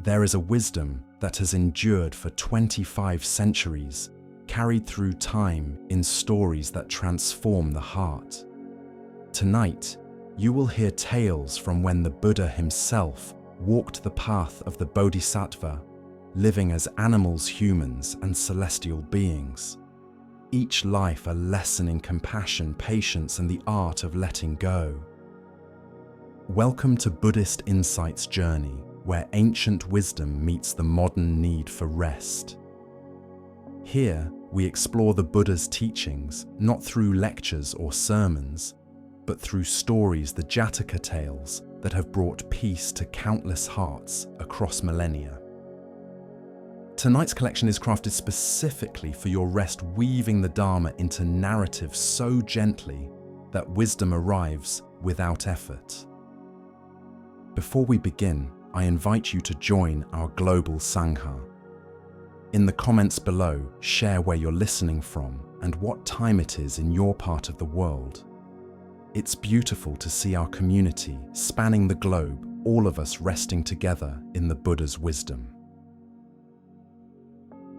There is a wisdom that has endured for 25 centuries, carried through time in stories that transform the heart. Tonight, you will hear tales from when the Buddha himself walked the path of the Bodhisattva, living as animals, humans, and celestial beings. Each life a lesson in compassion, patience, and the art of letting go. Welcome to Buddhist Insights Journey, where ancient wisdom meets the modern need for rest. Here, we explore the Buddha's teachings, not through lectures or sermons, but through stories, the Jataka Tales, that have brought peace to countless hearts across millennia. Tonight's collection is crafted specifically for your rest, weaving the Dharma into narrative so gently that wisdom arrives without effort. Before we begin, I invite you to join our global Sangha. In the comments below, share where you're listening from and what time it is in your part of the world. It's beautiful to see our community spanning the globe, all of us resting together in the Buddha's wisdom.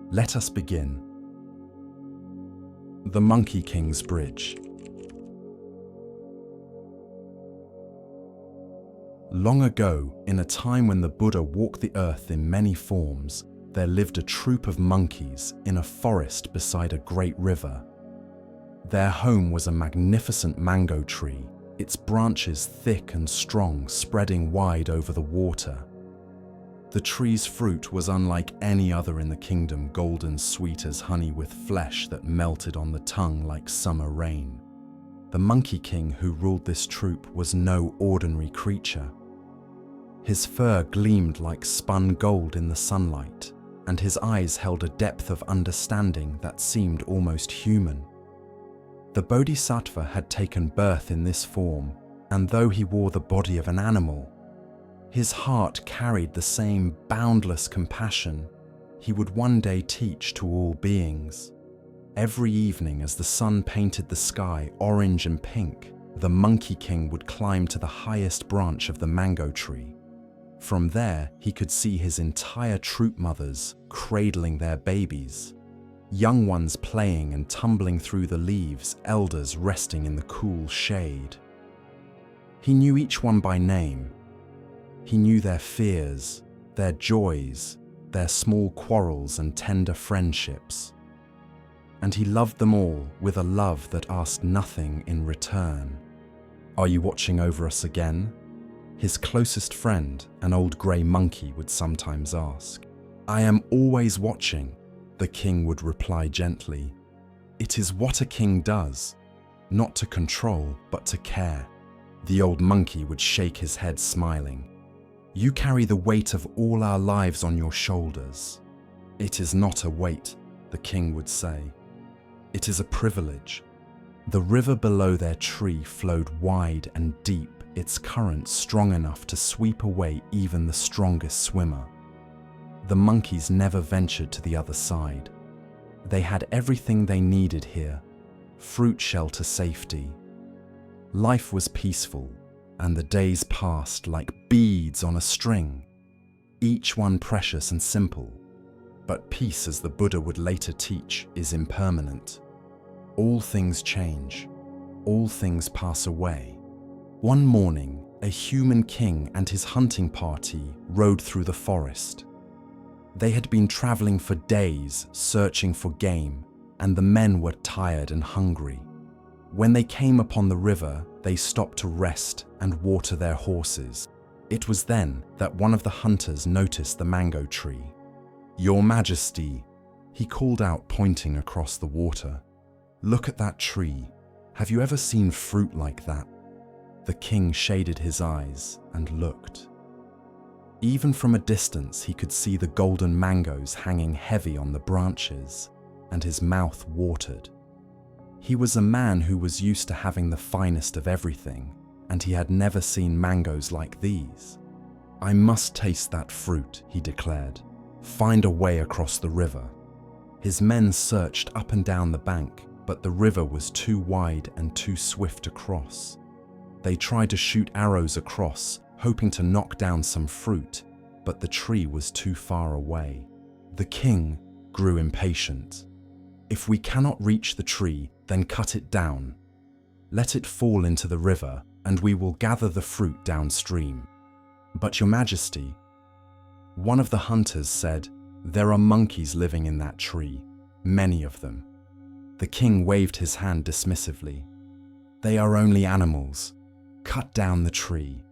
Let us begin. The Monkey King's Bridge. Long ago, in a time when the Buddha walked the earth in many forms, there lived a troop of monkeys in a forest beside a great river. Their home was a magnificent mango tree, its branches thick and strong, spreading wide over the water. The tree's fruit was unlike any other in the kingdom, golden sweet as honey with flesh that melted on the tongue like summer rain. The Monkey King who ruled this troop was no ordinary creature. His fur gleamed like spun gold in the sunlight, and his eyes held a depth of understanding that seemed almost human. The Bodhisattva had taken birth in this form, and though he wore the body of an animal, his heart carried the same boundless compassion he would one day teach to all beings. Every evening as the sun painted the sky orange and pink, the Monkey King would climb to the highest branch of the mango tree. From there, he could see his entire troop mothers cradling their babies, young ones playing and tumbling through the leaves, elders resting in the cool shade. He knew each one by name. He knew their fears, their joys, their small quarrels and tender friendships. And he loved them all with a love that asked nothing in return. "Are you watching over us again?" His closest friend, an old grey monkey, would sometimes ask. "I am always watching," the king would reply gently. "It is what a king does, not to control, but to care." The old monkey would shake his head, smiling. "You carry the weight of all our lives on your shoulders." "It is not a weight," the king would say. "It is a privilege." The river below their tree flowed wide and deep, its current strong enough to sweep away even the strongest swimmer. The monkeys never ventured to the other side. They had everything they needed here: fruit, shelter, safety. Life was peaceful, and the days passed like beads on a string, each one precious and simple. But peace, as the Buddha would later teach, is impermanent. All things change. All things pass away. One morning, a human king and his hunting party rode through the forest. They had been traveling for days, searching for game, and the men were tired and hungry. When they came upon the river, they stopped to rest and water their horses. It was then that one of the hunters noticed the mango tree. "Your Majesty," he called out, pointing across the water. "Look at that tree. Have you ever seen fruit like that?" The king shaded his eyes and looked. Even from a distance, he could see the golden mangoes hanging heavy on the branches, and his mouth watered. He was a man who was used to having the finest of everything, and he had never seen mangoes like these. "I must taste that fruit," he declared. "Find a way across the river." His men searched up and down the bank, but the river was too wide and too swift to cross. They tried to shoot arrows across, hoping to knock down some fruit, but the tree was too far away. The king grew impatient. "If we cannot reach the tree, then cut it down. Let it fall into the river, and we will gather the fruit downstream." "But your majesty," one of the hunters said, "there are monkeys living in that tree, many of them." The king waved his hand dismissively. "They are only animals. Cut down the tree."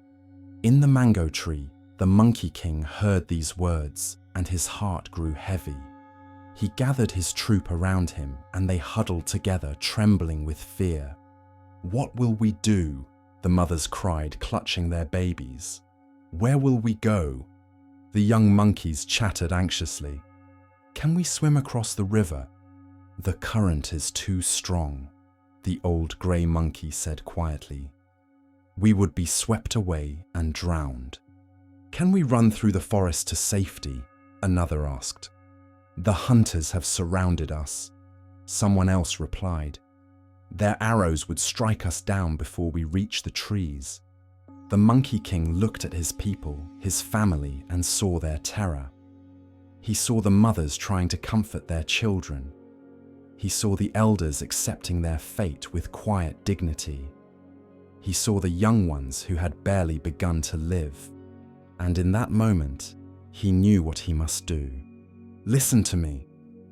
In the mango tree, the Monkey King heard these words, and his heart grew heavy. He gathered his troop around him, and they huddled together, trembling with fear. "What will we do?" the mothers cried, clutching their babies. "Where will we go?" The young monkeys chattered anxiously. "Can we swim across the river?" "The current is too strong," the old grey monkey said quietly. "We would be swept away and drowned." "Can we run through the forest to safety?" another asked. "The hunters have surrounded us," someone else replied. "Their arrows would strike us down before we reach the trees." The Monkey King looked at his people, his family, and saw their terror. He saw the mothers trying to comfort their children. He saw the elders accepting their fate with quiet dignity. He saw the young ones who had barely begun to live. And in that moment, he knew what he must do. "Listen to me,"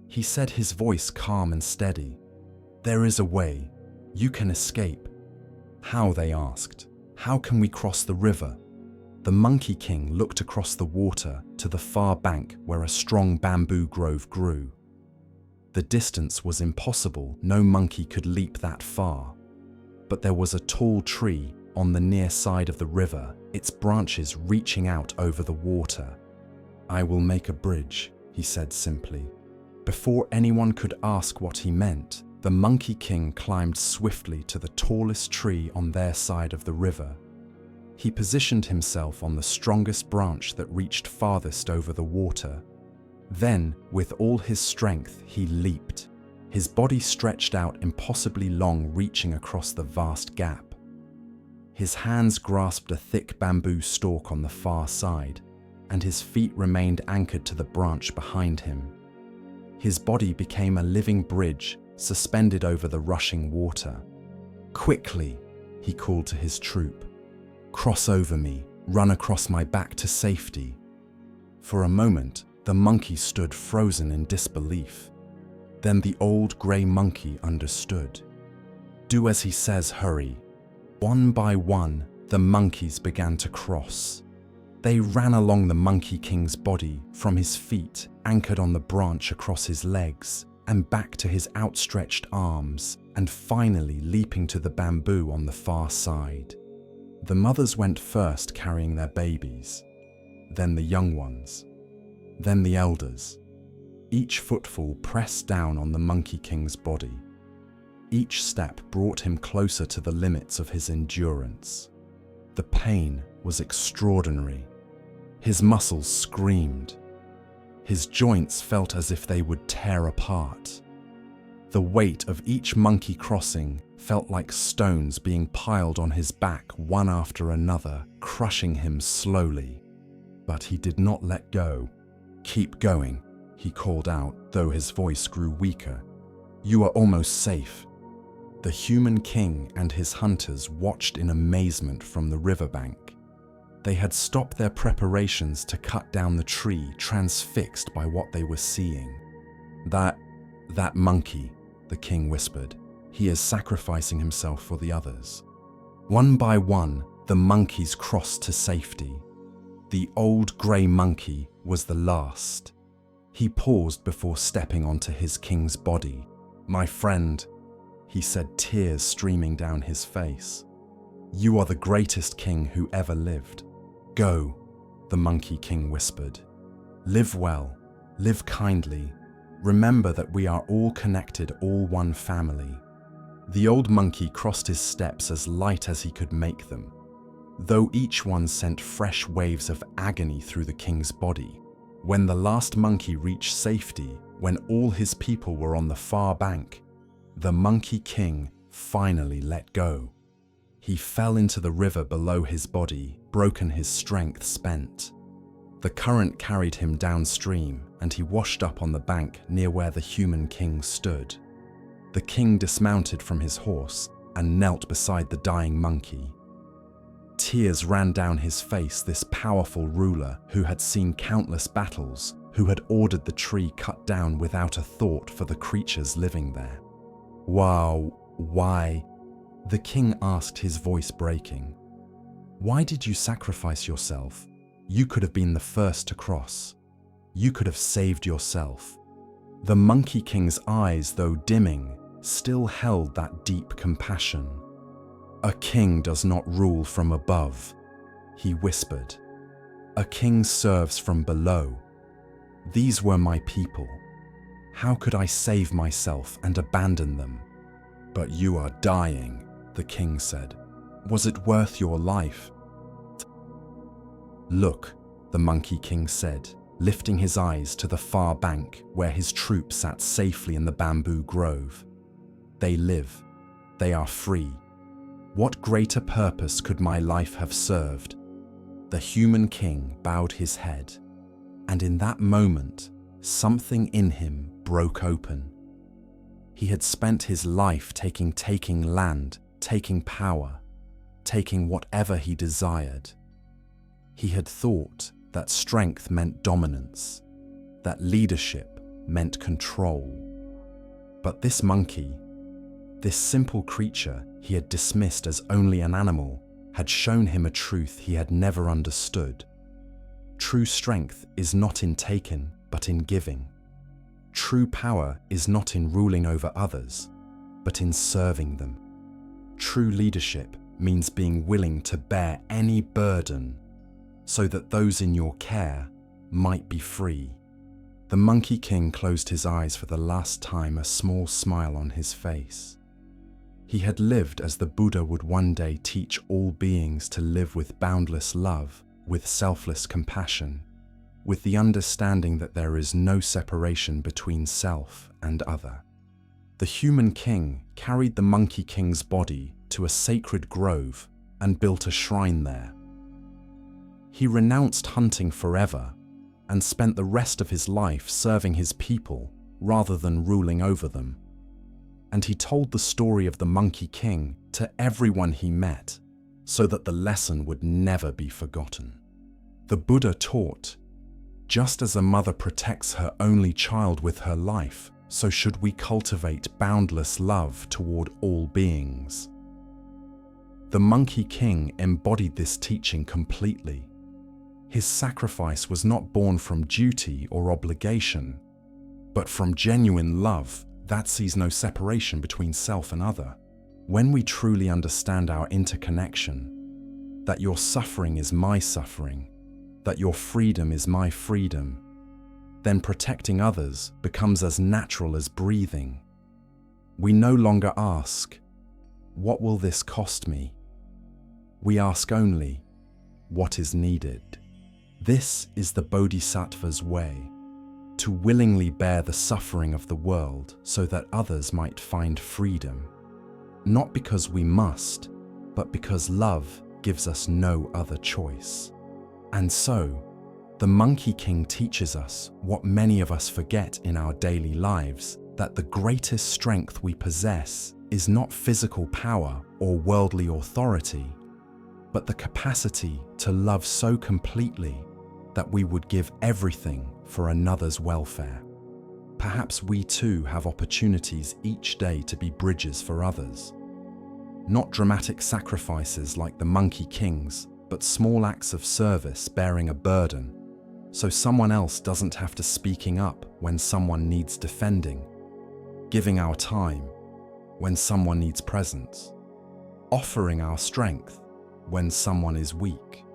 he said, his voice calm and steady. "There is a way. You can escape." "How?" they asked. "How can we cross the river?" The Monkey King looked across the water to the far bank where a strong bamboo grove grew. The distance was impossible. No monkey could leap that far. But there was a tall tree on the near side of the river, its branches reaching out over the water. "I will make a bridge," he said simply. Before anyone could ask what he meant, the Monkey King climbed swiftly to the tallest tree on their side of the river. He positioned himself on the strongest branch that reached farthest over the water. Then, with all his strength, he leaped. His body stretched out impossibly long, reaching across the vast gap. His hands grasped a thick bamboo stalk on the far side, and his feet remained anchored to the branch behind him. His body became a living bridge, suspended over the rushing water. "Quickly," he called to his troop. "Cross over me, run across my back to safety." For a moment, the monkey stood frozen in disbelief. Then the old grey monkey understood. "Do as he says, hurry." One by one, the monkeys began to cross. They ran along the Monkey King's body, from his feet, anchored on the branch across his legs, and back to his outstretched arms, and finally leaping to the bamboo on the far side. The mothers went first, carrying their babies, then the young ones, then the elders. Each footfall pressed down on the Monkey King's body. Each step brought him closer to the limits of his endurance. The pain was extraordinary. His muscles screamed. His joints felt as if they would tear apart. The weight of each monkey crossing felt like stones being piled on his back one after another, crushing him slowly. But he did not let go. "Keep going," he called out, though his voice grew weaker. "You are almost safe." The human king and his hunters watched in amazement from the riverbank. They had stopped their preparations to cut down the tree, transfixed by what they were seeing. That monkey," the king whispered. "He is sacrificing himself for the others." One by one, the monkeys crossed to safety. The old grey monkey was the last. He paused before stepping onto his king's body. "My friend," he said, tears streaming down his face. "You are the greatest king who ever lived." "Go," the Monkey King whispered. "Live well, live kindly. Remember that we are all connected, all one family." The old monkey crossed his steps as light as he could make them, though each one sent fresh waves of agony through the king's body. When the last monkey reached safety, when all his people were on the far bank, the Monkey King finally let go. He fell into the river below his body, broken, his strength spent. The current carried him downstream, and he washed up on the bank near where the human king stood. The king dismounted from his horse and knelt beside the dying monkey. Tears ran down his face, this powerful ruler who had seen countless battles, who had ordered the tree cut down without a thought for the creatures living there. "Wow, why?" the king asked, his voice breaking. "Why did you sacrifice yourself? You could have been the first to cross. You could have saved yourself." The Monkey King's eyes, though dimming, still held that deep compassion. "A king does not rule from above," he whispered. "A king serves from below. These were my people. How could I save myself and abandon them?" "But you are dying," the king said. "Was it worth your life?" "Look," the Monkey King said, lifting his eyes to the far bank where his troop sat safely in the bamboo grove. "They live. They are free. What greater purpose could my life have served?" The human king bowed his head, and in that moment, something in him broke open. He had spent his life taking land, taking power, taking whatever he desired. He had thought that strength meant dominance, that leadership meant control. But this monkey, this simple creature he had dismissed as only an animal, had shown him a truth he had never understood. True strength is not in taking, but in giving. True power is not in ruling over others, but in serving them. True leadership means being willing to bear any burden so that those in your care might be free. The Monkey King closed his eyes for the last time, a small smile on his face. He had lived as the Buddha would one day teach all beings to live with boundless love, with selfless compassion, with the understanding that there is no separation between self and other. The human king carried the Monkey King's body to a sacred grove and built a shrine there. He renounced hunting forever and spent the rest of his life serving his people rather than ruling over them. And he told the story of the Monkey King to everyone he met so that the lesson would never be forgotten. The Buddha taught, just as a mother protects her only child with her life, so should we cultivate boundless love toward all beings. The Monkey King embodied this teaching completely. His sacrifice was not born from duty or obligation, but from genuine love that sees no separation between self and other. When we truly understand our interconnection, that your suffering is my suffering, that your freedom is my freedom, then protecting others becomes as natural as breathing. We no longer ask, "What will this cost me?" We ask only, "What is needed?" This is the Bodhisattva's way, to willingly bear the suffering of the world so that others might find freedom, not because we must, but because love gives us no other choice. And so, the Monkey King teaches us what many of us forget in our daily lives, that the greatest strength we possess is not physical power or worldly authority, but the capacity to love so completely that we would give everything for another's welfare. Perhaps we too have opportunities each day to be bridges for others. Not dramatic sacrifices like the Monkey King's, but small acts of service bearing a burden, so someone else doesn't have to speaking up when someone needs defending, giving our time when someone needs presence, offering our strength when someone is weak.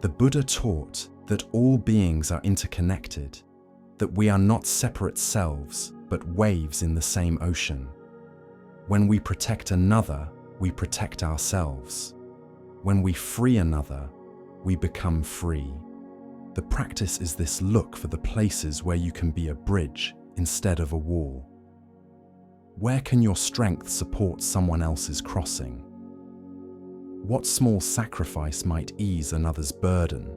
The Buddha taught that all beings are interconnected, that we are not separate selves, but waves in the same ocean. When we protect another, we protect ourselves. When we free another, we become free. The practice is this: look for the places where you can be a bridge instead of a wall. Where can your strength support someone else's crossing? What small sacrifice might ease another's burden?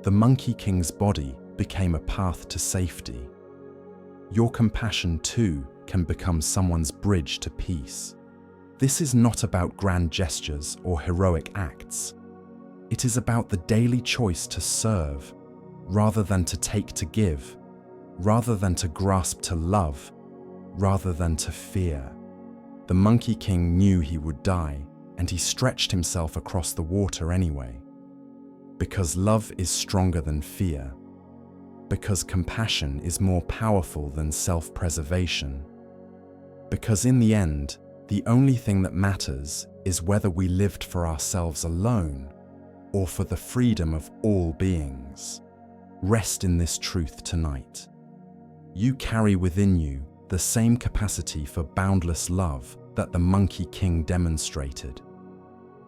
The Monkey King's body became a path to safety. Your compassion too can become someone's bridge to peace. This is not about grand gestures or heroic acts. It is about the daily choice to serve, rather than to take to give, rather than to grasp to love, rather than to fear. The Monkey King knew he would die, and he stretched himself across the water anyway. Because love is stronger than fear. Because compassion is more powerful than self-preservation. Because in the end, the only thing that matters is whether we lived for ourselves alone or for the freedom of all beings. Rest in this truth tonight. You carry within you the same capacity for boundless love that the Monkey King demonstrated.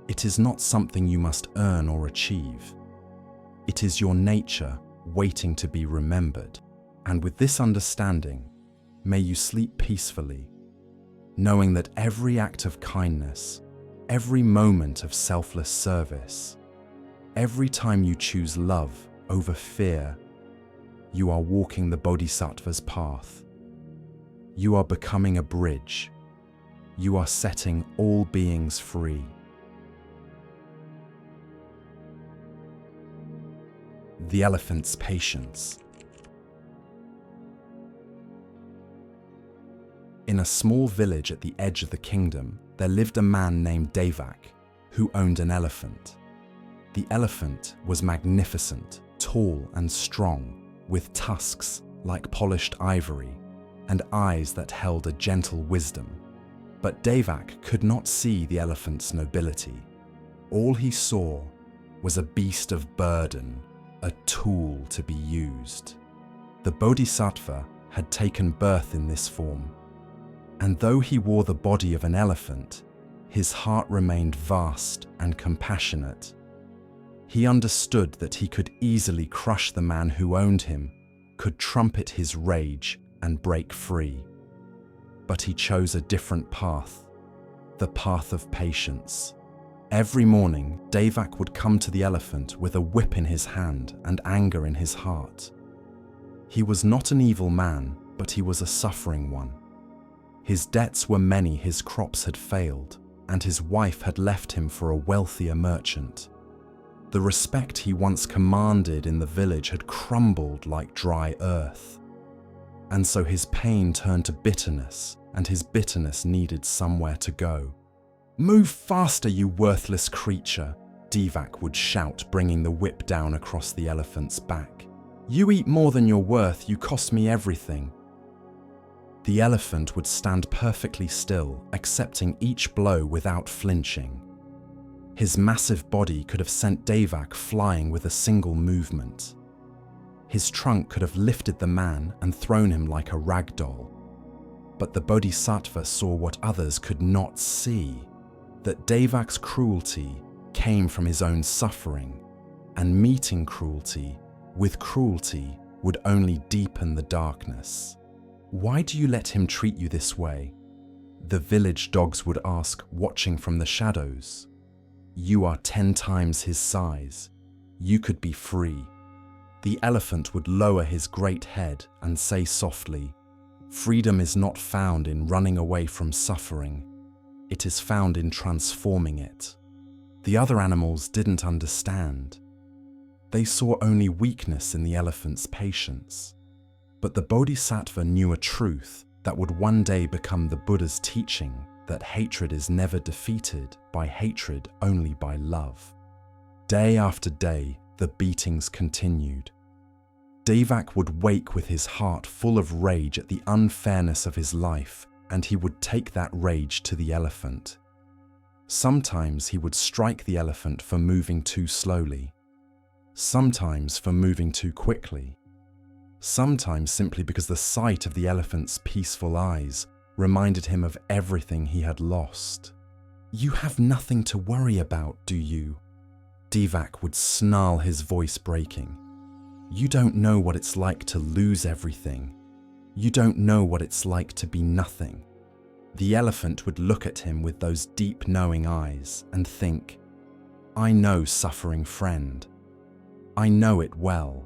It is not something you must earn or achieve. It is your nature waiting to be remembered. And with this understanding, may you sleep peacefully, knowing that every act of kindness, every moment of selfless service, every time you choose love over fear, you are walking the Bodhisattva's path. You are becoming a bridge. You are setting all beings free. The elephant's patience. In a small village at the edge of the kingdom, there lived a man named Devak, who owned an elephant. The elephant was magnificent, tall and strong, with tusks like polished ivory and eyes that held a gentle wisdom. But Devak could not see the elephant's nobility. All he saw was a beast of burden, a tool to be used. The Bodhisattva had taken birth in this form, and though he wore the body of an elephant, his heart remained vast and compassionate. He understood that he could easily crush the man who owned him, could trumpet his rage and break free. But he chose a different path, the path of patience. Every morning, Devak would come to the elephant with a whip in his hand and anger in his heart. He was not an evil man, but he was a suffering one. His debts were many, his crops had failed, and his wife had left him for a wealthier merchant. The respect he once commanded in the village had crumbled like dry earth. And so his pain turned to bitterness, and his bitterness needed somewhere to go. "Move faster, you worthless creature," Devak would shout, bringing the whip down across the elephant's back. "You eat more than you're worth, you cost me everything." The elephant would stand perfectly still, accepting each blow without flinching. His massive body could have sent Devak flying with a single movement. His trunk could have lifted the man and thrown him like a rag doll. But the Bodhisattva saw what others could not see, that Devak's cruelty came from his own suffering, and meeting cruelty with cruelty would only deepen the darkness. "Why do you let him treat you this way?" the village dogs would ask, watching from the shadows. "You are 10 times his size. You could be free." The elephant would lower his great head and say softly, "Freedom is not found in running away from suffering. It is found in transforming it." The other animals didn't understand. They saw only weakness in the elephant's patience. But the Bodhisattva knew a truth that would one day become the Buddha's teaching, that hatred is never defeated by hatred, only by love. Day after day, the beatings continued. Devak would wake with his heart full of rage at the unfairness of his life, and he would take that rage to the elephant. Sometimes he would strike the elephant for moving too slowly. Sometimes for moving too quickly. Sometimes simply because the sight of the elephant's peaceful eyes reminded him of everything he had lost. "You have nothing to worry about, do you?" Devak would snarl, his voice breaking. "You don't know what it's like to lose everything. You don't know what it's like to be nothing." The elephant would look at him with those deep knowing eyes and think, "I know, suffering friend. I know it well.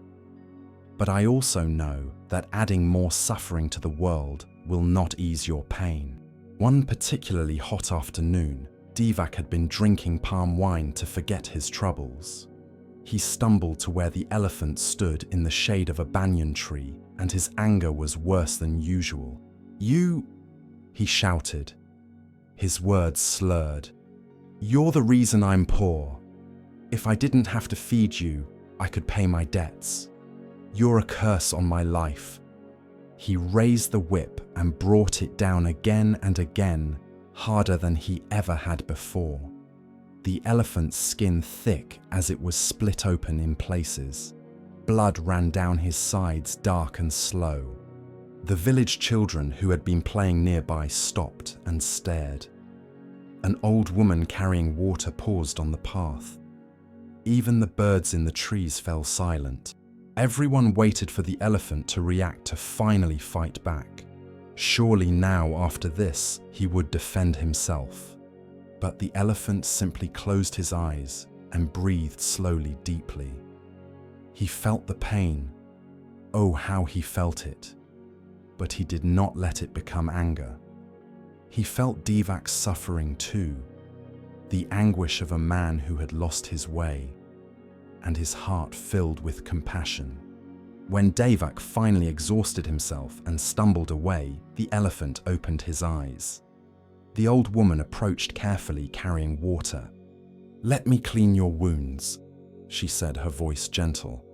But I also know that adding more suffering to the world will not ease your pain. One particularly hot afternoon, Devak had been drinking palm wine to forget his troubles. He stumbled to where the elephant stood in the shade of a banyan tree, and his anger was worse than usual. "You," he shouted, his words slurred. "You're the reason I'm poor. If I didn't have to feed you, I could pay my debts. You're a curse on my life." He raised the whip and brought it down again and again, harder than he ever had before. The elephant's skin thick as it was split open in places. Blood ran down his sides dark and slow. The village children who had been playing nearby stopped and stared. An old woman carrying water paused on the path. Even the birds in the trees fell silent. Everyone waited for the elephant to react, to finally fight back. Surely now, after this, he would defend himself. But the elephant simply closed his eyes and breathed slowly, deeply. He felt the pain. Oh, how he felt it. But he did not let it become anger. He felt Devak's suffering too, the anguish of a man who had lost his way, and his heart filled with compassion. When Devak finally exhausted himself and stumbled away, the elephant opened his eyes. The old woman approached carefully, carrying water. "Let me clean your wounds," she said, her voice gentle.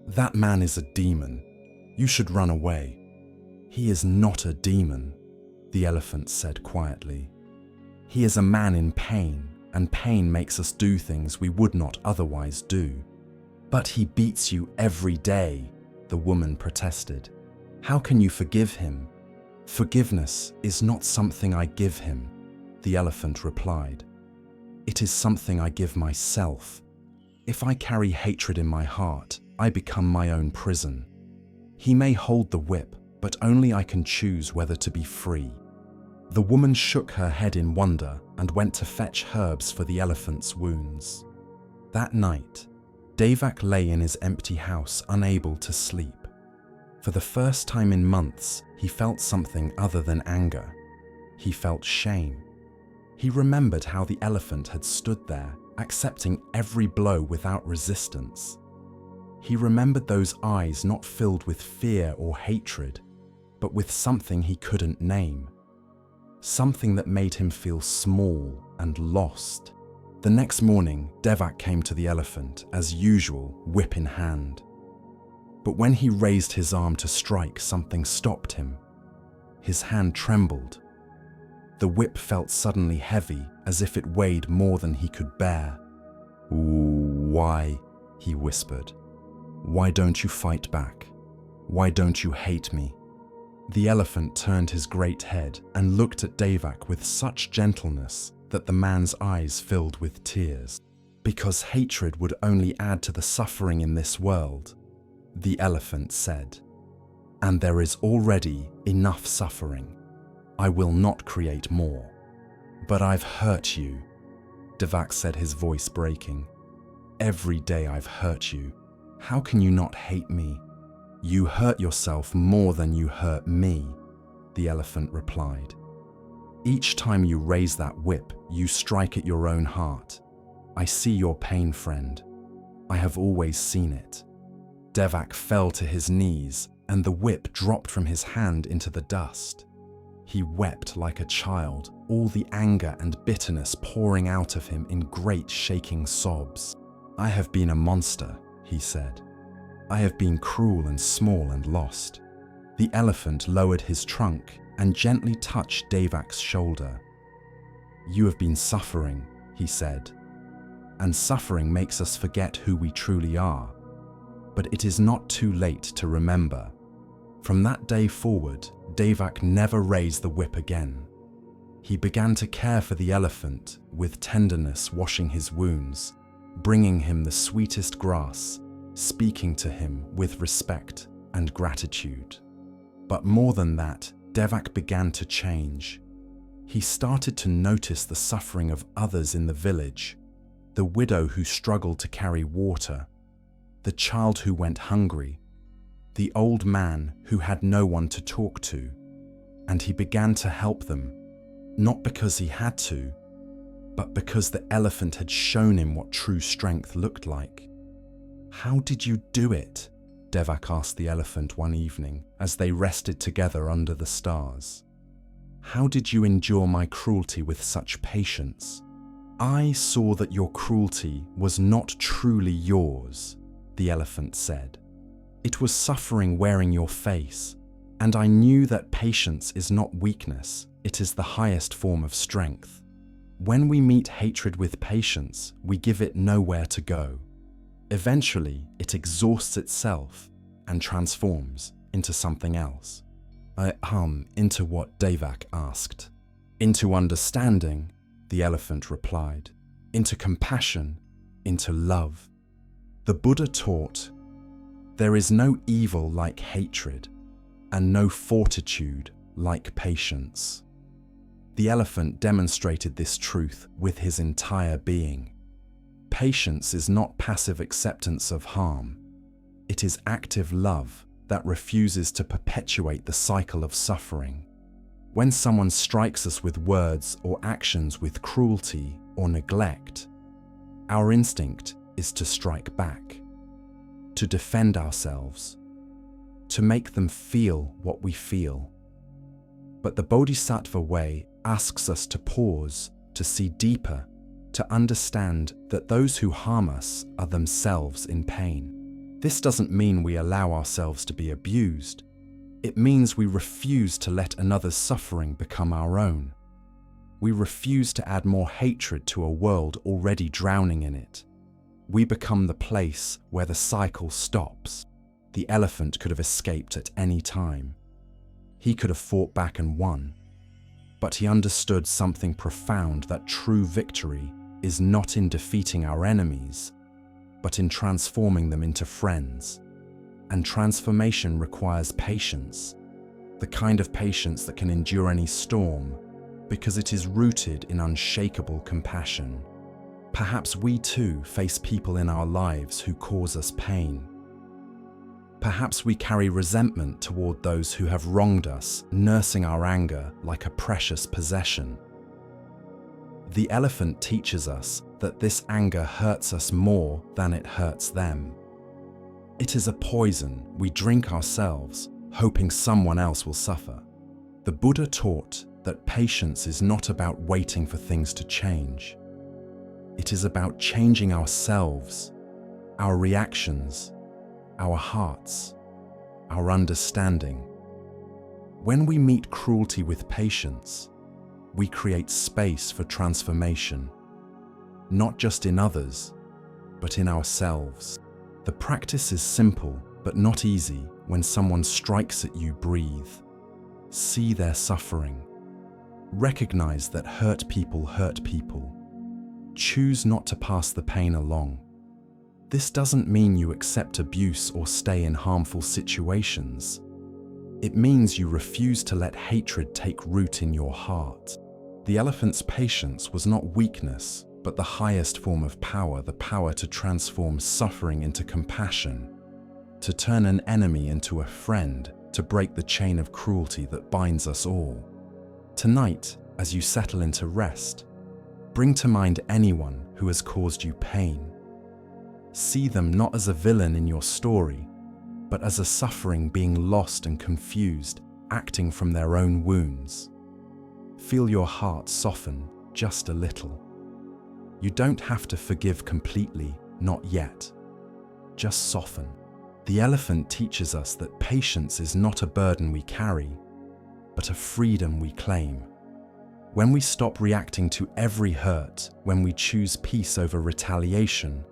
"That man is a demon. You should run away." "He is not a demon," the elephant said quietly. "He is a man in pain, and pain makes us do things we would not otherwise do." "But he beats you every day," the woman protested. "How can you forgive him?" "Forgiveness is not something I give him," the elephant replied. "It is something I give myself. If I carry hatred in my heart, I become my own prison. He may hold the whip, but only I can choose whether to be free." The woman shook her head in wonder and went to fetch herbs for the elephant's wounds. That night, Devak lay in his empty house, unable to sleep. For the first time in months, he felt something other than anger. He felt shame. He remembered how the elephant had stood there, accepting every blow without resistance. He remembered those eyes not filled with fear or hatred, but with something he couldn't name. Something that made him feel small and lost. The next morning, Devak came to the elephant, as usual, whip in hand. But when he raised his arm to strike, something stopped him. His hand trembled. The whip felt suddenly heavy, as if it weighed more than he could bear. "Why?" he whispered. "Why don't you fight back? Why don't you hate me?" The elephant turned his great head and looked at Devak with such gentleness that the man's eyes filled with tears. "Because hatred would only add to the suffering in this world," the elephant said. "And there is already enough suffering. I will not create more." "But I've hurt you," Devak said, his voice breaking. "Every day I've hurt you. How can you not hate me?" "You hurt yourself more than you hurt me," the elephant replied. "Each time you raise that whip, you strike at your own heart. I see your pain, friend. I have always seen it." Devak fell to his knees, and the whip dropped from his hand into the dust. He wept like a child, all the anger and bitterness pouring out of him in great shaking sobs. "I have been a monster," he said. "I have been cruel and small and lost." The elephant lowered his trunk and gently touched Devak's shoulder. "You have been suffering," he said, "and suffering makes us forget who we truly are. But it is not too late to remember." From that day forward, Devak never raised the whip again. He began to care for the elephant, with tenderness washing his wounds, bringing him the sweetest grass, speaking to him with respect and gratitude. But more than that, Devak began to change. He started to notice the suffering of others in the village, the widow who struggled to carry water, the child who went hungry, the old man who had no one to talk to, and he began to help them, not because he had to, but because the elephant had shown him what true strength looked like. "How did you do it?" Devak asked the elephant one evening as they rested together under the stars. "How did you endure my cruelty with such patience?" "I saw that your cruelty was not truly yours," the elephant said. "It was suffering wearing your face, and I knew that patience is not weakness, it is the highest form of strength. When we meet hatred with patience, we give it nowhere to go. Eventually, it exhausts itself and transforms into something else." Into what?" Devak asked. "Into understanding," the elephant replied. "Into compassion, into love." The Buddha taught, "There is no evil like hatred, and no fortitude like patience." The elephant demonstrated this truth with his entire being. Patience is not passive acceptance of harm. It is active love that refuses to perpetuate the cycle of suffering. When someone strikes us with words or actions with cruelty or neglect, our instinct is to strike back, to defend ourselves, to make them feel what we feel. But the Bodhisattva way asks us to pause, to see deeper, to understand that those who harm us are themselves in pain. This doesn't mean we allow ourselves to be abused. It means we refuse to let another's suffering become our own. We refuse to add more hatred to a world already drowning in it. We become the place where the cycle stops. The elephant could have escaped at any time. He could have fought back and won. But he understood something profound, that true victory is not in defeating our enemies, but in transforming them into friends. And transformation requires patience, the kind of patience that can endure any storm, because it is rooted in unshakable compassion. Perhaps we too face people in our lives who cause us pain. Perhaps we carry resentment toward those who have wronged us, nursing our anger like a precious possession. The elephant teaches us that this anger hurts us more than it hurts them. It is a poison we drink ourselves, hoping someone else will suffer. The Buddha taught that patience is not about waiting for things to change. It is about changing ourselves, our reactions, our hearts, our understanding. When we meet cruelty with patience, we create space for transformation, not just in others, but in ourselves. The practice is simple, but not easy. When someone strikes at you, breathe. See their suffering. Recognize that hurt people hurt people. Choose not to pass the pain along. This doesn't mean you accept abuse or stay in harmful situations. It means you refuse to let hatred take root in your heart. The elephant's patience was not weakness, but the highest form of power, the power to transform suffering into compassion, to turn an enemy into a friend, to break the chain of cruelty that binds us all. Tonight, as you settle into rest, bring to mind anyone who has caused you pain. See them not as a villain in your story, but as a suffering being lost and confused, acting from their own wounds. Feel your heart soften just a little. You don't have to forgive completely, not yet. Just soften. The elephant teaches us that patience is not a burden we carry, but a freedom we claim. When we stop reacting to every hurt, when we choose peace over retaliation,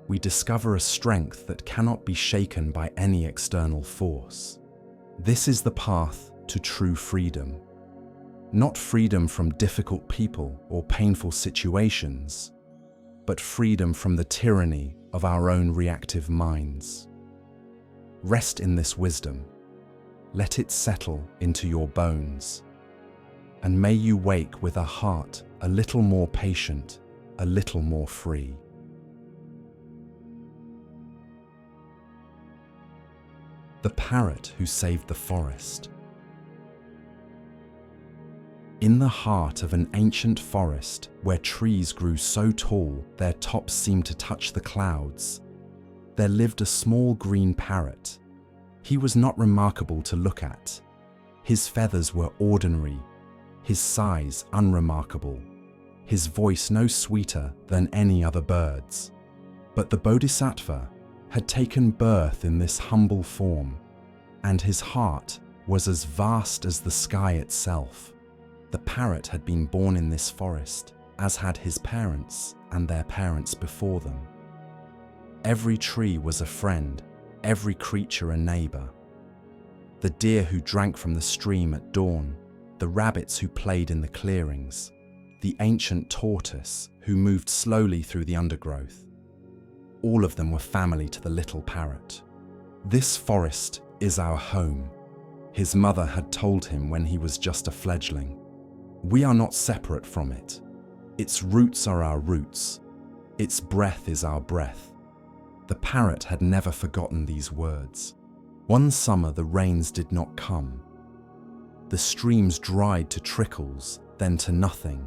we discover a strength that cannot be shaken by any external force. This is the path to true freedom. Not freedom from difficult people or painful situations, but freedom from the tyranny of our own reactive minds. Rest in this wisdom. Let it settle into your bones. And may you wake with a heart a little more patient, a little more free. The parrot who saved the forest. In the heart of an ancient forest where trees grew so tall their tops seemed to touch the clouds, there lived a small green parrot. He was not remarkable to look at. His feathers were ordinary, his size unremarkable, his voice no sweeter than any other bird's. But the Bodhisattva had taken birth in this humble form, and his heart was as vast as the sky itself. The parrot had been born in this forest, as had his parents and their parents before them. Every tree was a friend, every creature a neighbor. The deer who drank from the stream at dawn, the rabbits who played in the clearings, the ancient tortoise who moved slowly through the undergrowth. All of them were family to the little parrot. This forest is our home, his mother had told him when he was just a fledgling. We are not separate from it. Its roots are our roots. Its breath is our breath. The parrot had never forgotten these words. One summer the rains did not come. The streams dried to trickles, then to nothing.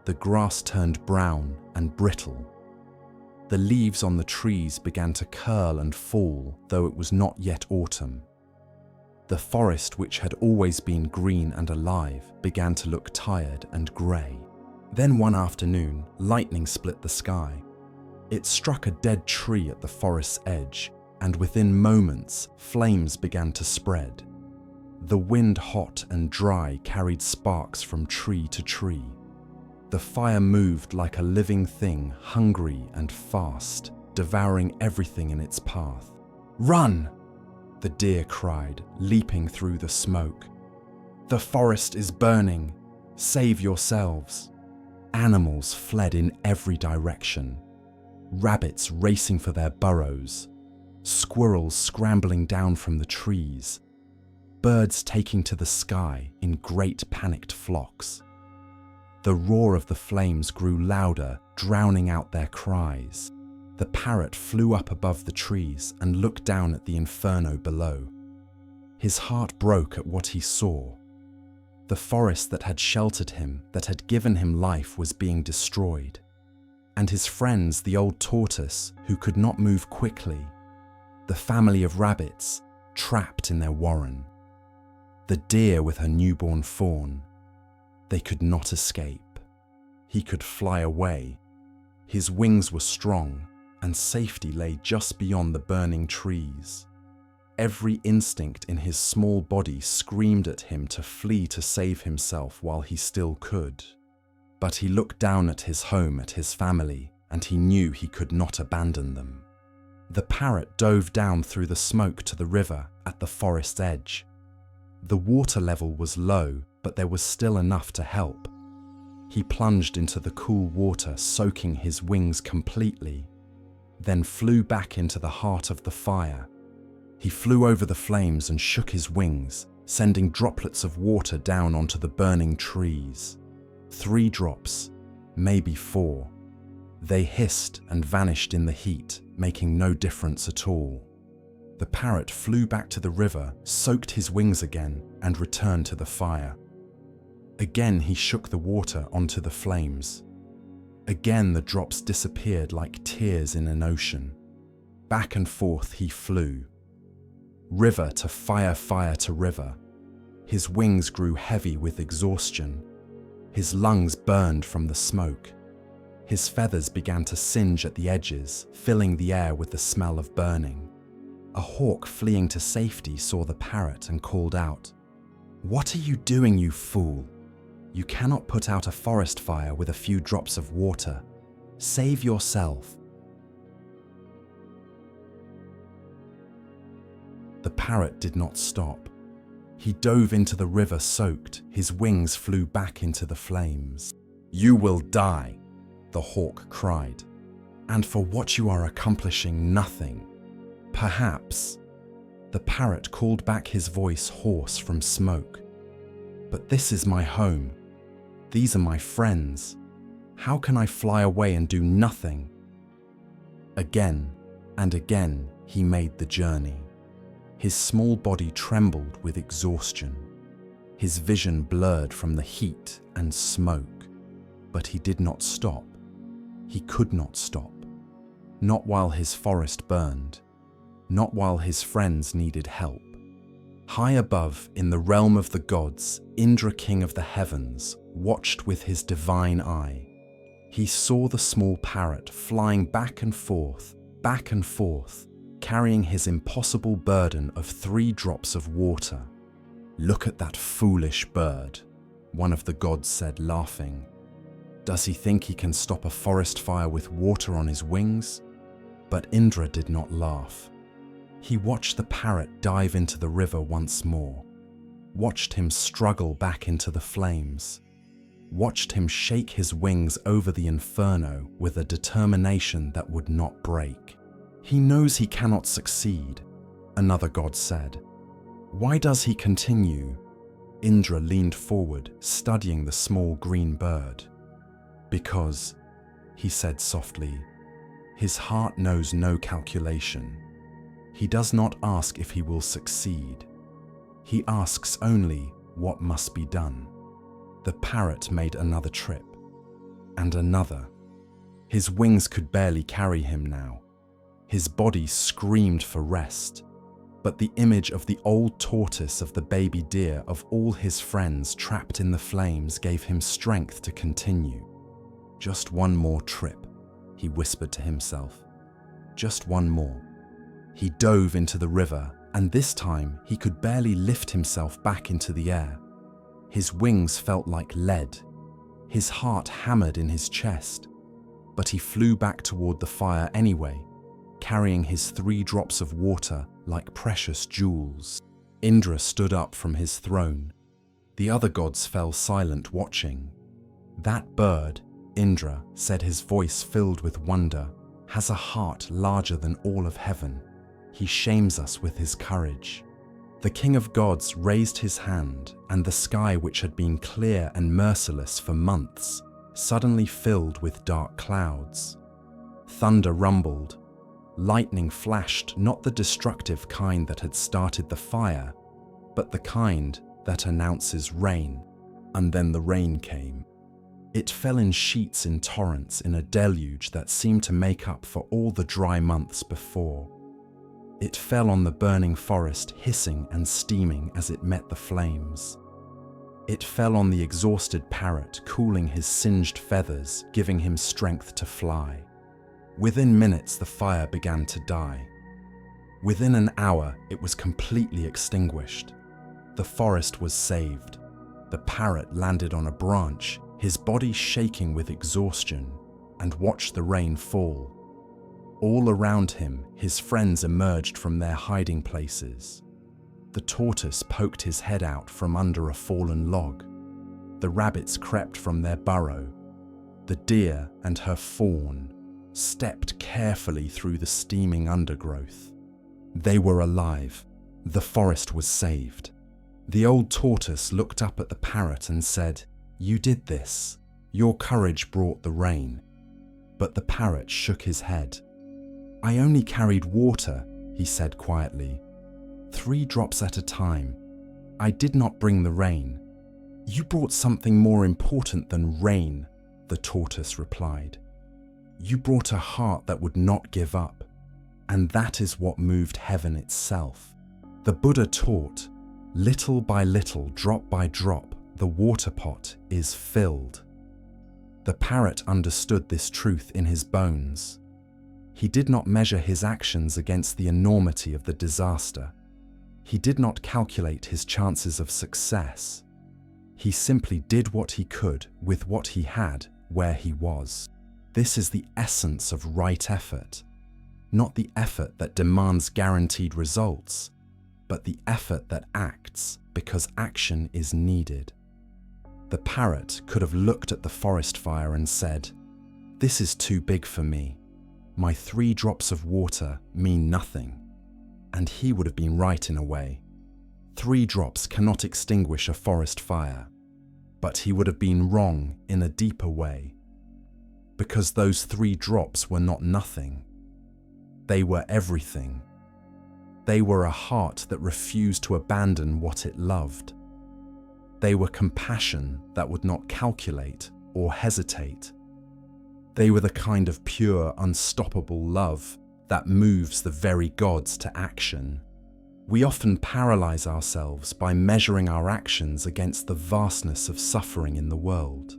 The grass turned brown and brittle. The leaves on the trees began to curl and fall, though it was not yet autumn. The forest, which had always been green and alive, began to look tired and grey. Then one afternoon, lightning split the sky. It struck a dead tree at the forest's edge, and within moments, flames began to spread. The wind, hot and dry, carried sparks from tree to tree. The fire moved like a living thing, hungry and fast, devouring everything in its path. "Run!" the deer cried, leaping through the smoke. "The forest is burning! Save yourselves!" Animals fled in every direction. Rabbits racing for their burrows, squirrels scrambling down from the trees, birds taking to the sky in great panicked flocks. The roar of the flames grew louder, drowning out their cries. The parrot flew up above the trees and looked down at the inferno below. His heart broke at what he saw. The forest that had sheltered him, that had given him life, was being destroyed. And his friends, the old tortoise, who could not move quickly, the family of rabbits, trapped in their warren, the deer with her newborn fawn, they could not escape. He could fly away. His wings were strong, and safety lay just beyond the burning trees. Every instinct in his small body screamed at him to flee to save himself while he still could. But he looked down at his home, at his family, and he knew he could not abandon them. The parrot dove down through the smoke to the river at the forest's edge. The water level was low, but there was still enough to help. He plunged into the cool water, soaking his wings completely, then flew back into the heart of the fire. He flew over the flames and shook his wings, sending droplets of water down onto the burning trees. 3 drops, maybe 4. They hissed and vanished in the heat, making no difference at all. The parrot flew back to the river, soaked his wings again, and returned to the fire. Again he shook the water onto the flames. Again the drops disappeared like tears in an ocean. Back and forth he flew. River to fire, fire to river. His wings grew heavy with exhaustion. His lungs burned from the smoke. His feathers began to singe at the edges, filling the air with the smell of burning. A hawk fleeing to safety saw the parrot and called out, "What are you doing, you fool? You cannot put out a forest fire with a few drops of water. Save yourself." The parrot did not stop. He dove into the river soaked, his wings flew back into the flames. "You will die," the hawk cried, "and for what you are accomplishing, nothing." "Perhaps," the parrot called back, his voice hoarse from smoke. "But this is my home. These are my friends. How can I fly away and do nothing?" Again and again he made the journey. His small body trembled with exhaustion. His vision blurred from the heat and smoke, but he did not stop. He could not stop. Not while his forest burned. Not while his friends needed help. High above, in the realm of the gods, Indra, king of the heavens, watched with his divine eye. He saw the small parrot flying back and forth, carrying his impossible burden of 3 drops of water. "Look at that foolish bird," one of the gods said, laughing. "Does he think he can stop a forest fire with water on his wings?" But Indra did not laugh. He watched the parrot dive into the river once more, watched him struggle back into the flames, watched him shake his wings over the inferno with a determination that would not break. "He knows he cannot succeed," another god said. "Why does he continue?" Indra leaned forward, studying the small green bird. "Because," he said softly, "his heart knows no calculation. He does not ask if he will succeed. He asks only what must be done." The parrot made another trip, and another. His wings could barely carry him now. His body screamed for rest, but the image of the old tortoise, of the baby deer, of all his friends trapped in the flames gave him strength to continue. "Just one more trip," he whispered to himself. "Just one more." He dove into the river, and this time he could barely lift himself back into the air. His wings felt like lead. His heart hammered in his chest, but he flew back toward the fire anyway, carrying his 3 drops of water like precious jewels. Indra stood up from his throne. The other gods fell silent, watching. "That bird," Indra said, his voice filled with wonder, "has a heart larger than all of heaven. He shames us with his courage." The king of gods raised his hand, and the sky, which had been clear and merciless for months, suddenly filled with dark clouds. Thunder rumbled. Lightning flashed, not the destructive kind that had started the fire, but the kind that announces rain. And then the rain came. It fell in sheets, in torrents, in a deluge that seemed to make up for all the dry months before. It fell on the burning forest, hissing and steaming as it met the flames. It fell on the exhausted parrot, cooling his singed feathers, giving him strength to fly. Within minutes, the fire began to die. Within an hour, it was completely extinguished. The forest was saved. The parrot landed on a branch, his body shaking with exhaustion, and watched the rain fall. All around him, his friends emerged from their hiding places. The tortoise poked his head out from under a fallen log. The rabbits crept from their burrow. The deer and her fawn stepped carefully through the steaming undergrowth. They were alive. The forest was saved. The old tortoise looked up at the parrot and said, "You did this. Your courage brought the rain." But the parrot shook his head. "I only carried water," he said quietly. 3 drops at a time. I did not bring the rain." "You brought something more important than rain," the tortoise replied. "You brought a heart that would not give up. And that is what moved heaven itself." The Buddha taught, little by little, drop by drop, the water pot is filled. The parrot understood this truth in his bones. He did not measure his actions against the enormity of the disaster. He did not calculate his chances of success. He simply did what he could with what he had where he was. This is the essence of right effort. Not the effort that demands guaranteed results, but the effort that acts because action is needed. The parrot could have looked at the forest fire and said, "This is too big for me. My 3 drops of water mean nothing." And he would have been right in a way. 3 drops cannot extinguish a forest fire. But he would have been wrong in a deeper way. Because those 3 drops were not nothing. They were everything. They were a heart that refused to abandon what it loved. They were compassion that would not calculate or hesitate. They were the kind of pure, unstoppable love that moves the very gods to action. We often paralyze ourselves by measuring our actions against the vastness of suffering in the world.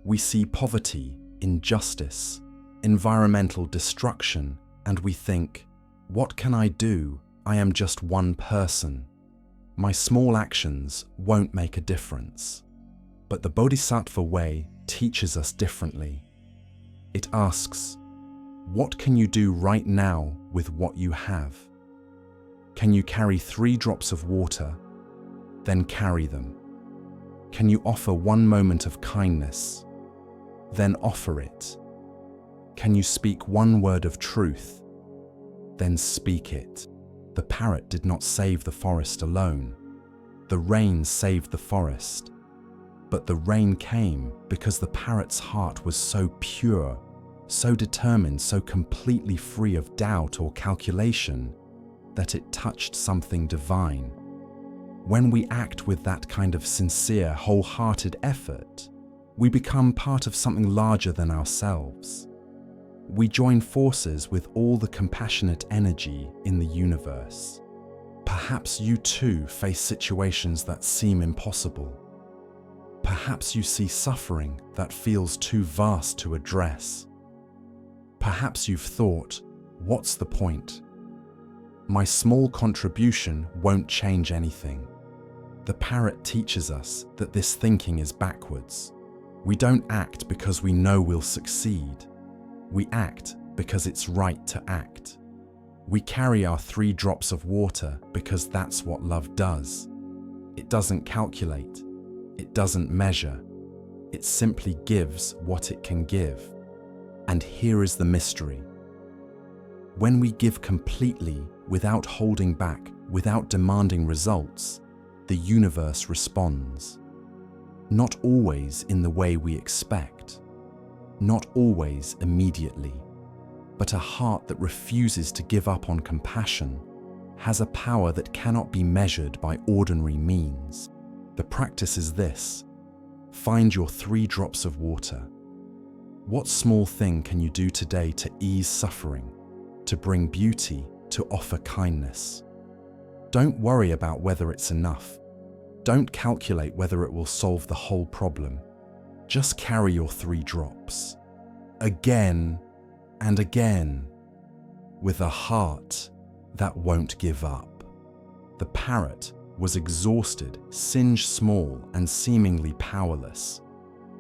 We see poverty, injustice, environmental destruction, and we think, "What can I do? I am just one person. My small actions won't make a difference." But the Bodhisattva way teaches us differently. It asks, what can you do right now with what you have? Can you carry 3 drops of water? Then carry them. Can you offer one moment of kindness? Then offer it. Can you speak one word of truth? Then speak it. The parrot did not save the forest alone. The rain saved the forest. But the rain came because the parrot's heart was so pure, so determined, so completely free of doubt or calculation, that it touched something divine. When we act with that kind of sincere, wholehearted effort, we become part of something larger than ourselves. We join forces with all the compassionate energy in the universe. Perhaps you too face situations that seem impossible. Perhaps you see suffering that feels too vast to address. Perhaps you've thought, what's the point? My small contribution won't change anything. The parrot teaches us that this thinking is backwards. We don't act because we know we'll succeed. We act because it's right to act. We carry our 3 drops of water because that's what love does. It doesn't calculate. It doesn't measure. It simply gives what it can give. And here is the mystery. When we give completely, without holding back, without demanding results, the universe responds. Not always in the way we expect. Not always immediately. But a heart that refuses to give up on compassion has a power that cannot be measured by ordinary means. The practice is this: find your 3 drops of water. What small thing can you do today to ease suffering, to bring beauty, to offer kindness? Don't worry about whether it's enough. Don't calculate whether it will solve the whole problem. Just carry your 3 drops. Again and again, with a heart that won't give up. The parrot was exhausted, singed small, and seemingly powerless.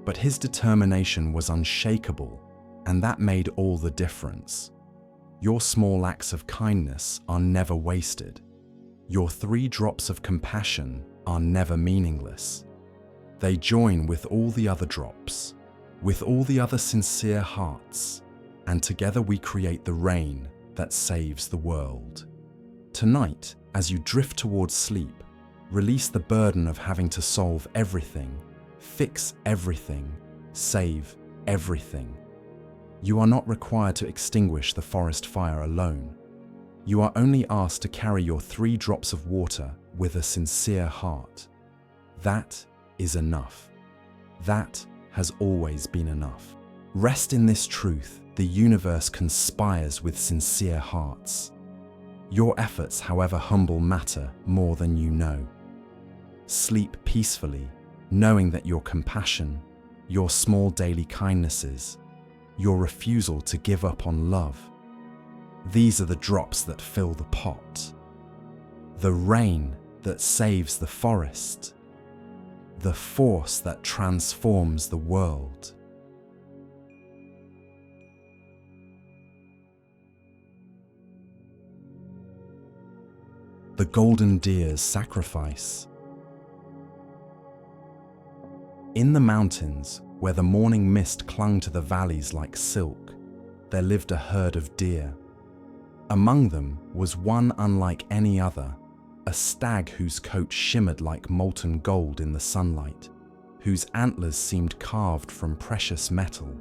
But his determination was unshakable, and that made all the difference. Your small acts of kindness are never wasted. Your 3 drops of compassion are never meaningless. They join with all the other drops, with all the other sincere hearts, and together we create the rain that saves the world. Tonight, as you drift towards sleep, release the burden of having to solve everything, fix everything, save everything. You are not required to extinguish the forest fire alone. You are only asked to carry your 3 drops of water with a sincere heart. That is enough. That has always been enough. Rest in this truth: the universe conspires with sincere hearts. Your efforts, however humble, matter more than you know. Sleep peacefully, knowing that your compassion, your small daily kindnesses, your refusal to give up on love, these are the drops that fill the pot. The rain that saves the forest. The force that transforms the world. The golden deer's sacrifice. In the mountains, where the morning mist clung to the valleys like silk, there lived a herd of deer. Among them was one unlike any other, a stag whose coat shimmered like molten gold in the sunlight, whose antlers seemed carved from precious metal,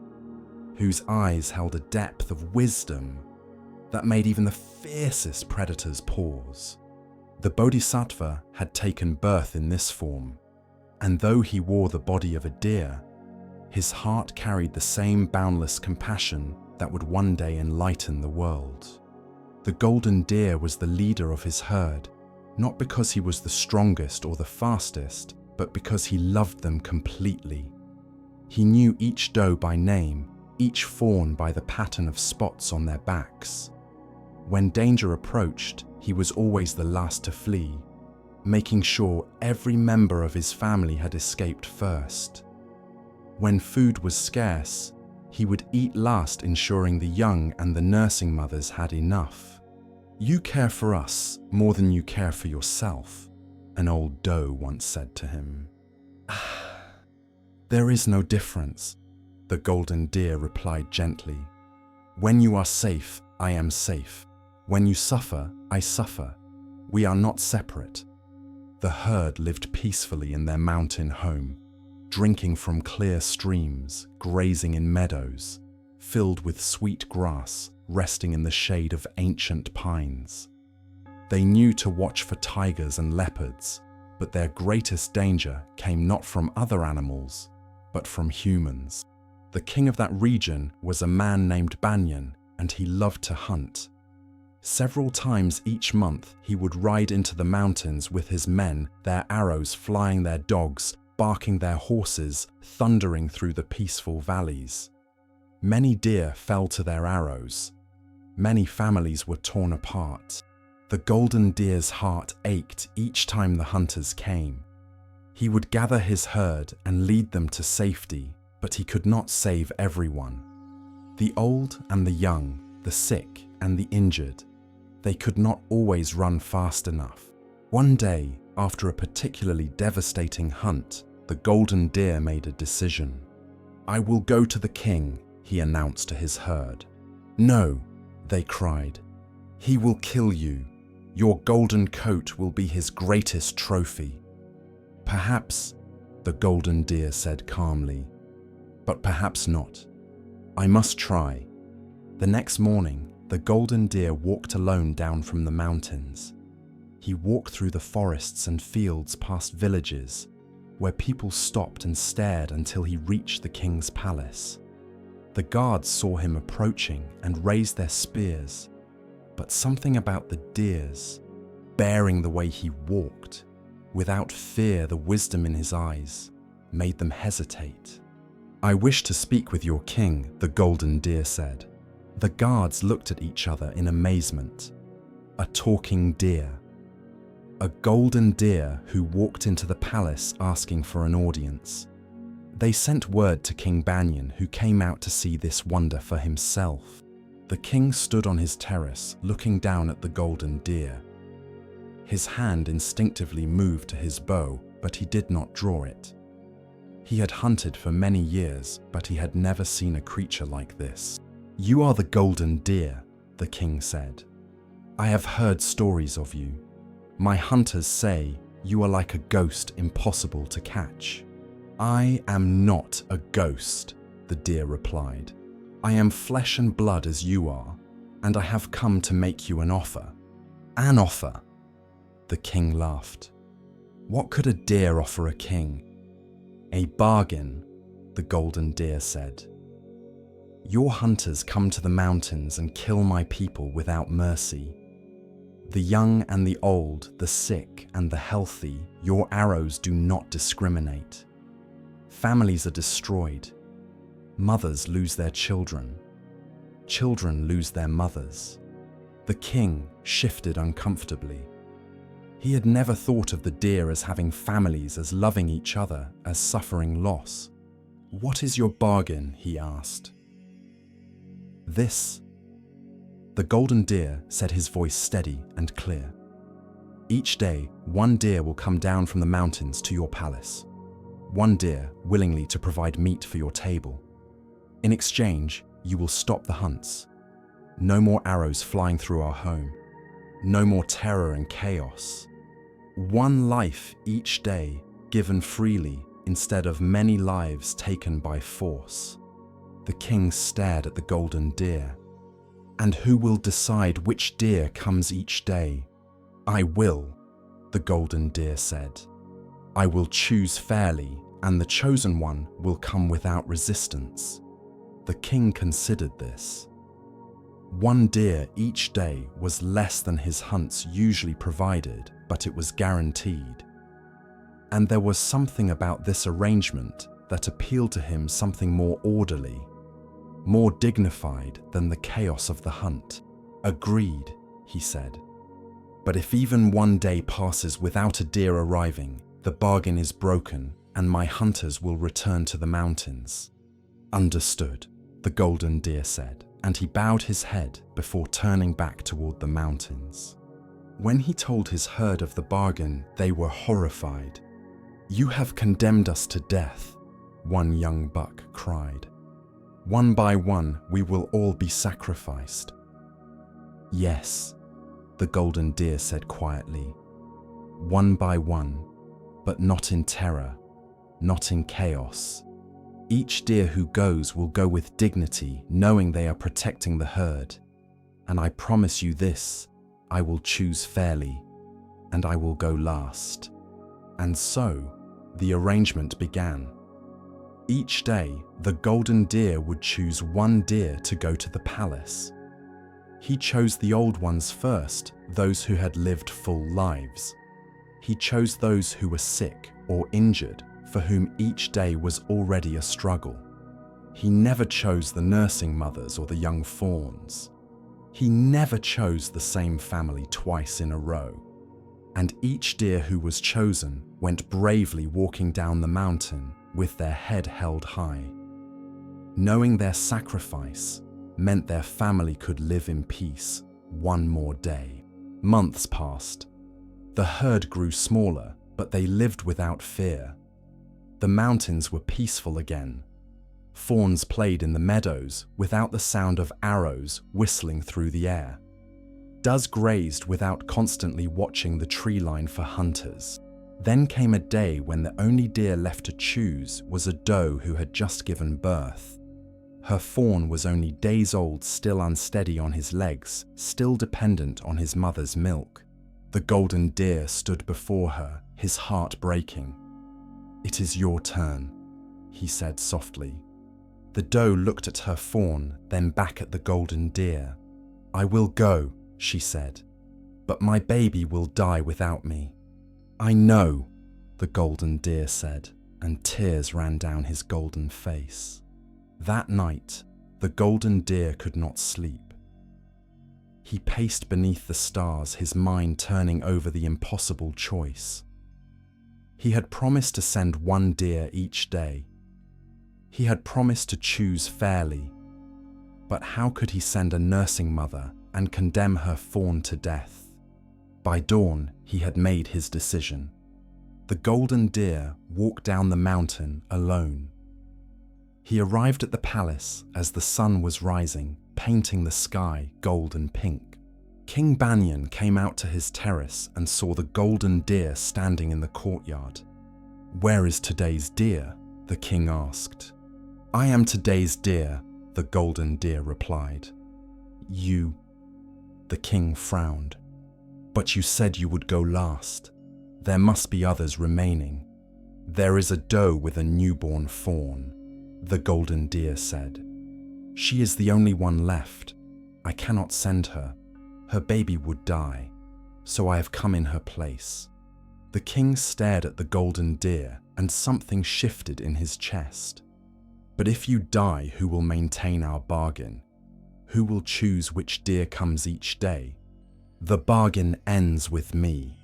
whose eyes held a depth of wisdom, that made even the fiercest predators pause. The Bodhisattva had taken birth in this form, and though he wore the body of a deer, his heart carried the same boundless compassion that would one day enlighten the world. The golden deer was the leader of his herd, not because he was the strongest or the fastest, but because he loved them completely. He knew each doe by name, each fawn by the pattern of spots on their backs. When danger approached, he was always the last to flee, making sure every member of his family had escaped first. When food was scarce, he would eat last, ensuring the young and the nursing mothers had enough. "You care for us more than you care for yourself," an old doe once said to him. "There is no difference," the golden deer replied gently. "When you are safe, I am safe. When you suffer, I suffer. We are not separate." The herd lived peacefully in their mountain home, drinking from clear streams, grazing in meadows, filled with sweet grass, resting in the shade of ancient pines. They knew to watch for tigers and leopards, but their greatest danger came not from other animals, but from humans. The king of that region was a man named Banyan, and he loved to hunt. Several times each month, he would ride into the mountains with his men, their arrows flying, their dogs barking, their horses thundering through the peaceful valleys. Many deer fell to their arrows. Many families were torn apart. The golden deer's heart ached each time the hunters came. He would gather his herd and lead them to safety, but he could not save everyone. The old and the young, the sick and the injured, they could not always run fast enough. One day, after a particularly devastating hunt, the golden deer made a decision. "I will go to the king," he announced to his herd. "No," they cried. "He will kill you. Your golden coat will be his greatest trophy." "Perhaps," the golden deer said calmly, "but perhaps not. I must try." The next morning, the golden deer walked alone down from the mountains. He walked through the forests and fields past villages, where people stopped and stared until he reached the king's palace. The guards saw him approaching and raised their spears, but something about the deers, bearing the way he walked, without fear, the wisdom in his eyes, made them hesitate. "I wish to speak with your king," the golden deer said. The guards looked at each other in amazement. A talking deer. A golden deer who walked into the palace asking for an audience. They sent word to King Banyan, who came out to see this wonder for himself. The king stood on his terrace, looking down at the golden deer. His hand instinctively moved to his bow, but he did not draw it. He had hunted for many years, but he had never seen a creature like this. "You are the golden deer," the king said. "I have heard stories of you. My hunters say you are like a ghost, impossible to catch." "I am not a ghost," the deer replied. "I am flesh and blood as you are, and I have come to make you an offer." "An offer?" The king laughed. What could a deer offer a king? "A bargain," the golden deer said. "Your hunters come to the mountains and kill my people without mercy. The young and the old, the sick and the healthy, your arrows do not discriminate. Families are destroyed. Mothers lose their children. Children lose their mothers." The king shifted uncomfortably. He had never thought of the deer as having families, as loving each other, as suffering loss. "What is your bargain?" he asked. "This," the golden deer said, his voice steady and clear. "Each day, one deer will come down from the mountains to your palace. One deer willingly to provide meat for your table. In exchange, you will stop the hunts. No more arrows flying through our home. No more terror and chaos. One life each day given freely instead of many lives taken by force." The king stared at the golden deer. And who will decide which deer comes each day? I will, the golden deer said. I will choose fairly, and the chosen one will come without resistance. The king considered this. 1 deer each day was less than his hunts usually provided, but it was guaranteed. And there was something about this arrangement that appealed to him, something more orderly, more dignified than the chaos of the hunt. Agreed, he said. But if even 1 day passes without a deer arriving, the bargain is broken and my hunters will return to the mountains. Understood, the golden deer said, and he bowed his head before turning back toward the mountains. When he told his herd of the bargain, they were horrified. You have condemned us to death, one young buck cried. 1 by 1, we will all be sacrificed. Yes, the golden deer said quietly. 1 by 1, but not in terror, not in chaos. Each deer who goes will go with dignity, knowing they are protecting the herd. And I promise you this, I will choose fairly, and I will go last. And so, the arrangement began. Each day, the golden deer would choose 1 deer to go to the palace. He chose the old ones first, those who had lived full lives. He chose those who were sick or injured, for whom each day was already a struggle. He never chose the nursing mothers or the young fawns. He never chose the same family twice in a row. And each deer who was chosen went bravely walking down the mountain with their head held high. Knowing their sacrifice meant their family could live in peace 1 more day. Months passed. The herd grew smaller, but they lived without fear. The mountains were peaceful again. Fawns played in the meadows without the sound of arrows whistling through the air. Does grazed without constantly watching the tree line for hunters. Then came a day when the only deer left to choose was a doe who had just given birth. Her fawn was only days old, still unsteady on his legs, still dependent on his mother's milk. The golden deer stood before her, his heart breaking. It is your turn, he said softly. The doe looked at her fawn, then back at the golden deer. I will go, she said, but my baby will die without me. I know, the golden deer said, and tears ran down his golden face. That night, the golden deer could not sleep. He paced beneath the stars, his mind turning over the impossible choice. He had promised to send 1 deer each day. He had promised to choose fairly. But how could he send a nursing mother and condemn her fawn to death? By dawn, he had made his decision. The golden deer walked down the mountain alone. He arrived at the palace as the sun was rising, painting the sky gold and pink. King Banyan came out to his terrace and saw the golden deer standing in the courtyard. Where is today's deer? The king asked. I am today's deer, the golden deer replied. You, the king frowned. But you said you would go last. There must be others remaining. There is a doe with a newborn fawn, the golden deer said. She is the only one left. I cannot send her. Her baby would die, so I have come in her place. The king stared at the golden deer and something shifted in his chest. But if you die, who will maintain our bargain? Who will choose which deer comes each day? The bargain ends with me,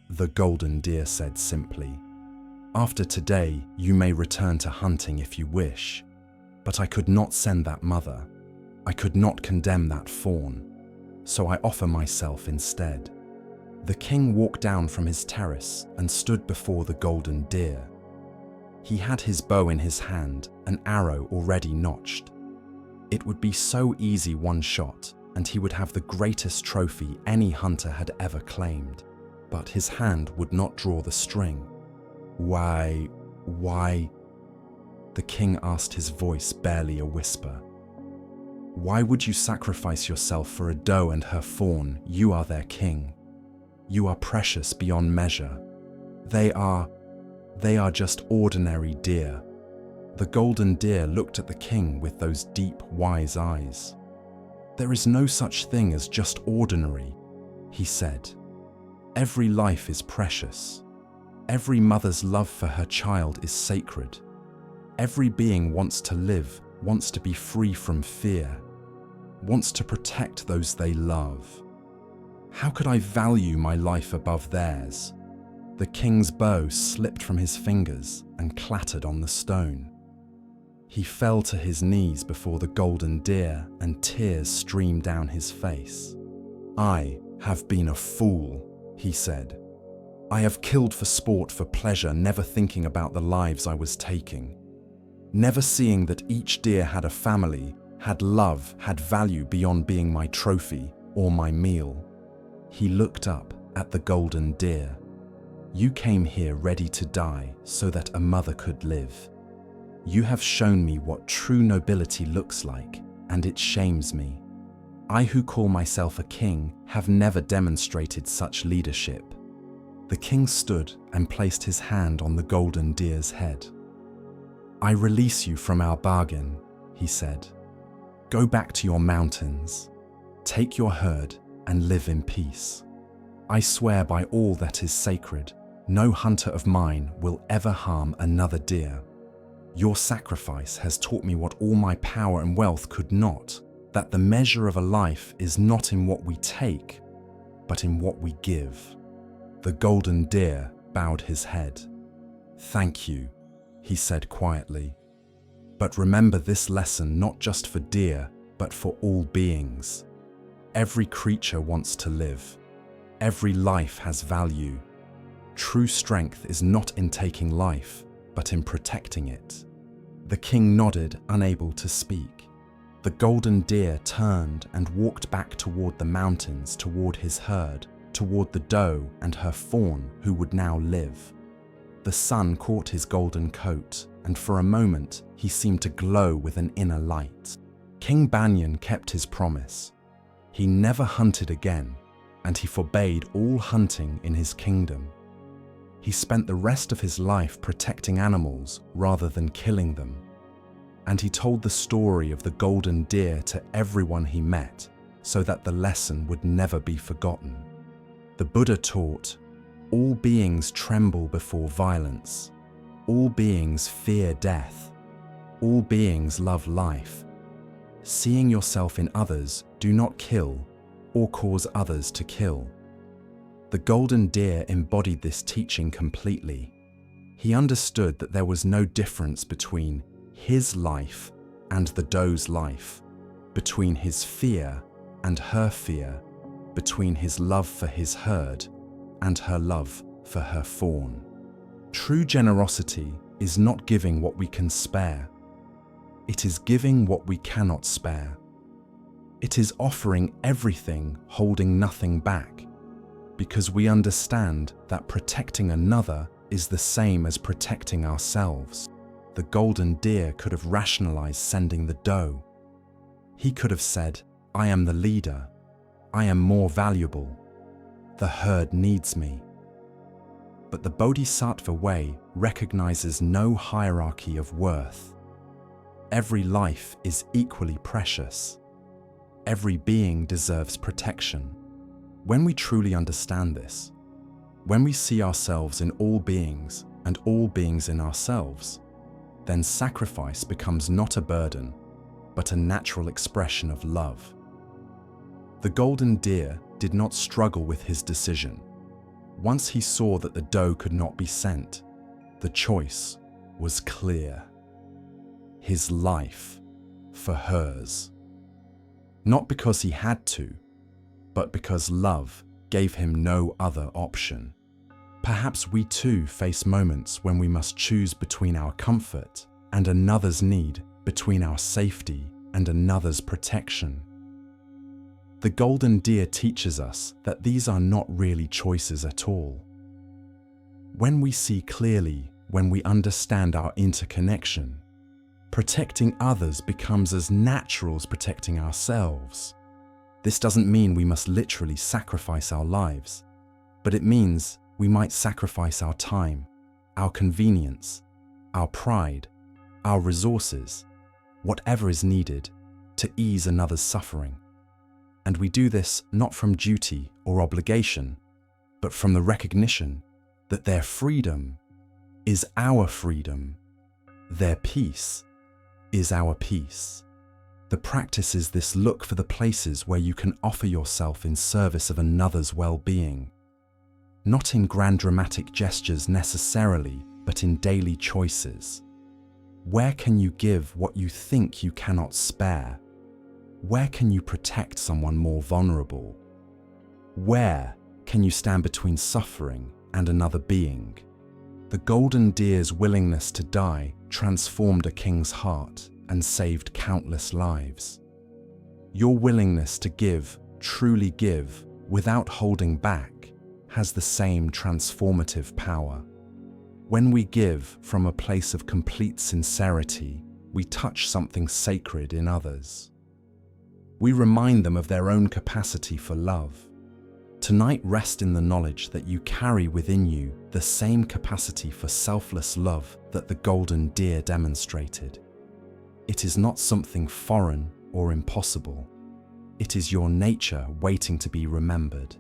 the golden deer said simply. After today, you may return to hunting if you wish, but I could not send that mother. I could not condemn that fawn, so I offer myself instead. The king walked down from his terrace and stood before the golden deer. He had his bow in his hand, an arrow already notched. It would be so easy, 1 shot, and he would have the greatest trophy any hunter had ever claimed. But his hand would not draw the string. Why? The king asked, his voice barely a whisper. Why would you sacrifice yourself for a doe and her fawn? You are their king. You are precious beyond measure. They are just ordinary deer." The golden deer looked at the king with those deep, wise eyes. "There is no such thing as just ordinary," he said. "Every life is precious. Every mother's love for her child is sacred. Every being wants to live, wants to be free from fear, wants to protect those they love. How could I value my life above theirs?" The king's bow slipped from his fingers and clattered on the stone. He fell to his knees before the golden deer, and tears streamed down his face. "I have been a fool," he said. "I have killed for sport, for pleasure, never thinking about the lives I was taking. Never seeing that each deer had a family, had love, had value beyond being my trophy or my meal." He looked up at the golden deer. "You came here ready to die so that a mother could live. You have shown me what true nobility looks like, and it shames me. I who call myself a king have never demonstrated such leadership." The king stood and placed his hand on the golden deer's head. "I release you from our bargain," he said. "Go back to your mountains. Take your herd and live in peace. I swear by all that is sacred, no hunter of mine will ever harm another deer. Your sacrifice has taught me what all my power and wealth could not, that the measure of a life is not in what we take, but in what we give." The golden deer bowed his head. "Thank you," he said quietly. "But remember this lesson not just for deer, but for all beings. Every creature wants to live. Every life has value. True strength is not in taking life, but in protecting it." The king nodded, unable to speak. The golden deer turned and walked back toward the mountains, toward his herd, toward the doe and her fawn who would now live. The sun caught his golden coat, and for a moment he seemed to glow with an inner light. King Banyan kept his promise. He never hunted again, and he forbade all hunting in his kingdom. He spent the rest of his life protecting animals rather than killing them. And he told the story of the golden deer to everyone he met, so that the lesson would never be forgotten. The Buddha taught, all beings tremble before violence. All beings fear death. All beings love life. Seeing yourself in others, do not kill or cause others to kill. The golden deer embodied this teaching completely. He understood that there was no difference between his life and the doe's life, between his fear and her fear, between his love for his herd and her love for her fawn. True generosity is not giving what we can spare. It is giving what we cannot spare. It is offering everything, holding nothing back, because we understand that protecting another is the same as protecting ourselves. The golden deer could have rationalized sending the doe. He could have said, "I am the leader. I am more valuable. The herd needs me." But the Bodhisattva way recognizes no hierarchy of worth. Every life is equally precious. Every being deserves protection. When we truly understand this, when we see ourselves in all beings and all beings in ourselves, then sacrifice becomes not a burden, but a natural expression of love. The golden deer did not struggle with his decision. Once he saw that the doe could not be sent, the choice was clear. His life for hers. Not because he had to, but because love gave him no other option. Perhaps we too face moments when we must choose between our comfort and another's need, between our safety and another's protection. The golden deer teaches us that these are not really choices at all. When we see clearly, when we understand our interconnection, Protecting others becomes as natural as protecting ourselves. This doesn't mean we must literally sacrifice our lives, but it means we might sacrifice our time, our convenience, our pride, our resources, whatever is needed to ease another's suffering. And we do this not from duty or obligation, but from the recognition that their freedom is our freedom, their peace is our peace. The practice is this: look for the places where you can offer yourself in service of another's well-being, not in grand dramatic gestures necessarily, but in daily choices. Where can you give what you think you cannot spare? Where can you protect someone more vulnerable? Where can you stand between suffering and another being? The golden deer's willingness to die transformed a king's heart and saved countless lives. Your willingness to give, truly give, without holding back, has the same transformative power. When we give from a place of complete sincerity, we touch something sacred in others. We remind them of their own capacity for love. Tonight, rest in the knowledge that you carry within you the same capacity for selfless love that the golden deer demonstrated. It is not something foreign or impossible. It is your nature waiting to be remembered.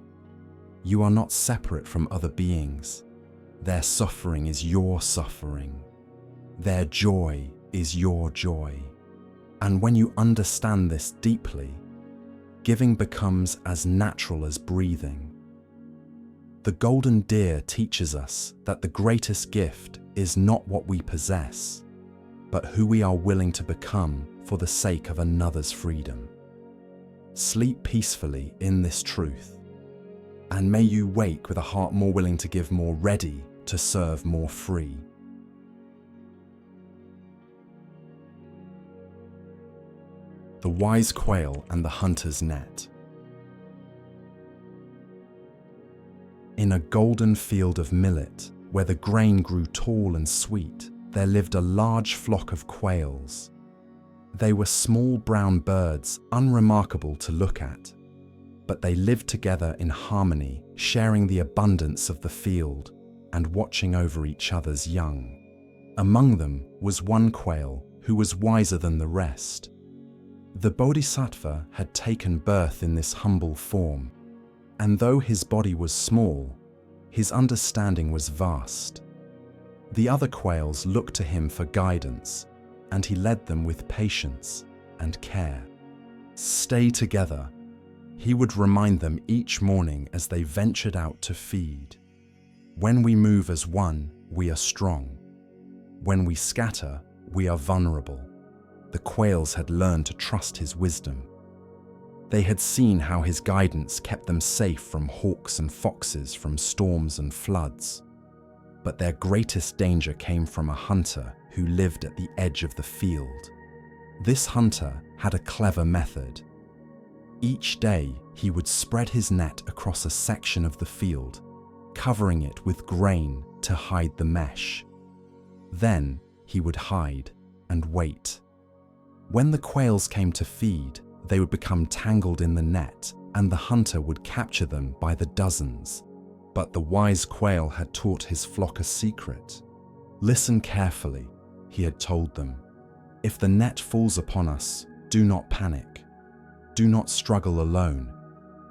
You are not separate from other beings. Their suffering is your suffering. Their joy is your joy. And when you understand this deeply, giving becomes as natural as breathing. The golden deer teaches us that the greatest gift is not what we possess, but who we are willing to become for the sake of another's freedom. Sleep peacefully in this truth, and may you wake with a heart more willing to give, more ready to serve, more free. The Wise Quail and the Hunter's Net. In a golden field of millet, where the grain grew tall and sweet, there lived a large flock of quails. They were small brown birds, unremarkable to look at, but they lived together in harmony, sharing the abundance of the field and watching over each other's young. Among them was one quail who was wiser than the rest. The Bodhisattva had taken birth in this humble form, and though his body was small, his understanding was vast. The other quails looked to him for guidance, and he led them with patience and care. Stay together, he would remind them each morning as they ventured out to feed. When we move as one, we are strong. When we scatter, we are vulnerable. The quails had learned to trust his wisdom. They had seen how his guidance kept them safe from hawks and foxes, from storms and floods. But their greatest danger came from a hunter who lived at the edge of the field. This hunter had a clever method. Each day, he would spread his net across a section of the field, covering it with grain to hide the mesh. Then he would hide and wait. When the quails came to feed, they would become tangled in the net, and the hunter would capture them by the dozens. But the wise quail had taught his flock a secret. Listen carefully, he had told them. If the net falls upon us, do not panic. Do not struggle alone.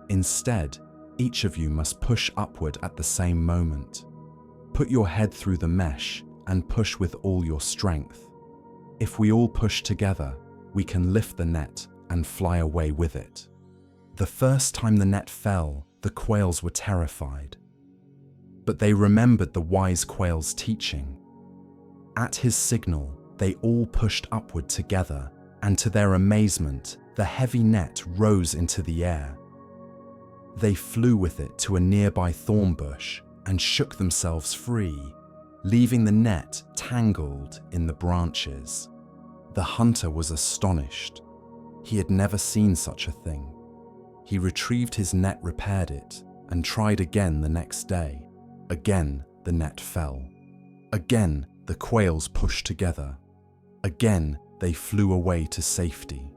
Instead, each of you must push upward at the same moment. Put your head through the mesh and push with all your strength. If we all push together, we can lift the net and fly away with it. The first time the net fell, the quails were terrified. But they remembered the wise quail's teaching. At his signal, they all pushed upward together, and to their amazement, the heavy net rose into the air. They flew with it to a nearby thorn bush and shook themselves free, leaving the net tangled in the branches. The hunter was astonished. He had never seen such a thing. He retrieved his net, repaired it, and tried again the next day. Again, the net fell. Again, the quails pushed together. Again, they flew away to safety.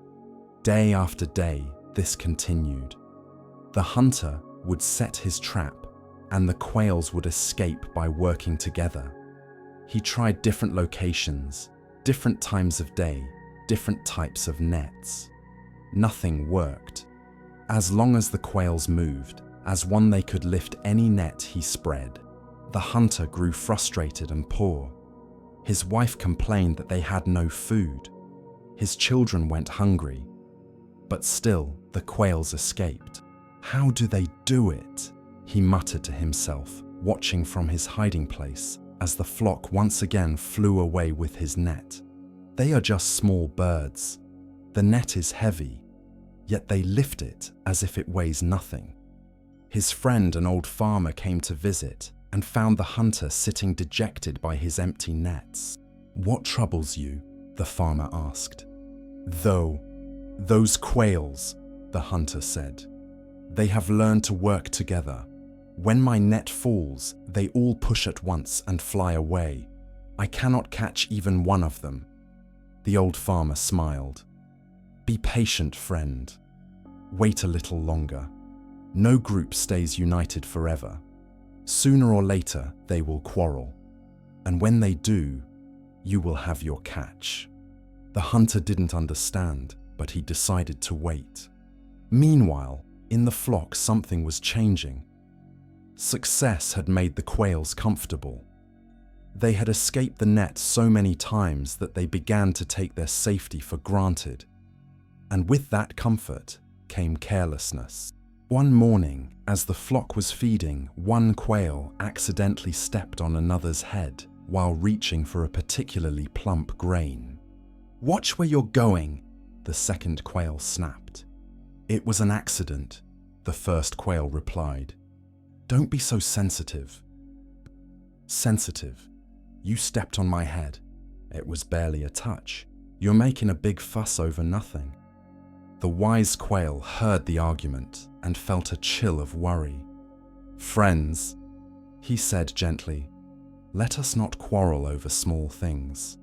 Day after day, this continued. The hunter would set his trap, and the quails would escape by working together. He tried different locations, different times of day, different types of nets. Nothing worked. As long as the quails moved, as one they could lift any net he spread. The hunter grew frustrated and poor. His wife complained that they had no food. His children went hungry. But still, the quails escaped. How do they do it? He muttered to himself, watching from his hiding place as the flock once again flew away with his net. They are just small birds. The net is heavy, yet they lift it as if it weighs nothing. His friend, an old farmer, came to visit and found the hunter sitting dejected by his empty nets. "What troubles you?" the farmer asked. Those quails," the hunter said. "They have learned to work together. When my net falls, they all push at once and fly away. I cannot catch even one of them." The old farmer smiled. "Be patient, friend. Wait a little longer. No group stays united forever. Sooner or later, they will quarrel. And when they do, you will have your catch." The hunter didn't understand, but he decided to wait. Meanwhile, in the flock, something was changing. Success had made the quails comfortable. They had escaped the net so many times that they began to take their safety for granted. And with that comfort came carelessness. One morning, as the flock was feeding, one quail accidentally stepped on another's head while reaching for a particularly plump grain. "Watch where you're going," the second quail snapped. "It was an accident," the first quail replied. "Don't be so sensitive." "Sensitive? You stepped on my head. It was barely a touch. You're making a big fuss over nothing." The wise quail heard the argument and felt a chill of worry. "Friends," he said gently, "let us not quarrel over small things.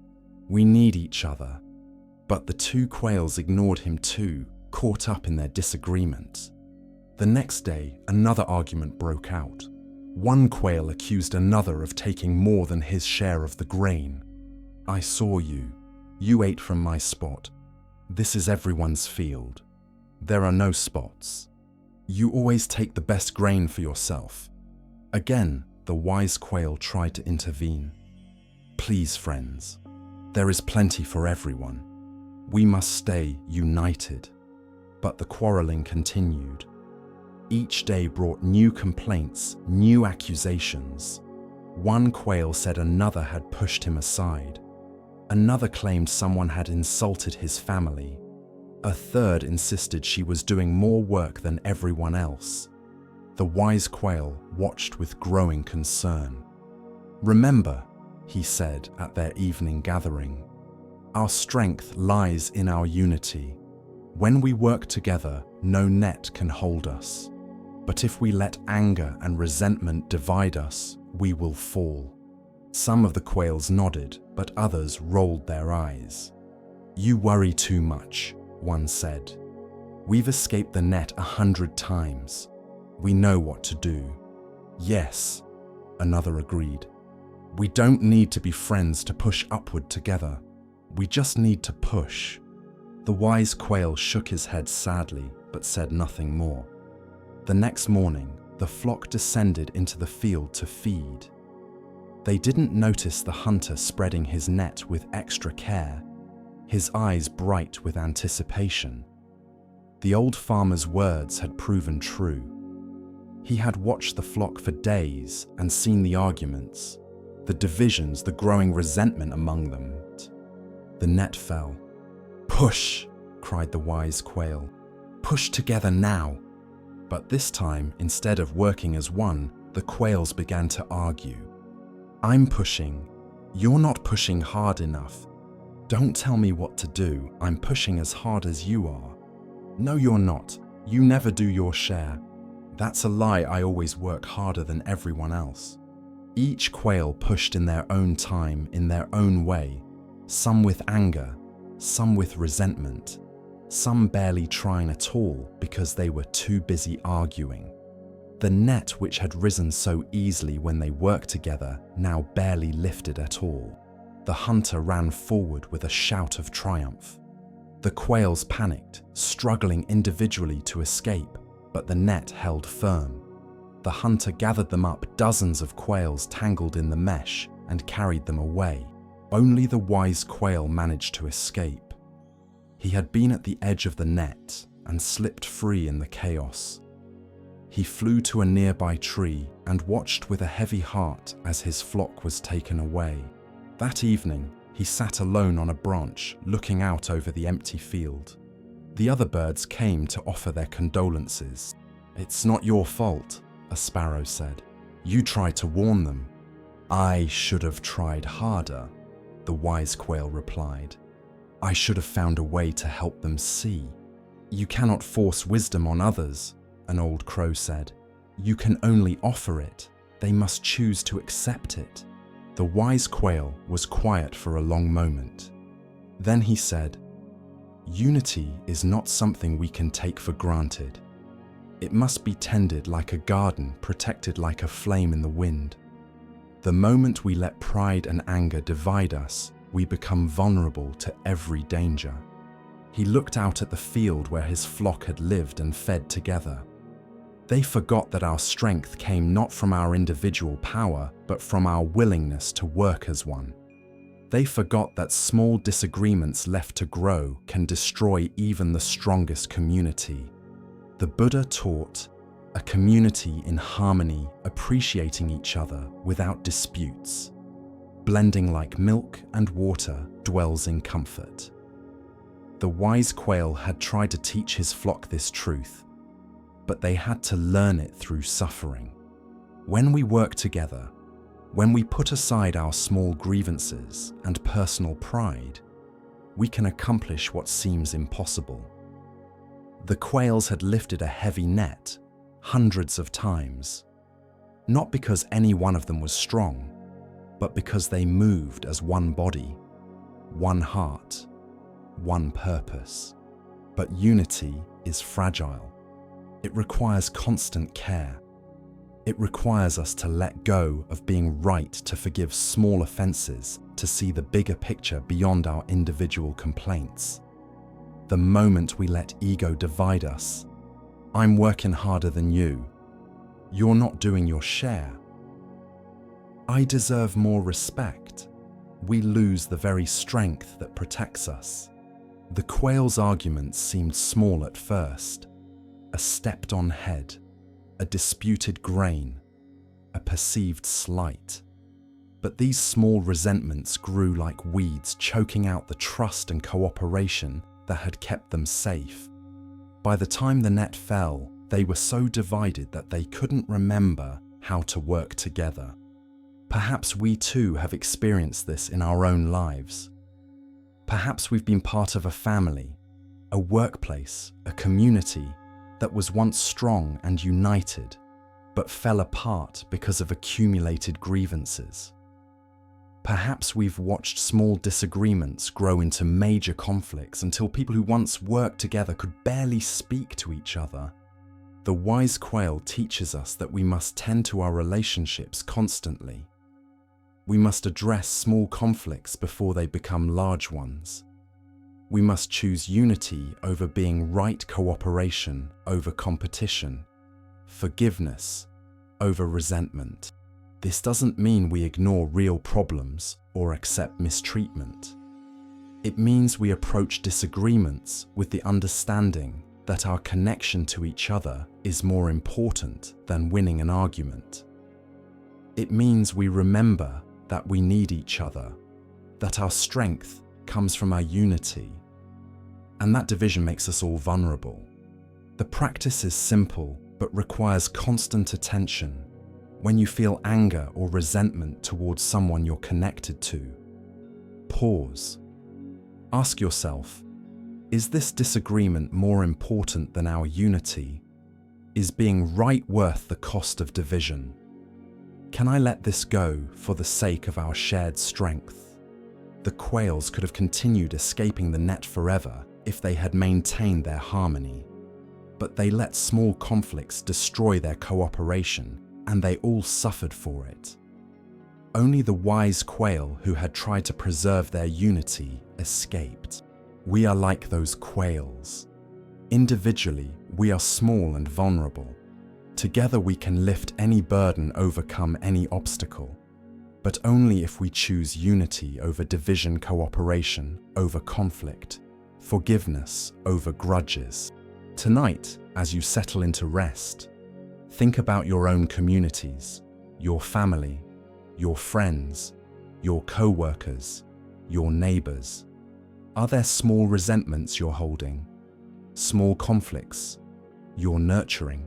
We need each other." But the two quails ignored him too, caught up in their disagreement. The next day, another argument broke out. One quail accused another of taking more than his share of the grain. "I saw you. You ate from my spot. This is everyone's field. There are no spots. You always take the best grain for yourself." Again, the wise quail tried to intervene. "Please, friends, there is plenty for everyone. We must stay united." But the quarreling continued. Each day brought new complaints, new accusations. One quail said another had pushed him aside. Another claimed someone had insulted his family. A third insisted she was doing more work than everyone else. The wise quail watched with growing concern. "Remember," he said at their evening gathering, "our strength lies in our unity. When we work together, no net can hold us. But if we let anger and resentment divide us, we will fall." Some of the quails nodded, but others rolled their eyes. "You worry too much," one said. "We've escaped the net 100 times. We know what to do." "Yes," another agreed. "We don't need to be friends to push upward together. We just need to push." The wise quail shook his head sadly, but said nothing more. The next morning, the flock descended into the field to feed. They didn't notice the hunter spreading his net with extra care, his eyes bright with anticipation. The old farmer's words had proven true. He had watched the flock for days and seen the arguments, the divisions, the growing resentment among them. The net fell. "Push!" cried the wise quail. "Push together now!" But this time, instead of working as one, the quails began to argue. "I'm pushing. You're not pushing hard enough. Don't tell me what to do. I'm pushing as hard as you are." "No, you're not. You never do your share." "That's a lie. I always work harder than everyone else." Each quail pushed in their own time, in their own way, some with anger, some with resentment, some barely trying at all because they were too busy arguing. The net, which had risen so easily when they worked together, now barely lifted at all. The hunter ran forward with a shout of triumph. The quails panicked, struggling individually to escape, but the net held firm. The hunter gathered them up, dozens of quails tangled in the mesh, and carried them away. Only the wise quail managed to escape. He had been at the edge of the net and slipped free in the chaos. He flew to a nearby tree and watched with a heavy heart as his flock was taken away. That evening, he sat alone on a branch, looking out over the empty field. The other birds came to offer their condolences. "It's not your fault," a sparrow said. "You tried to warn them." "I should have tried harder," the wise quail replied. "I should have found a way to help them see." "You cannot force wisdom on others," an old crow said. "You can only offer it. They must choose to accept it." The wise quail was quiet for a long moment. Then he said, "Unity is not something we can take for granted. It must be tended like a garden, protected like a flame in the wind. The moment we let pride and anger divide us, we become vulnerable to every danger." He looked out at the field where his flock had lived and fed together. They forgot that our strength came not from our individual power, but from our willingness to work as one. They forgot that small disagreements left to grow can destroy even the strongest community. The Buddha taught a community in harmony, appreciating each other without disputes. Blending like milk and water dwells in comfort. The wise quail had tried to teach his flock this truth, but they had to learn it through suffering. When we work together, when we put aside our small grievances and personal pride, we can accomplish what seems impossible. The quails had lifted a heavy net hundreds of times, not because any one of them was strong, but because they moved as one body, one heart, one purpose. But unity is fragile. It requires constant care. It requires us to let go of being right, to forgive small offenses, to see the bigger picture beyond our individual complaints. The moment we let ego divide us, "I'm working harder than you," "You're not doing your share," "I deserve more respect," we lose the very strength that protects us. The quail's arguments seemed small at first. A stepped-on head, a disputed grain, a perceived slight. But these small resentments grew like weeds, choking out the trust and cooperation that had kept them safe. By the time the net fell, they were so divided that they couldn't remember how to work together. Perhaps we too have experienced this in our own lives. Perhaps we've been part of a family, a workplace, a community that was once strong and united, but fell apart because of accumulated grievances. Perhaps we've watched small disagreements grow into major conflicts until people who once worked together could barely speak to each other. The wise quail teaches us that we must tend to our relationships constantly. We must address small conflicts before they become large ones. We must choose unity over being right, cooperation over competition, forgiveness over resentment. This doesn't mean we ignore real problems or accept mistreatment. It means we approach disagreements with the understanding that our connection to each other is more important than winning an argument. It means we remember that we need each other, that our strength comes from our unity, and that division makes us all vulnerable. The practice is simple but requires constant attention. When you feel anger or resentment towards someone you're connected to, pause. Ask yourself, is this disagreement more important than our unity? Is being right worth the cost of division? Can I let this go for the sake of our shared strength? The quails could have continued escaping the net forever if they had maintained their harmony. But they let small conflicts destroy their cooperation, and they all suffered for it. Only the wise quail who had tried to preserve their unity escaped. We are like those quails. Individually, we are small and vulnerable. Together we can lift any burden, overcome any obstacle. But only if we choose unity over division, cooperation over conflict, forgiveness over grudges. Tonight, as you settle into rest, think about your own communities, your family, your friends, your co-workers, your neighbors. Are there small resentments you're holding? Small conflicts you're nurturing?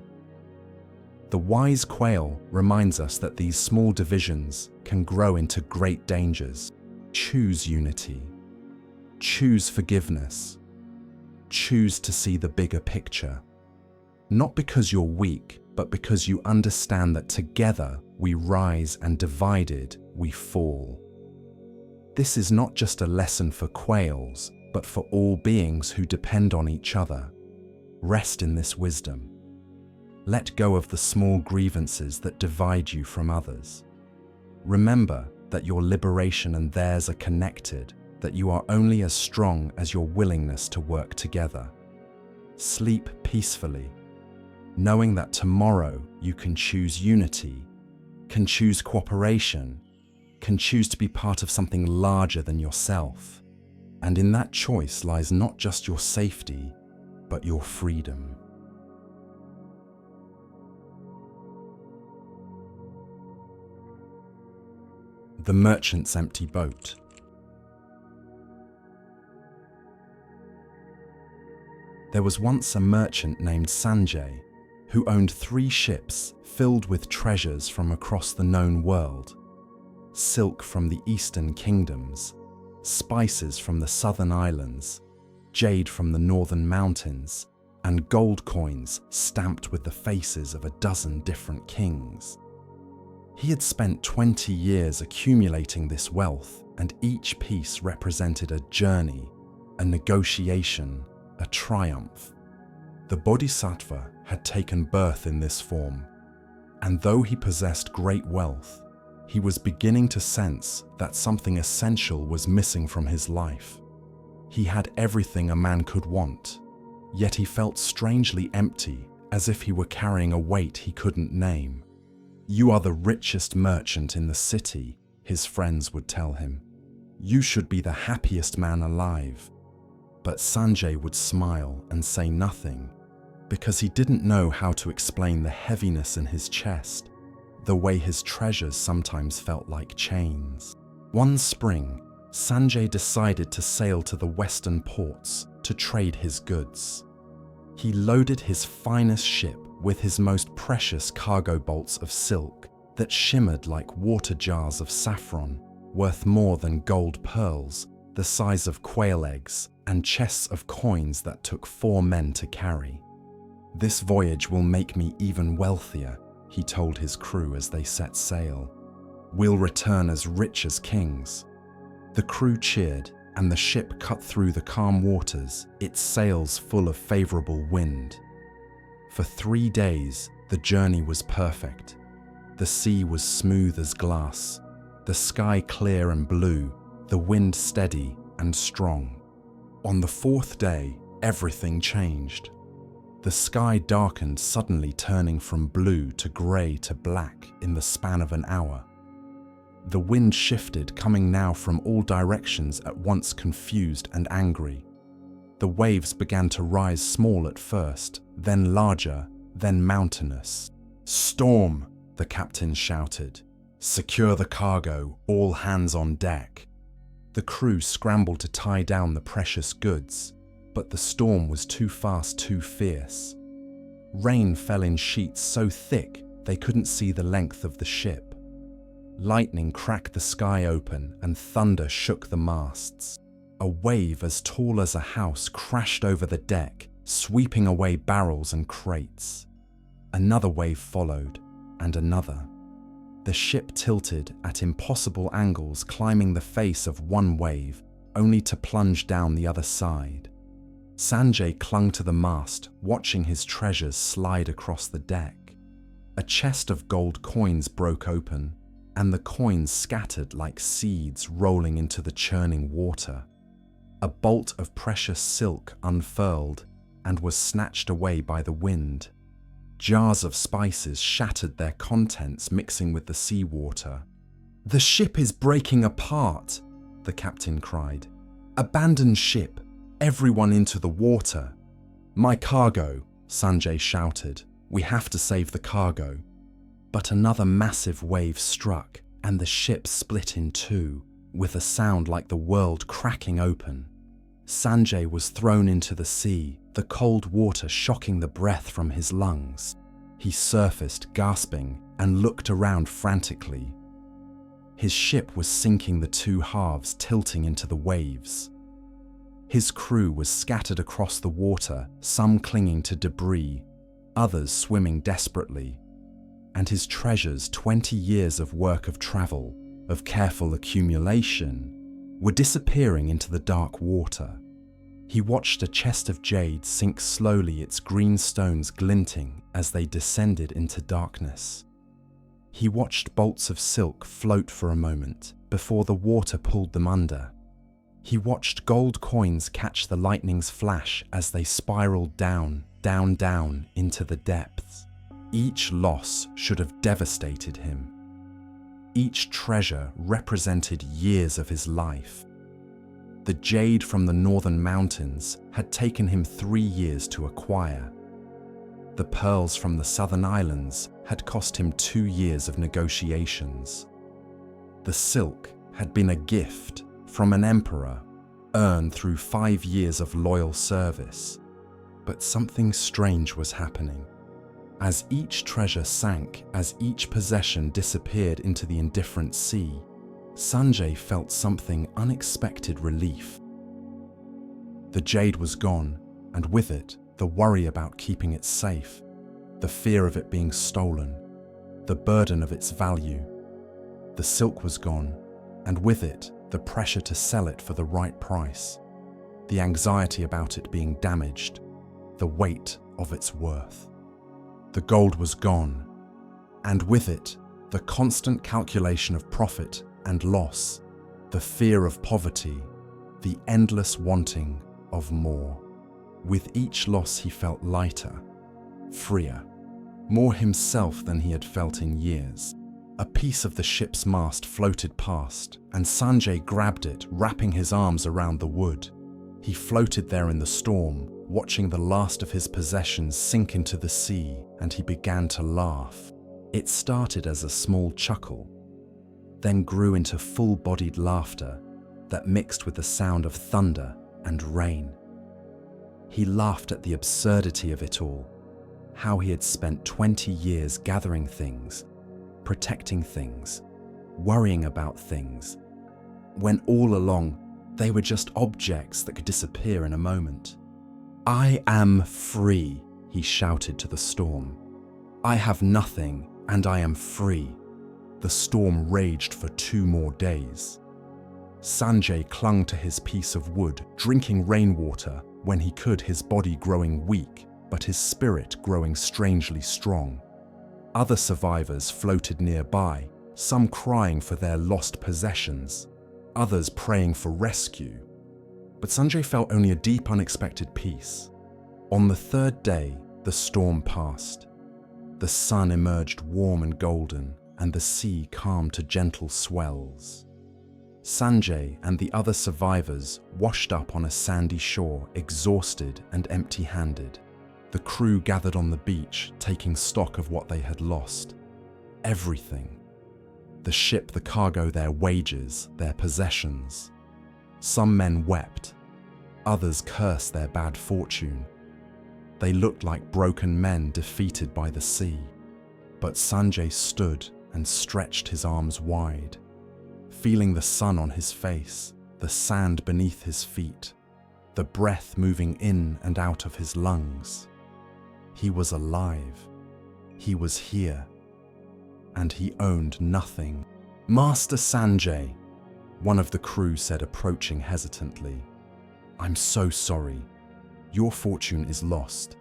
The wise quail reminds us that these small divisions can grow into great dangers. Choose unity. Choose forgiveness. Choose to see the bigger picture. Not because you're weak, but because you understand that together we rise and divided we fall. This is not just a lesson for quails, but for all beings who depend on each other. Rest in this wisdom. Let go of the small grievances that divide you from others. Remember that your liberation and theirs are connected, that you are only as strong as your willingness to work together. Sleep peacefully, knowing that tomorrow you can choose unity, can choose cooperation, can choose to be part of something larger than yourself. And in that choice lies not just your safety, but your freedom. The merchant's empty boat. There was once a merchant named Sanjay who owned 3 ships filled with treasures from across the known world: silk from the eastern kingdoms, spices from the southern islands, jade from the northern mountains, and gold coins stamped with the faces of 12 different kings. He had spent 20 years accumulating this wealth, and each piece represented a journey, a negotiation, a triumph. The Bodhisattva had taken birth in this form, and though he possessed great wealth, he was beginning to sense that something essential was missing from his life. He had everything a man could want, yet he felt strangely empty, as if he were carrying a weight he couldn't name. "You are the richest merchant in the city," his friends would tell him. "You should be the happiest man alive." But Sanjay would smile and say nothing, because he didn't know how to explain the heaviness in his chest, the way his treasures sometimes felt like chains. One spring, Sanjay decided to sail to the western ports to trade his goods. He loaded his finest ship with his most precious cargo bolts of silk that shimmered like water jars of saffron, worth more than gold pearls, the size of quail eggs, and chests of coins that took 4 men to carry. "This voyage will make me even wealthier," he told his crew as they set sail. "We'll return as rich as kings." The crew cheered, and the ship cut through the calm waters, its sails full of favorable wind. For 3 days, the journey was perfect. The sea was smooth as glass, the sky clear and blue, the wind steady and strong. On the 4th day, everything changed. The sky darkened, suddenly turning from blue to grey to black in the span of an hour. The wind shifted, coming now from all directions at once, confused and angry. The waves began to rise, small at first, then larger, then mountainous. "Storm!" the captain shouted. "Secure the cargo, all hands on deck." The crew scrambled to tie down the precious goods, but the storm was too fast, too fierce. Rain fell in sheets so thick they couldn't see the length of the ship. Lightning cracked the sky open and thunder shook the masts. A wave as tall as a house crashed over the deck, sweeping away barrels and crates. Another wave followed, and another. The ship tilted at impossible angles, climbing the face of one wave, only to plunge down the other side. Sanjay clung to the mast, watching his treasures slide across the deck. A chest of gold coins broke open, and the coins scattered like seeds rolling into the churning water. A bolt of precious silk unfurled and was snatched away by the wind. Jars of spices shattered their contents, mixing with the seawater. "The ship is breaking apart," the captain cried. "Abandon ship, everyone into the water." "My cargo," Sanjay shouted. "We have to save the cargo." But another massive wave struck, and the ship split in two, with a sound like the world cracking open. Sanjay was thrown into the sea, the cold water shocking the breath from his lungs. He surfaced, gasping, and looked around frantically. His ship was sinking, the two halves tilting into the waves. His crew was scattered across the water, some clinging to debris, others swimming desperately. And his treasures, 20 years of work of travel, of careful accumulation, were disappearing into the dark water. He watched a chest of jade sink slowly, its green stones glinting as they descended into darkness. He watched bolts of silk float for a moment before the water pulled them under. He watched gold coins catch the lightning's flash as they spiraled down, down, down into the depths. Each loss should have devastated him. Each treasure represented years of his life. The jade from the northern mountains had taken him 3 years to acquire. The pearls from the southern islands had cost him 2 years of negotiations. The silk had been a gift from an emperor, earned through 5 years of loyal service. But something strange was happening. As each treasure sank, as each possession disappeared into the indifferent sea, Sanjay felt something unexpected relief. The jade was gone, and with it, the worry about keeping it safe, the fear of it being stolen, the burden of its value. The silk was gone, and with it, the pressure to sell it for the right price, the anxiety about it being damaged, the weight of its worth. The gold was gone, and with it, the constant calculation of profit and loss, the fear of poverty, the endless wanting of more. With each loss he felt lighter, freer, more himself than he had felt in years. A piece of the ship's mast floated past, and Sanjay grabbed it, wrapping his arms around the wood. He floated there in the storm, watching the last of his possessions sink into the sea, and he began to laugh. It started as a small chuckle, then grew into full-bodied laughter that mixed with the sound of thunder and rain. He laughed at the absurdity of it all, how he had spent 20 years gathering things, protecting things, worrying about things, when all along they were just objects that could disappear in a moment. "I am free," he shouted to the storm. "I have nothing, and I am free." The storm raged for 2 more days. Sanjay clung to his piece of wood, drinking rainwater when he could, his body growing weak, but his spirit growing strangely strong. Other survivors floated nearby, some crying for their lost possessions, others praying for rescue. But Sanjay felt only a deep, unexpected peace. On the 3rd day, the storm passed. The sun emerged warm and golden, and the sea calmed to gentle swells. Sanjay and the other survivors washed up on a sandy shore, exhausted and empty-handed. The crew gathered on the beach, taking stock of what they had lost. Everything. The ship, the cargo, their wages, their possessions. Some men wept. Others cursed their bad fortune. They looked like broken men defeated by the sea. But Sanjay stood and stretched his arms wide, feeling the sun on his face, the sand beneath his feet, the breath moving in and out of his lungs. He was alive. He was here. and he owned nothing. "Master Sanjay," one of the crew said, approaching hesitantly. "I'm so sorry. Your fortune is lost.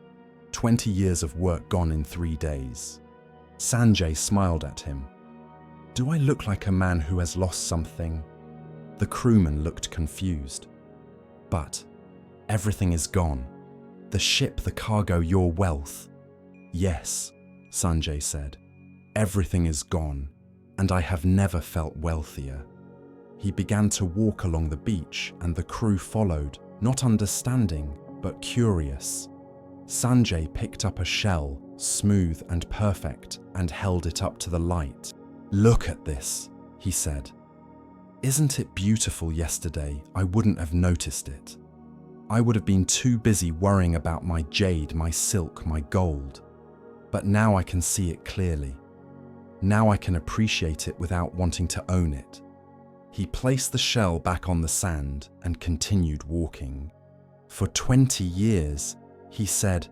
20 years of work gone in 3 days." Sanjay smiled at him. "Do I look like a man who has lost something?" The crewman looked confused. "But everything is gone. The ship, the cargo, your wealth." "Yes," Sanjay said. "Everything is gone, and I have never felt wealthier." He began to walk along the beach, and the crew followed, not understanding, but curious. Sanjay picked up a shell, smooth and perfect, and held it up to the light. "Look at this," he said. "Isn't it beautiful? Yesterday, I wouldn't have noticed it. I would have been too busy worrying about my jade, my silk, my gold. But now I can see it clearly. Now I can appreciate it without wanting to own it." He placed the shell back on the sand and continued walking. "For 20 years, he said,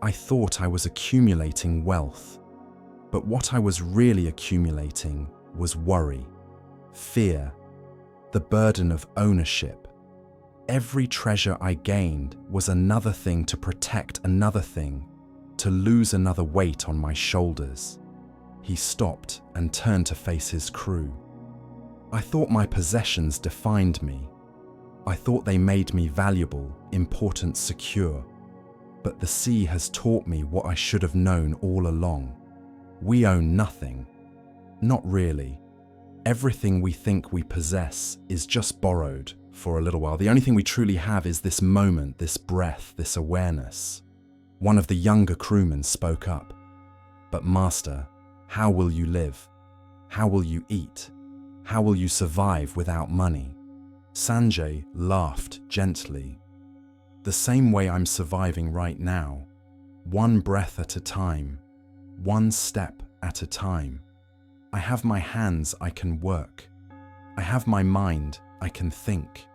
I thought I was accumulating wealth. But what I was really accumulating was worry, fear, the burden of ownership. Every treasure I gained was another thing to protect, another thing, to lose another weight on my shoulders." He stopped and turned to face his crew. "I thought my possessions defined me. I thought they made me valuable, important, secure. But the sea has taught me what I should have known all along. We own nothing. Not really. Everything we think we possess is just borrowed for a little while. The only thing we truly have is this moment, this breath, this awareness." One of the younger crewmen spoke up. "But Master, how will you live? How will you eat? How will you survive without money?" Sanjay laughed gently. "The same way I'm surviving right now, one breath at a time, one step at a time. I have my hands, I can work. I have my mind, I can think.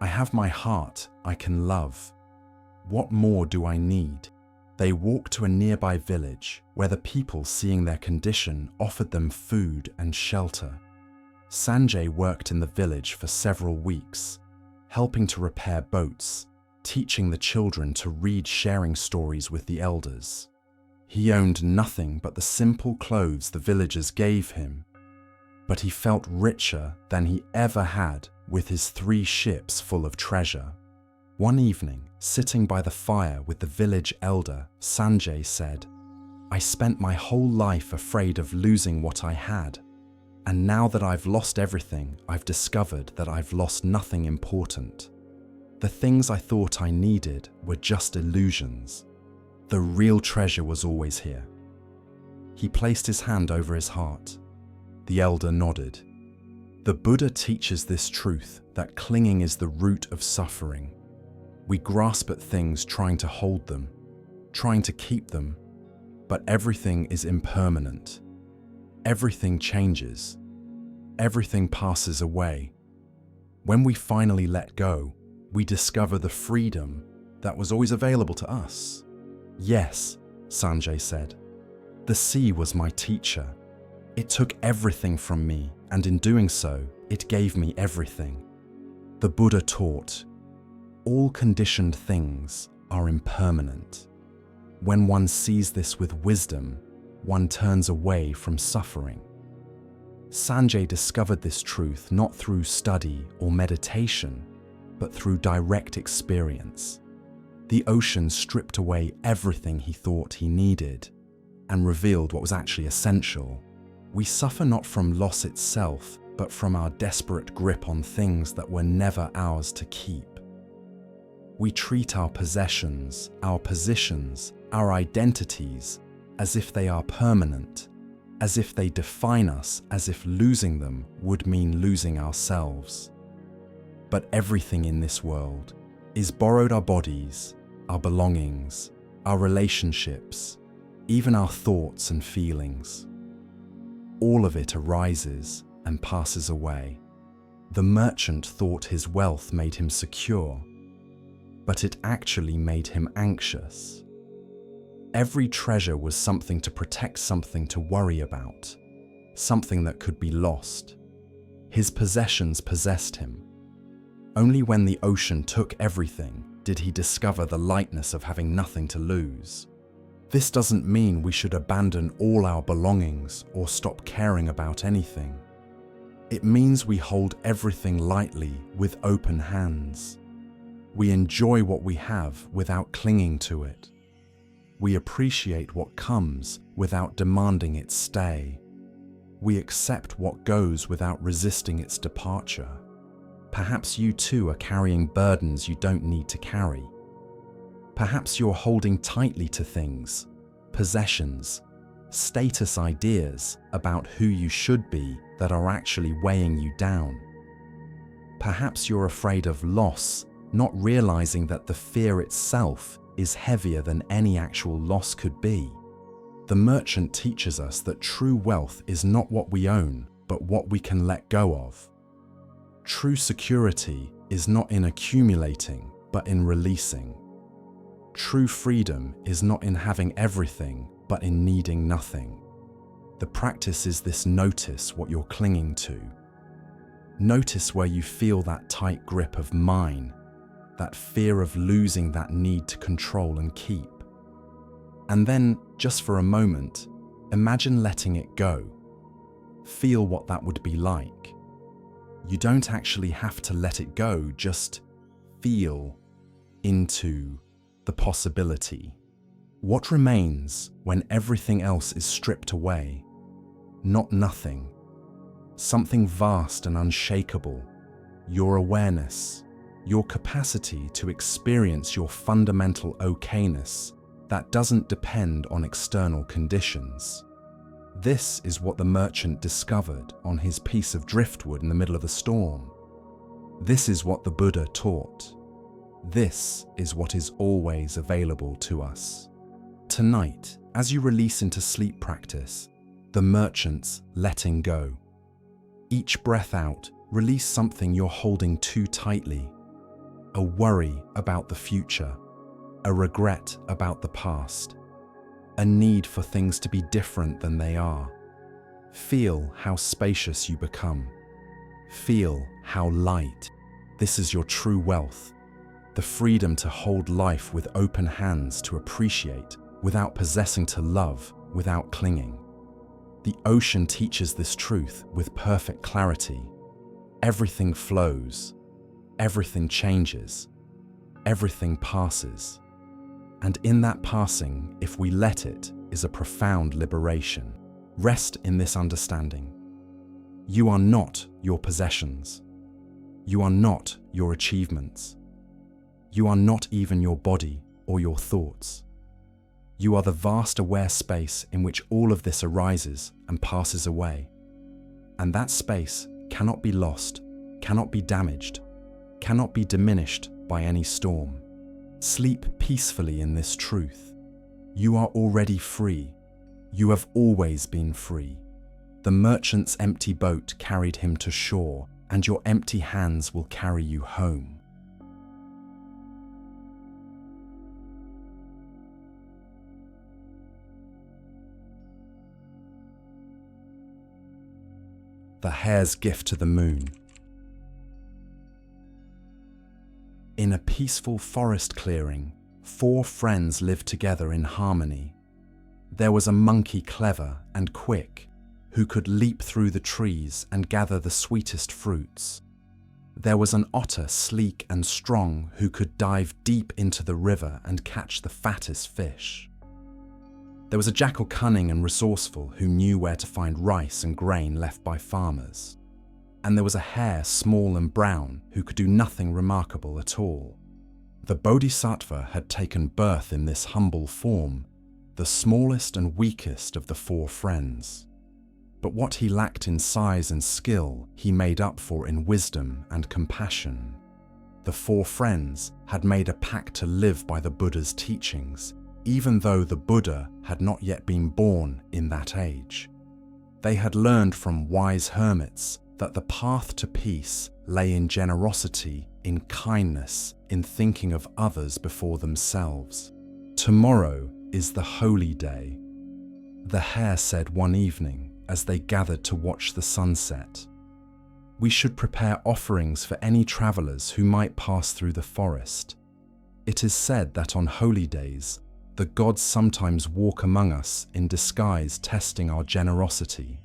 I have my heart, I can love. What more do I need?" They walked to a nearby village where the people, seeing their condition, offered them food and shelter. Sanjay worked in the village for several weeks, helping to repair boats, teaching the children to read, sharing stories with the elders. He owned nothing but the simple clothes the villagers gave him, but he felt richer than he ever had with his 3 ships full of treasure. One evening, sitting by the fire with the village elder, Sanjay said, "I spent my whole life afraid of losing what I had. And now that I've lost everything, I've discovered that I've lost nothing important. The things I thought I needed were just illusions. The real treasure was always here." He placed his hand over his heart. The elder nodded. "The Buddha teaches this truth, that clinging is the root of suffering. We grasp at things trying to hold them, trying to keep them, but everything is impermanent. Everything changes. Everything passes away. When we finally let go, we discover the freedom that was always available to us." "Yes," Sanjay said. "The sea was my teacher. It took everything from me, and in doing so, it gave me everything." The Buddha taught, "All conditioned things are impermanent. When one sees this with wisdom, one turns away from suffering." Sanjay discovered this truth not through study or meditation, but through direct experience. The ocean stripped away everything he thought he needed and revealed what was actually essential. We suffer not from loss itself, but from our desperate grip on things that were never ours to keep. We treat our possessions, our positions, our identities as if they are permanent, as if they define us, as if losing them would mean losing ourselves. But everything in this world is borrowed: our bodies, our belongings, our relationships, even our thoughts and feelings. All of it arises and passes away. The merchant thought his wealth made him secure, but it actually made him anxious. Every treasure was something to protect, something to worry about. something that could be lost. His possessions possessed him. Only when the ocean took everything did he discover the lightness of having nothing to lose. This doesn't mean we should abandon all our belongings or stop caring about anything. It means we hold everything lightly with open hands. We enjoy what we have without clinging to it. We appreciate what comes without demanding its stay. We accept what goes without resisting its departure. Perhaps you too are carrying burdens you don't need to carry. Perhaps you're holding tightly to things, possessions, status ideas about who you should be that are actually weighing you down. Perhaps you're afraid of loss, not realizing that the fear itself is heavier than any actual loss could be. The merchant teaches us that true wealth is not what we own, but what we can let go of. True security is not in accumulating, but in releasing. True freedom is not in having everything, but in needing nothing. The practice is this: notice what you're clinging to. Notice where you feel that tight grip of mine, that fear of losing that need to control and keep. And then, just for a moment, imagine letting it go. Feel what that would be like. You don't actually have to let it go, just feel into the possibility. What remains when everything else is stripped away? Not nothing. Something vast and unshakable. Your awareness, your capacity to experience your fundamental okayness that doesn't depend on external conditions. This is what the merchant discovered on his piece of driftwood in the middle of a storm. This is what the Buddha taught. This is what is always available to us. Tonight, as you release into sleep practice, the merchant's letting go. Each breath out, release something you're holding too tightly. A worry about the future, a regret about the past, a need for things to be different than they are. Feel how spacious you become. Feel how light. This is your true wealth. The freedom to hold life with open hands, to appreciate without possessing, to love without clinging. The ocean teaches this truth with perfect clarity. Everything flows, everything changes, everything passes. And in that passing, if we let it, is a profound liberation. Rest in this understanding. You are not your possessions. You are not your achievements. You are not even your body or your thoughts. You are the vast aware space in which all of this arises and passes away. And that space cannot be lost, cannot be damaged, cannot be diminished by any storm. Sleep peacefully in this truth. You are already free. You have always been free. The merchant's empty boat carried him to shore, and your empty hands will carry you home. The hare's gift to the moon. In a peaceful forest clearing, 4 friends lived together in harmony. There was a monkey clever and quick, who could leap through the trees and gather the sweetest fruits. There was an otter sleek and strong who could dive deep into the river and catch the fattest fish. There was a jackal cunning and resourceful who knew where to find rice and grain left by farmers. And there was a hare small and brown who could do nothing remarkable at all. The Bodhisattva had taken birth in this humble form, the smallest and weakest of the 4 friends. But what he lacked in size and skill, he made up for in wisdom and compassion. The 4 friends had made a pact to live by the Buddha's teachings, even though the Buddha had not yet been born in that age. They had learned from wise hermits that the path to peace lay in generosity, in kindness, in thinking of others before themselves. Tomorrow is the holy day, the hare said one evening as they gathered to watch the sunset. We should prepare offerings for any travelers who might pass through the forest. It is said that on holy days, the gods sometimes walk among us in disguise, testing our generosity.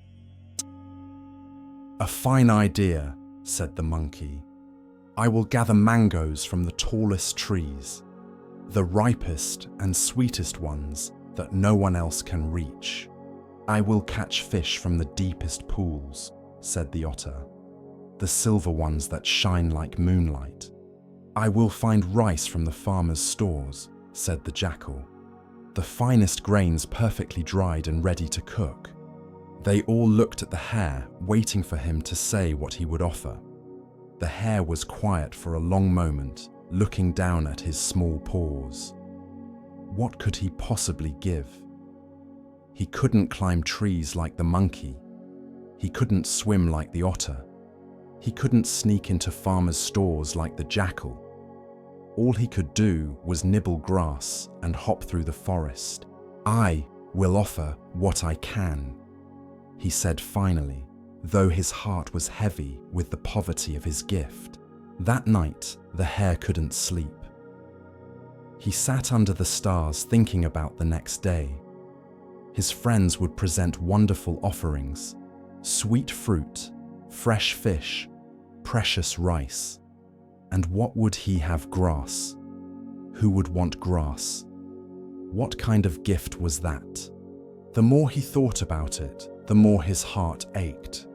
"A fine idea," said the monkey. "I will gather mangoes from the tallest trees, the ripest and sweetest ones that no one else can reach. I will catch fish from the deepest pools," said the otter, "the silver ones that shine like moonlight. I will find rice from the farmer's stores," said the jackal, "the finest grains perfectly dried and ready to cook." They all looked at the hare, waiting for him to say what he would offer. The hare was quiet for a long moment, looking down at his small paws. What could he possibly give? He couldn't climb trees like the monkey. He couldn't swim like the otter. He couldn't sneak into farmers' stores like the jackal. All he could do was nibble grass and hop through the forest. "I will offer what I can," he said finally, though his heart was heavy with the poverty of his gift. That night, the hare couldn't sleep. He sat under the stars thinking about the next day. His friends would present wonderful offerings: sweet fruit, fresh fish, precious rice. And what would he have? Grass. Who would want grass? What kind of gift was that? The more he thought about it, the more his heart ached.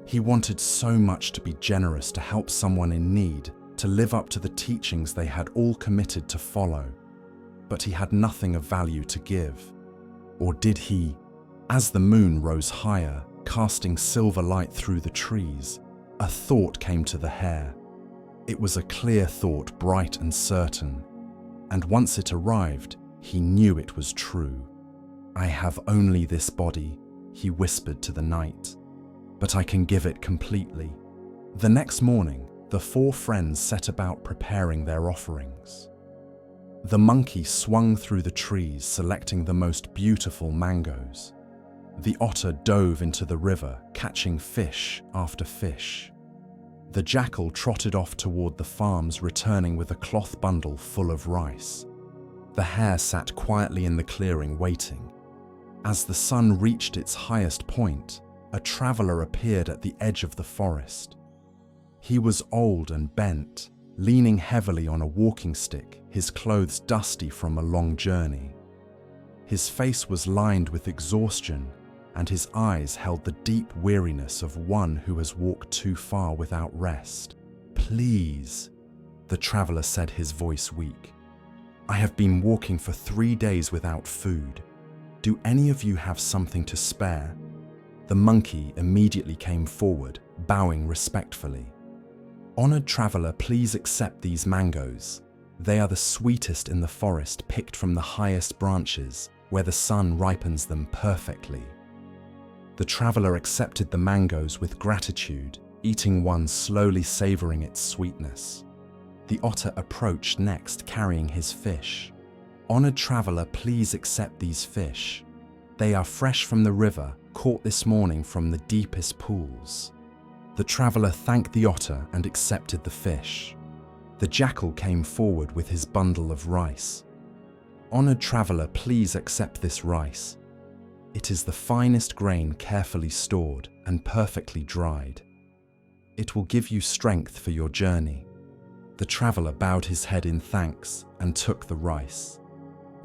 He wanted so much to be generous, to help someone in need, to live up to the teachings they had all committed to follow. But he had nothing of value to give. Or did he? As the moon rose higher, casting silver light through the trees, a thought came to the hare. It was a clear thought, bright and certain. And once it arrived, he knew it was true. "I have only this body," he whispered to the night, "but I can give it completely." The next morning, the four friends set about preparing their offerings. The monkey swung through the trees, selecting the most beautiful mangoes. The otter dove into the river, catching fish after fish. The jackal trotted off toward the farms, returning with a cloth bundle full of rice. The hare sat quietly in the clearing, waiting. As the sun reached its highest point, a traveler appeared at the edge of the forest. He was old and bent, leaning heavily on a walking stick, his clothes dusty from a long journey. His face was lined with exhaustion, and his eyes held the deep weariness of one who has walked too far without rest. "Please," the traveler said, his voice weak. "I have been walking for 3 days without food. Do any of you have something to spare?" The monkey immediately came forward, bowing respectfully. "Honored traveler, please accept these mangoes. They are the sweetest in the forest, picked from the highest branches, where the sun ripens them perfectly." The traveler accepted the mangoes with gratitude, eating one, slowly savoring its sweetness. The otter approached next, carrying his fish. "Honored traveler, please accept these fish. They are fresh from the river, caught this morning from the deepest pools." The traveler thanked the otter and accepted the fish. The jackal came forward with his bundle of rice. "Honored traveler, please accept this rice. It is the finest grain, carefully stored and perfectly dried. It will give you strength for your journey." The traveler bowed his head in thanks and took the rice.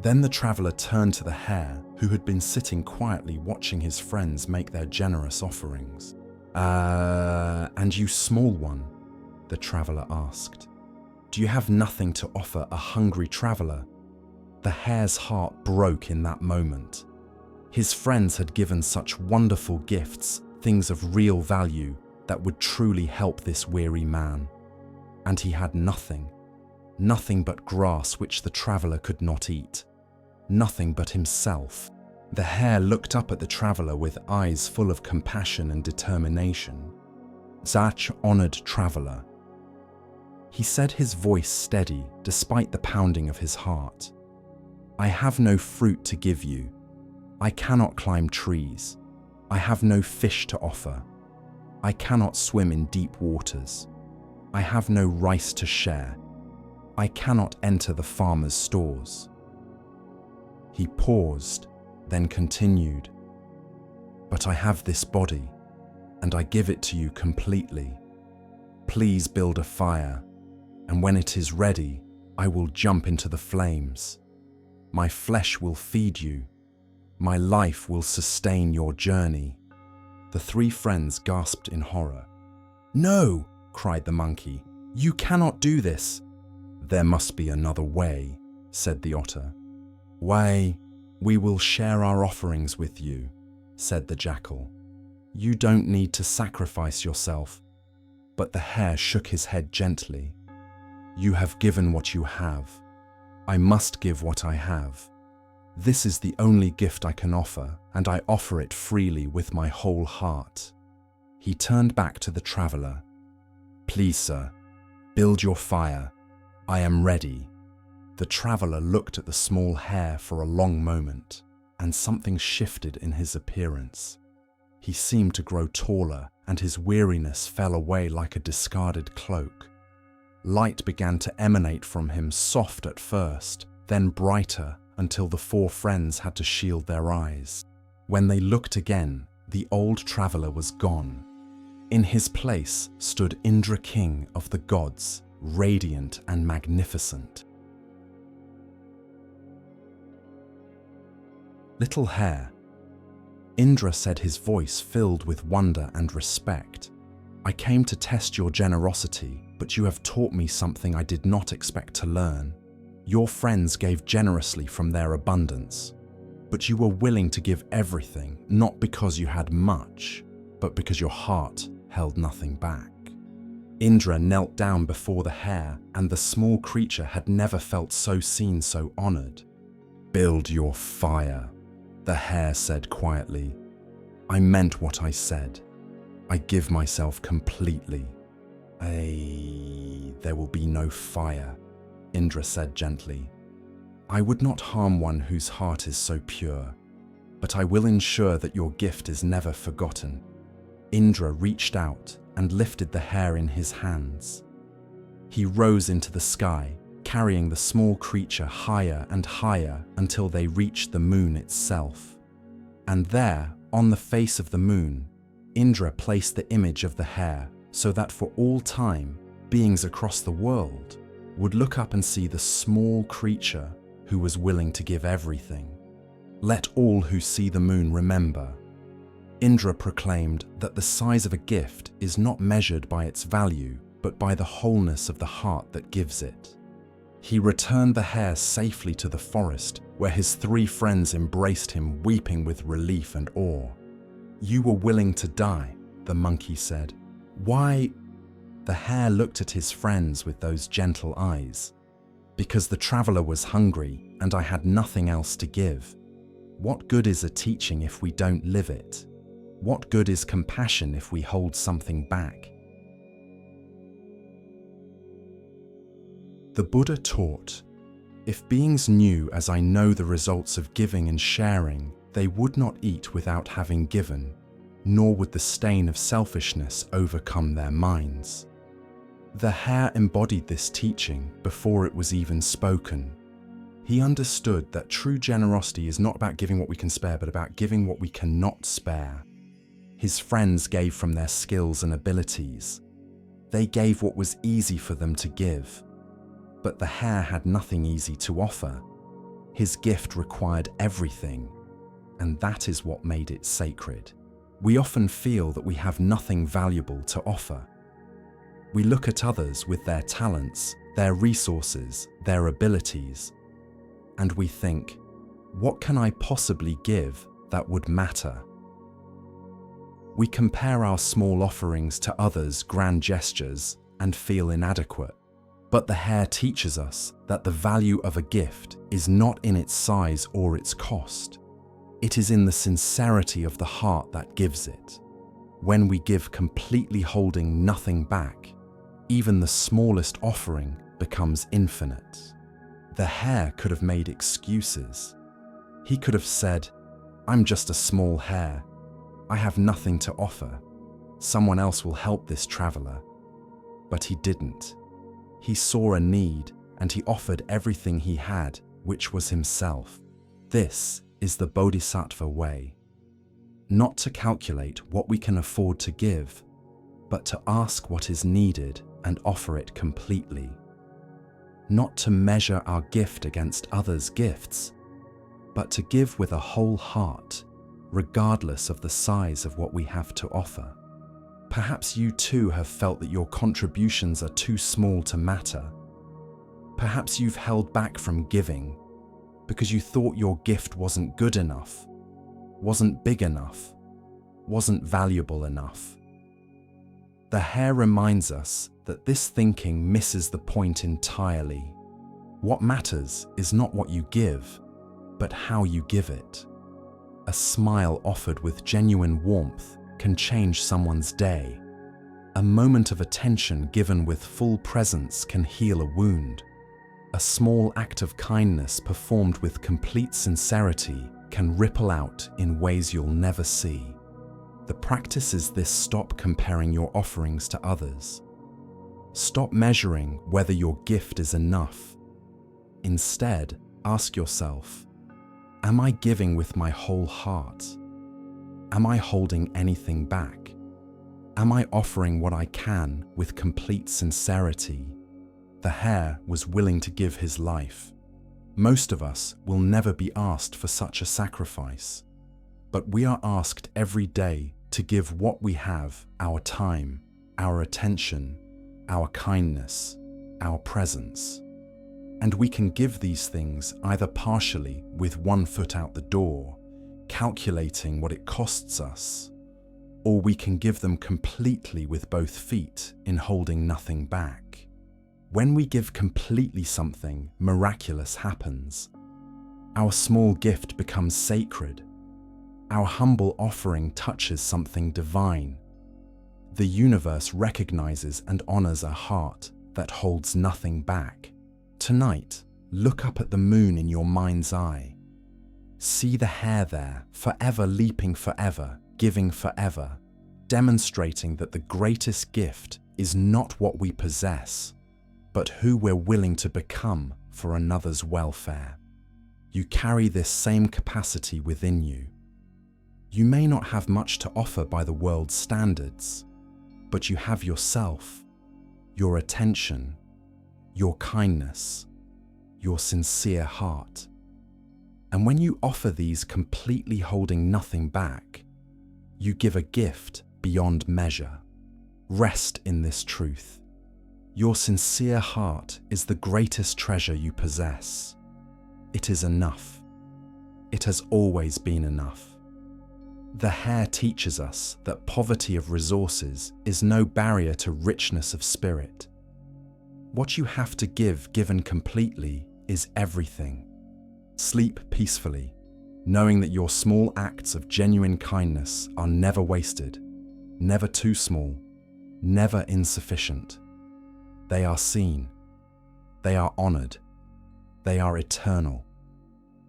Then the traveler turned to the hare, who had been sitting quietly watching his friends make their generous offerings. And you small one?" the traveler asked. "Do you have nothing to offer a hungry traveler?" The hare's heart broke in that moment. His friends had given such wonderful gifts, things of real value that would truly help this weary man. And he had nothing. Nothing but grass which the traveler could not eat. Nothing but himself. The hare looked up at the traveler with eyes full of compassion and determination. "Such honored traveler," he said, his voice steady despite the pounding of his heart. "I have no fruit to give you. I cannot climb trees. I have no fish to offer. I cannot swim in deep waters. I have no rice to share. I cannot enter the farmer's stores." He paused, then continued, "But I have this body, and I give it to you completely. Please build a fire, and when it is ready, I will jump into the flames. My flesh will feed you. My life will sustain your journey." The three friends gasped in horror. "No!" cried the monkey. "You cannot do this." "There must be another way," said the otter. "Why, we will share our offerings with you," said the jackal. "You don't need to sacrifice yourself." But the hare shook his head gently. "You have given what you have. I must give what I have. This is the only gift I can offer, and I offer it freely with my whole heart." He turned back to the traveler. "Please, sir, build your fire. I am ready." The traveler looked at the small hare for a long moment, and something shifted in his appearance. He seemed to grow taller, and his weariness fell away like a discarded cloak. Light began to emanate from him, soft at first, then brighter, until the four friends had to shield their eyes. When they looked again, the old traveler was gone. In his place stood Indra, king of the gods, radiant and magnificent. "Little hare," Indra said, his voice filled with wonder and respect, "I came to test your generosity, but you have taught me something I did not expect to learn. Your friends gave generously from their abundance, but you were willing to give everything, not because you had much, but because your heart held nothing back." Indra knelt down before the hare, and the small creature had never felt so seen, so honored. "Build your fire," the hare said quietly. "I meant what I said. I give myself completely." There will be no fire," Indra said gently. "I would not harm one whose heart is so pure, but I will ensure that your gift is never forgotten." Indra reached out and lifted the hare in his hands. He rose into the sky, carrying the small creature higher and higher until they reached the moon itself. And there, on the face of the moon, Indra placed the image of the hare so that for all time, beings across the world would look up and see the small creature who was willing to give everything. "Let all who see the moon remember." Indra proclaimed that the size of a gift is not measured by its value, but by the wholeness of the heart that gives it. He returned the hare safely to the forest, where his three friends embraced him, weeping with relief and awe. "You were willing to die," the monkey said. "Why?" The hare looked at his friends with those gentle eyes. "Because the traveler was hungry, and I had nothing else to give. What good is a teaching if we don't live it? What good is compassion if we hold something back?" The Buddha taught, "If beings knew as I know the results of giving and sharing, they would not eat without having given, nor would the stain of selfishness overcome their minds." The hare embodied this teaching before it was even spoken. He understood that true generosity is not about giving what we can spare, but about giving what we cannot spare. His friends gave from their skills and abilities. They gave what was easy for them to give. But the hare had nothing easy to offer. His gift required everything, and that is what made it sacred. We often feel that we have nothing valuable to offer. We look at others with their talents, their resources, their abilities, and we think, what can I possibly give that would matter? We compare our small offerings to others' grand gestures and feel inadequate. But the hare teaches us that the value of a gift is not in its size or its cost. It is in the sincerity of the heart that gives it. When we give completely holding nothing back, even the smallest offering becomes infinite. The hare could have made excuses. He could have said, "I'm just a small hare. I have nothing to offer. Someone else will help this traveler. But he didn't. He saw a need, and he offered everything he had, which was himself. This is the Bodhisattva way. Not to calculate what we can afford to give, but to ask what is needed and offer it completely. Not to measure our gift against others' gifts, but to give with a whole heart, regardless of the size of what we have to offer. Perhaps you too have felt that your contributions are too small to matter. Perhaps you've held back from giving because you thought your gift wasn't good enough, wasn't big enough, wasn't valuable enough. The Hare reminds us that this thinking misses the point entirely. What matters is not what you give, but how you give it. A smile offered with genuine warmth can change someone's day. A moment of attention given with full presence can heal a wound. A small act of kindness performed with complete sincerity can ripple out in ways you'll never see. The practice is this: stop comparing your offerings to others. Stop measuring whether your gift is enough. Instead, ask yourself, am I giving with my whole heart? Am I holding anything back? Am I offering what I can with complete sincerity? The Hare was willing to give his life. Most of us will never be asked for such a sacrifice, but we are asked every day to give what we have: our time, our attention, our kindness, our presence. And we can give these things either partially with one foot out the door, calculating what it costs us, or we can give them completely with both feet in holding nothing back. When we give completely, something miraculous happens. Our small gift becomes sacred. Our humble offering touches something divine. The universe recognizes and honors a heart that holds nothing back. Tonight, look up at the moon in your mind's eye. See the Hare there, forever leaping, forever giving, forever, demonstrating that the greatest gift is not what we possess, but who we're willing to become for another's welfare. You carry this same capacity within you. You may not have much to offer by the world's standards, but you have yourself, your attention, your kindness, your sincere heart. And when you offer these completely holding nothing back, you give a gift beyond measure. Rest in this truth. Your sincere heart is the greatest treasure you possess. It is enough. It has always been enough. The Hare teaches us that poverty of resources is no barrier to richness of spirit. What you have to give, given completely, is everything. Sleep peacefully, knowing that your small acts of genuine kindness are never wasted, never too small, never insufficient. They are seen, they are honored, they are eternal.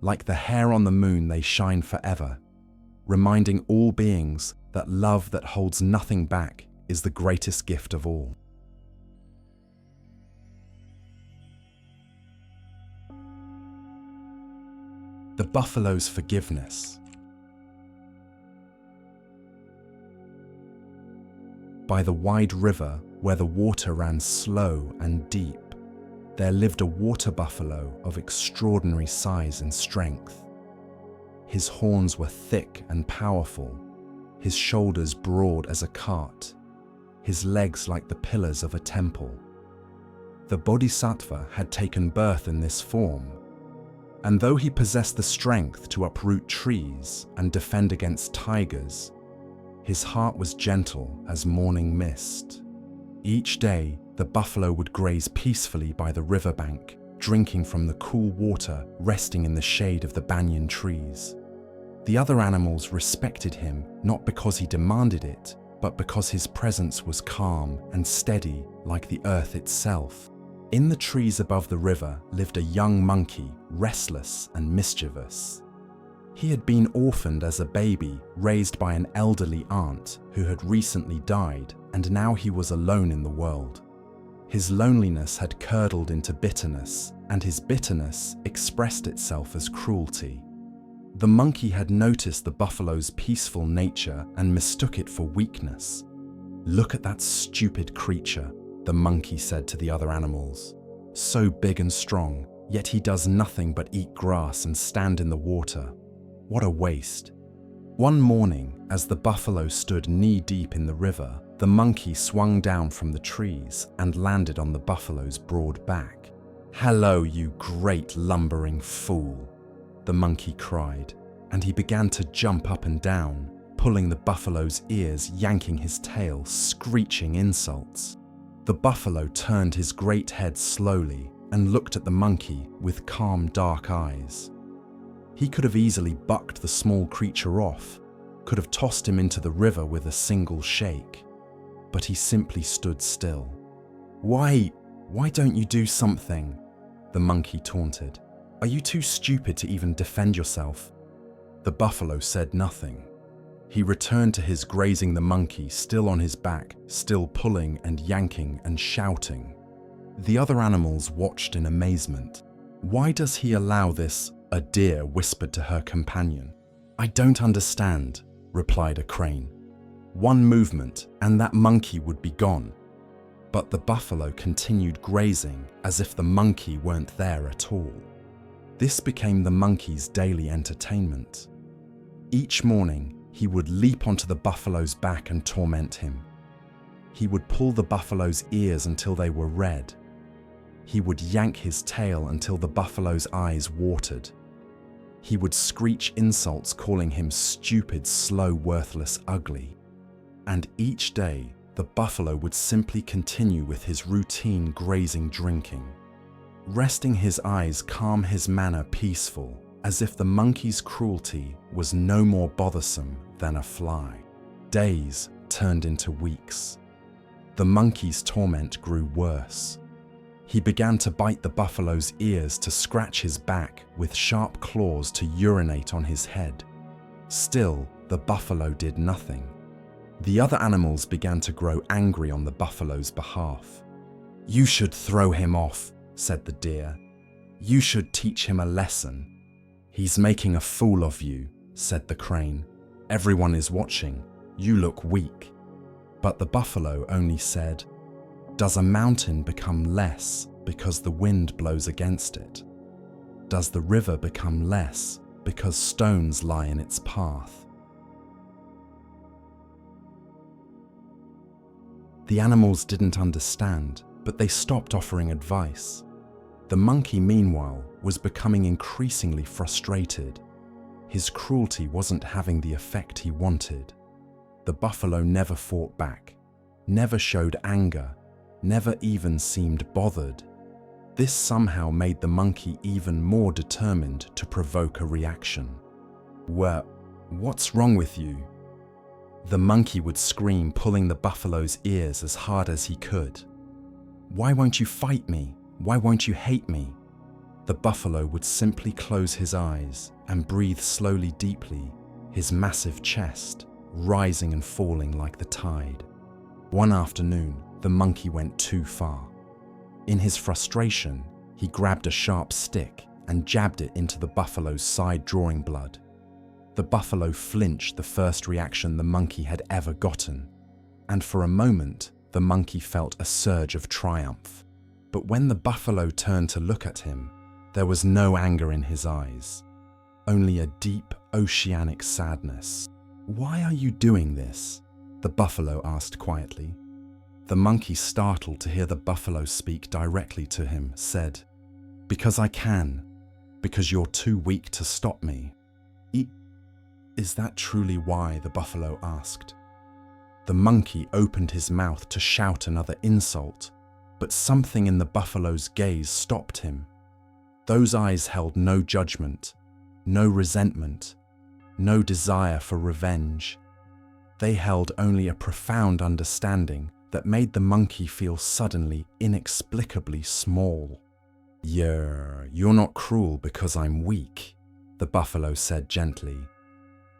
Like the Hare on the moon, they shine forever, reminding all beings that love that holds nothing back is the greatest gift of all. The buffalo's forgiveness. By the wide river where the water ran slow and deep, there lived a water buffalo of extraordinary size and strength. His horns were thick and powerful, his shoulders broad as a cart, his legs like the pillars of a temple. The Bodhisattva had taken birth in this form, and though he possessed the strength to uproot trees and defend against tigers, his heart was gentle as morning mist. Each day, the buffalo would graze peacefully by the riverbank, drinking from the cool water, resting in the shade of the banyan trees. The other animals respected him not because he demanded it, but because his presence was calm and steady like the earth itself. In the trees above the river lived a young monkey, restless and mischievous. He had been orphaned as a baby, raised by an elderly aunt who had recently died, and now he was alone in the world. His loneliness had curdled into bitterness, and his bitterness expressed itself as cruelty. The monkey had noticed the buffalo's peaceful nature and mistook it for weakness. "Look at that stupid creature," the monkey said to the other animals. "So big and strong, yet he does nothing but eat grass and stand in the water. What a waste." One morning, as the buffalo stood knee-deep in the river, the monkey swung down from the trees and landed on the buffalo's broad back. "Hello, you great lumbering fool," the monkey cried, and he began to jump up and down, pulling the buffalo's ears, yanking his tail, screeching insults. The buffalo turned his great head slowly and looked at the monkey with calm, dark eyes. He could have easily bucked the small creature off, could have tossed him into the river with a single shake, but he simply stood still. Why don't you do something?" the monkey taunted. "Are you too stupid to even defend yourself?" The buffalo said nothing. He returned to his grazing the monkey, still on his back, still pulling and yanking and shouting. The other animals watched in amazement. "Why does he allow this?" a deer whispered to her companion. "I don't understand," replied a crane. "One movement and that monkey would be gone." But the buffalo continued grazing as if the monkey weren't there at all. This became the monkey's daily entertainment. Each morning, he would leap onto the buffalo's back and torment him. He would pull the buffalo's ears until they were red. He would yank his tail until the buffalo's eyes watered. He would screech insults calling him stupid, slow, worthless, ugly. And each day, the buffalo would simply continue with his routine grazing, drinking. Resting his eyes calm, his manner peaceful, as if the monkey's cruelty was no more bothersome than a fly. Days turned into weeks. The monkey's torment grew worse. He began to bite the buffalo's ears, to scratch his back with sharp claws, to urinate on his head. Still, the buffalo did nothing. The other animals began to grow angry on the buffalo's behalf. "You should throw him off," said the deer. "You should teach him a lesson." "He's making a fool of you," said the crane. "Everyone is watching. You look weak." But the buffalo only said, "Does a mountain become less because the wind blows against it? Does the river become less because stones lie in its path?" The animals didn't understand, but they stopped offering advice. The monkey, meanwhile, was becoming increasingly frustrated. His cruelty wasn't having the effect he wanted. The buffalo never fought back, never showed anger, never even seemed bothered. This somehow made the monkey even more determined to provoke a reaction. "Well, what's wrong with you?" The monkey would scream, pulling the buffalo's ears as hard as he could. "Why won't you fight me? Why won't you hate me?" The buffalo would simply close his eyes and breathe slowly, deeply, his massive chest rising and falling like the tide. One afternoon, the monkey went too far. In his frustration, he grabbed a sharp stick and jabbed it into the buffalo's side, drawing blood. The buffalo flinched, the first reaction the monkey had ever gotten, and for a moment, the monkey felt a surge of triumph. But when the buffalo turned to look at him, there was no anger in his eyes, only a deep, oceanic sadness. "Why are you doing this?" the buffalo asked quietly. The monkey, startled to hear the buffalo speak directly to him, said, "Because I can, because you're too weak to stop me." Is that truly why?" the buffalo asked. The monkey opened his mouth to shout another insult, but something in the buffalo's gaze stopped him. Those eyes held no judgment, no resentment, no desire for revenge. They held only a profound understanding that made the monkey feel suddenly, inexplicably small. You're not cruel because I'm weak," the buffalo said gently.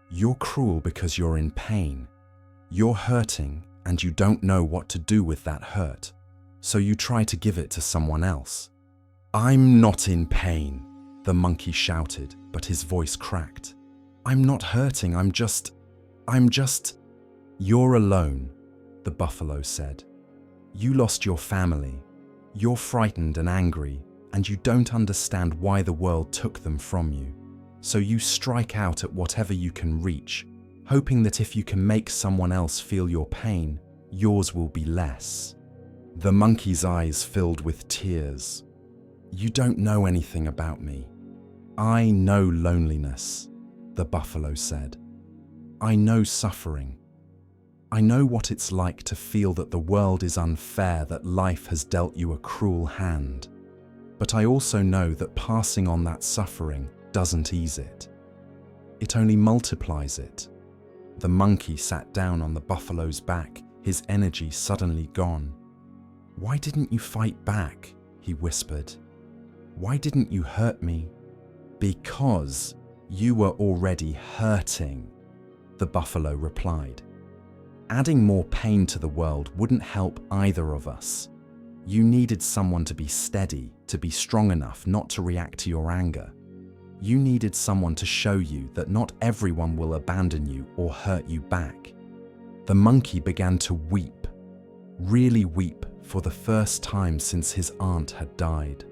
You're cruel because you're in pain. You're hurting and you don't know what to do with that hurt, so you try to give it to someone else. I'm not in pain, the monkey shouted, but his voice cracked. I'm not hurting, I'm just… You're alone, the buffalo said. You lost your family. You're frightened and angry, and you don't understand why the world took them from you. So you strike out at whatever you can reach, hoping that if you can make someone else feel your pain, yours will be less. The monkey's eyes filled with tears. You don't know anything about me. I know loneliness, the buffalo said. I know suffering. I know what it's like to feel that the world is unfair, that life has dealt you a cruel hand. But I also know that passing on that suffering doesn't ease it. It only multiplies it. The monkey sat down on the buffalo's back, his energy suddenly gone. Why didn't you fight back? He whispered. Why didn't you hurt me? Because you were already hurting, the buffalo replied. Adding more pain to the world wouldn't help either of us. You needed someone to be steady, to be strong enough not to react to your anger. You needed someone to show you that not everyone will abandon you or hurt you back. The monkey began to weep, really weep, for the first time since his aunt had died.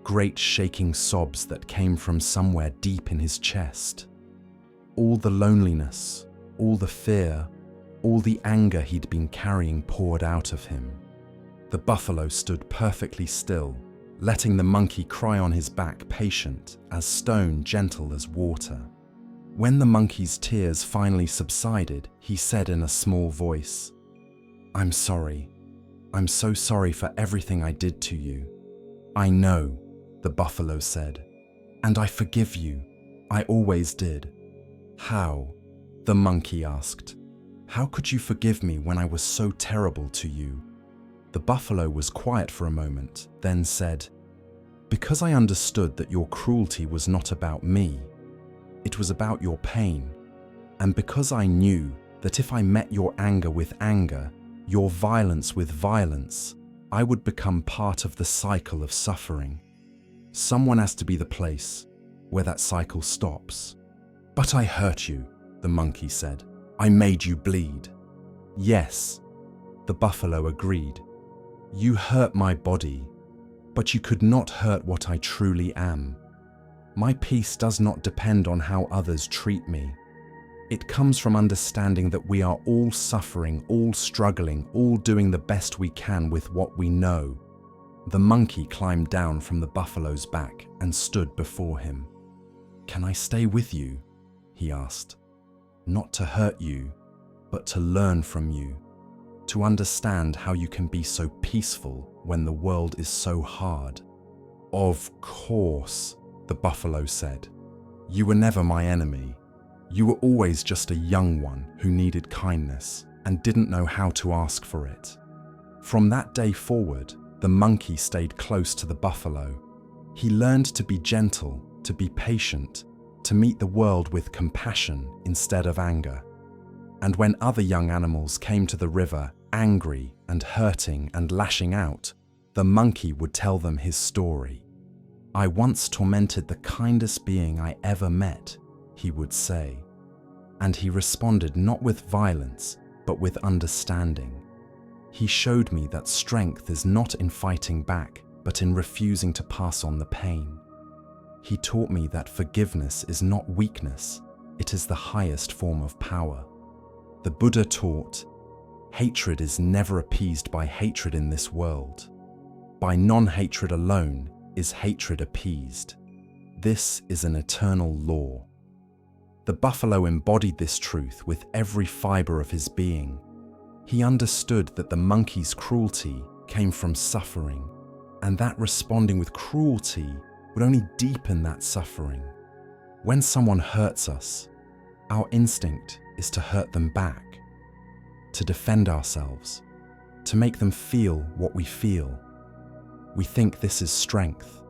Great shaking sobs that came from somewhere deep in his chest. All the loneliness, all the fear, all the anger he'd been carrying poured out of him. The buffalo stood perfectly still, letting the monkey cry on his back, patient as stone, gentle as water. When the monkey's tears finally subsided, he said in a small voice, I'm sorry. I'm so sorry for everything I did to you. I know, the buffalo said, and I forgive you. I always did. How? The monkey asked. How could you forgive me when I was so terrible to you? The buffalo was quiet for a moment, then said, Because I understood that your cruelty was not about me. It was about your pain. And because I knew that if I met your anger with anger, your violence with violence, I would become part of the cycle of suffering. Someone has to be the place where that cycle stops. But I hurt you, the monkey said. I made you bleed. Yes, the buffalo agreed. You hurt my body, but you could not hurt what I truly am. My peace does not depend on how others treat me. It comes from understanding that we are all suffering, all struggling, all doing the best we can with what we know. The monkey climbed down from the buffalo's back and stood before him. Can I stay with you? He asked. Not to hurt you, but to learn from you, to understand how you can be so peaceful when the world is so hard. Of course, the buffalo said. You were never my enemy. You were always just a young one who needed kindness and didn't know how to ask for it. From that day forward, the monkey stayed close to the buffalo. He learned to be gentle, to be patient, to meet the world with compassion instead of anger. And when other young animals came to the river, angry and hurting and lashing out, the monkey would tell them his story. I once tormented the kindest being I ever met, he would say. And he responded not with violence, but with understanding. He showed me that strength is not in fighting back, but in refusing to pass on the pain. He taught me that forgiveness is not weakness, it is the highest form of power. The Buddha taught, hatred is never appeased by hatred in this world. By non-hatred alone is hatred appeased. This is an eternal law. The buffalo embodied this truth with every fiber of his being. He understood that the monkey's cruelty came from suffering, and that responding with cruelty would only deepen that suffering. When someone hurts us, our instinct is to hurt them back, to defend ourselves, to make them feel what we feel. We think this is strength,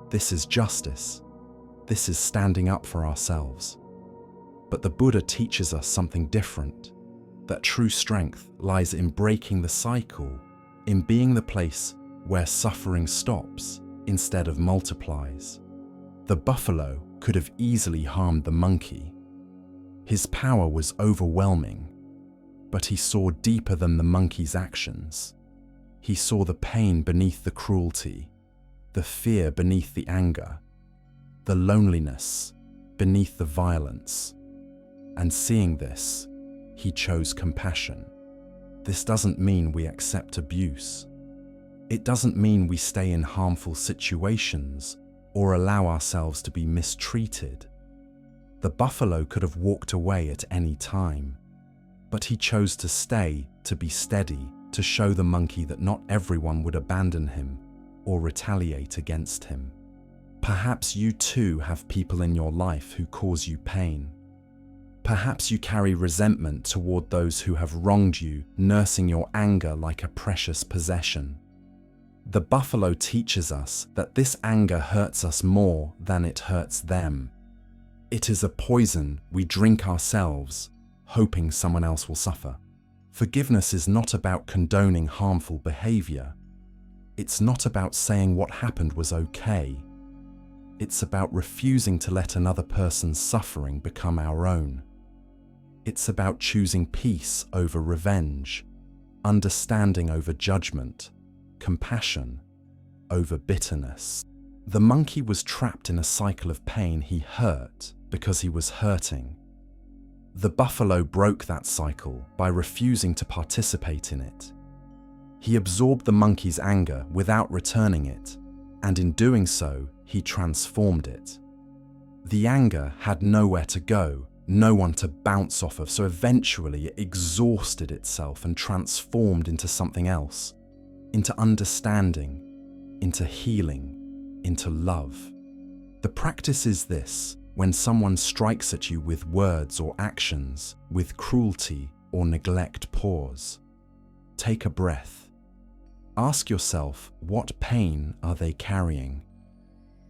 this is justice. This is standing up for ourselves. But the Buddha teaches us something different, that true strength lies in breaking the cycle, in being the place where suffering stops instead of multiplies. The buffalo could have easily harmed the monkey. His power was overwhelming, but he saw deeper than the monkey's actions. He saw the pain beneath the cruelty, the fear beneath the anger, the loneliness beneath the violence. And seeing this, he chose compassion. This doesn't mean we accept abuse. It doesn't mean we stay in harmful situations or allow ourselves to be mistreated. The buffalo could have walked away at any time, but he chose to stay, to be steady, to show the monkey that not everyone would abandon him or retaliate against him. Perhaps you too have people in your life who cause you pain. Perhaps you carry resentment toward those who have wronged you, nursing your anger like a precious possession. The buffalo teaches us that this anger hurts us more than it hurts them. It is a poison we drink ourselves, hoping someone else will suffer. Forgiveness is not about condoning harmful behavior. It's not about saying what happened was okay. It's about refusing to let another person's suffering become our own. It's about choosing peace over revenge, understanding over judgment, compassion over bitterness. The monkey was trapped in a cycle of pain he hurt because he was hurting. The buffalo broke that cycle by refusing to participate in it. He absorbed the monkey's anger without returning it, and in doing so, he transformed it. The anger had nowhere to go, no one to bounce off of, so eventually it exhausted itself and transformed into something else, into understanding, into healing, into love. The practice is this: when someone strikes at you with words or actions, with cruelty or neglect, pause. Take a breath. Ask yourself, what pain are they carrying?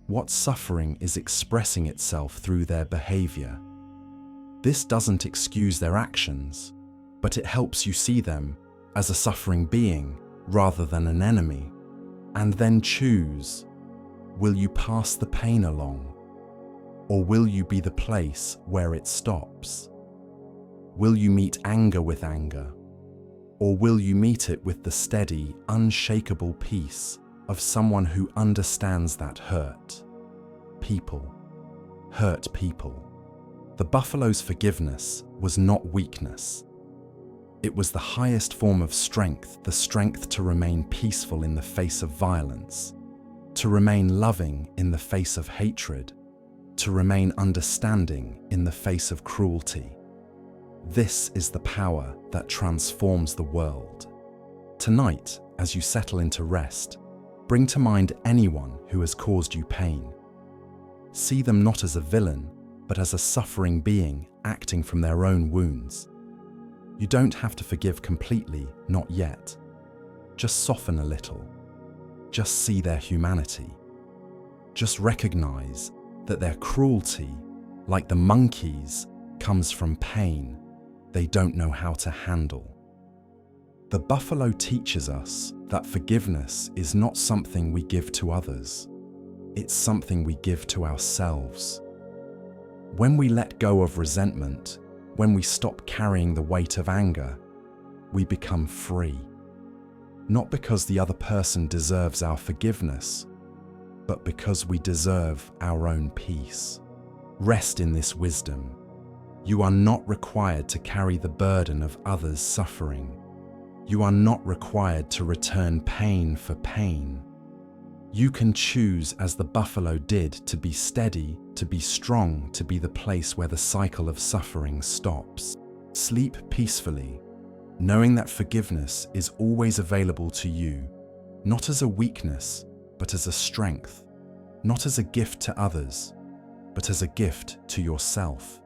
What suffering is expressing itself through their behavior? This doesn't excuse their actions, but it helps you see them as a suffering being rather than an enemy. And then choose, will you pass the pain along? Or will you be the place where it stops? Will you meet anger with anger? Or will you meet it with the steady, unshakable peace of someone who understands that hurt people? The buffalo's forgiveness was not weakness. It was the highest form of strength, the strength to remain peaceful in the face of violence, to remain loving in the face of hatred, to remain understanding in the face of cruelty. This is the power that transforms the world. Tonight, as you settle into rest, bring to mind anyone who has caused you pain. See them not as a villain, but as a suffering being acting from their own wounds. You don't have to forgive completely, not yet. Just soften a little. Just see their humanity. Just recognize that their cruelty, like the monkey's, comes from pain they don't know how to handle. The buffalo teaches us that forgiveness is not something we give to others. It's something we give to ourselves. When we let go of resentment, when we stop carrying the weight of anger, we become free. Not because the other person deserves our forgiveness, but because we deserve our own peace. Rest in this wisdom. You are not required to carry the burden of others' suffering. You are not required to return pain for pain. You can choose, as the buffalo did, to be steady, to be strong, to be the place where the cycle of suffering stops. Sleep peacefully, knowing that forgiveness is always available to you, not as a weakness, but as a strength, not as a gift to others, but as a gift to yourself.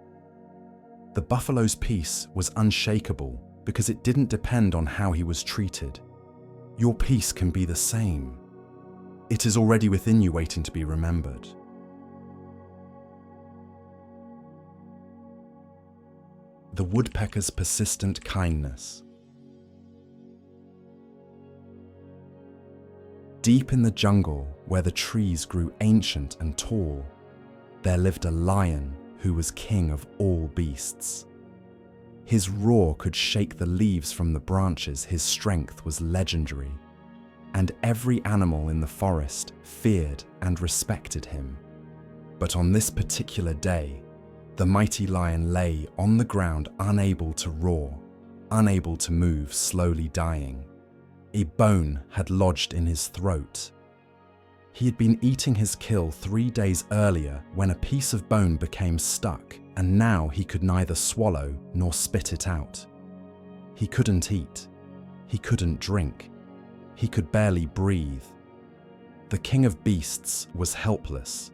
The buffalo's peace was unshakable because it didn't depend on how he was treated. Your peace can be the same. It is already within you, waiting to be remembered. The woodpecker's persistent kindness. Deep in the jungle, where the trees grew ancient and tall, there lived a lion who was king of all beasts. His roar could shake the leaves from the branches, his strength was legendary, and every animal in the forest feared and respected him. But on this particular day, the mighty lion lay on the ground, unable to roar, unable to move, slowly dying. A bone had lodged in his throat. He had been eating his kill 3 days earlier when a piece of bone became stuck, and now he could neither swallow nor spit it out. He couldn't eat. He couldn't drink. He could barely breathe. The king of beasts was helpless,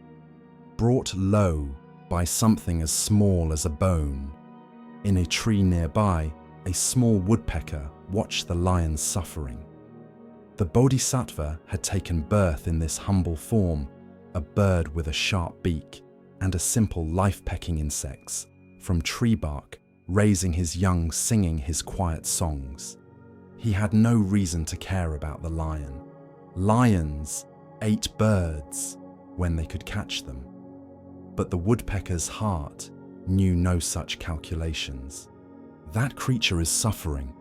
brought low by something as small as a bone. In a tree nearby, a small woodpecker watched the lion's suffering. The Bodhisattva had taken birth in this humble form, a bird with a sharp beak and a simple life pecking insects from tree bark, raising his young, singing his quiet songs. He had no reason to care about the lion. Lions ate birds when they could catch them. But the woodpecker's heart knew no such calculations. "That creature is suffering,"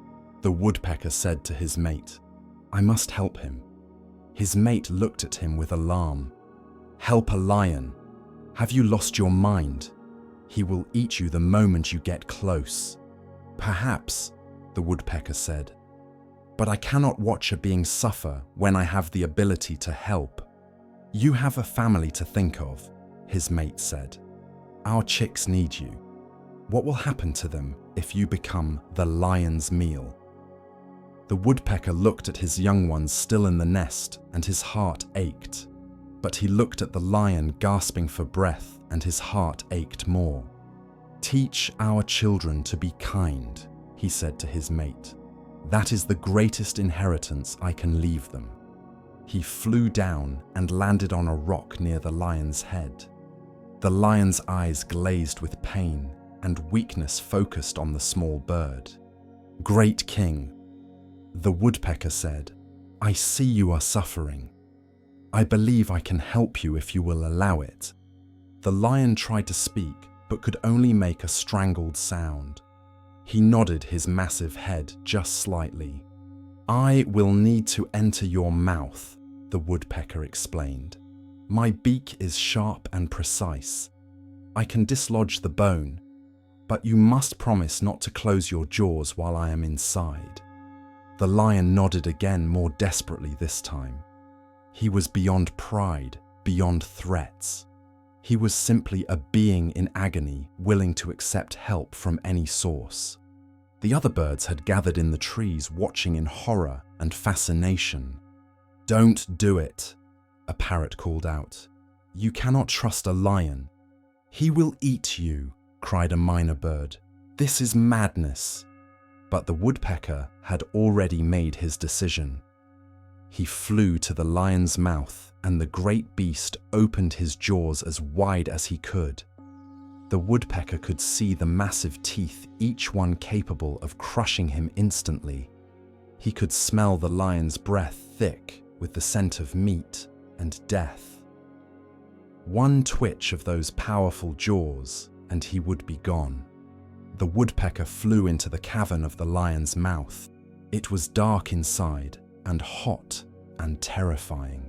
the woodpecker said to his mate. "I must help him." His mate looked at him with alarm. "Help a lion? Have you lost your mind? He will eat you the moment you get close." "Perhaps," the woodpecker said, "but I cannot watch a being suffer when I have the ability to help." "You have a family to think of," his mate said. "Our chicks need you. What will happen to them if you become the lion's meal?" The woodpecker looked at his young ones still in the nest, and his heart ached. But he looked at the lion gasping for breath, and his heart ached more. "Teach our children to be kind," he said to his mate. "That is the greatest inheritance I can leave them." He flew down and landed on a rock near the lion's head. The lion's eyes glazed with pain, and weakness focused on the small bird. "Great king," the woodpecker said, "I see you are suffering. I believe I can help you if you will allow it." The lion tried to speak, but could only make a strangled sound. He nodded his massive head just slightly. "I will need to enter your mouth," the woodpecker explained. "My beak is sharp and precise. I can dislodge the bone, but you must promise not to close your jaws while I am inside." The lion nodded again, more desperately this time. He was beyond pride, beyond threats. He was simply a being in agony, willing to accept help from any source. The other birds had gathered in the trees, watching in horror and fascination. "Don't do it," a parrot called out. "You cannot trust a lion." "He will eat you," cried a myna bird. "This is madness." But the woodpecker had already made his decision. He flew to the lion's mouth, and the great beast opened his jaws as wide as he could. The woodpecker could see the massive teeth, each one capable of crushing him instantly. He could smell the lion's breath, thick with the scent of meat and death. One twitch of those powerful jaws, and he would be gone. The woodpecker flew into the cavern of the lion's mouth. It was dark inside, and hot and terrifying.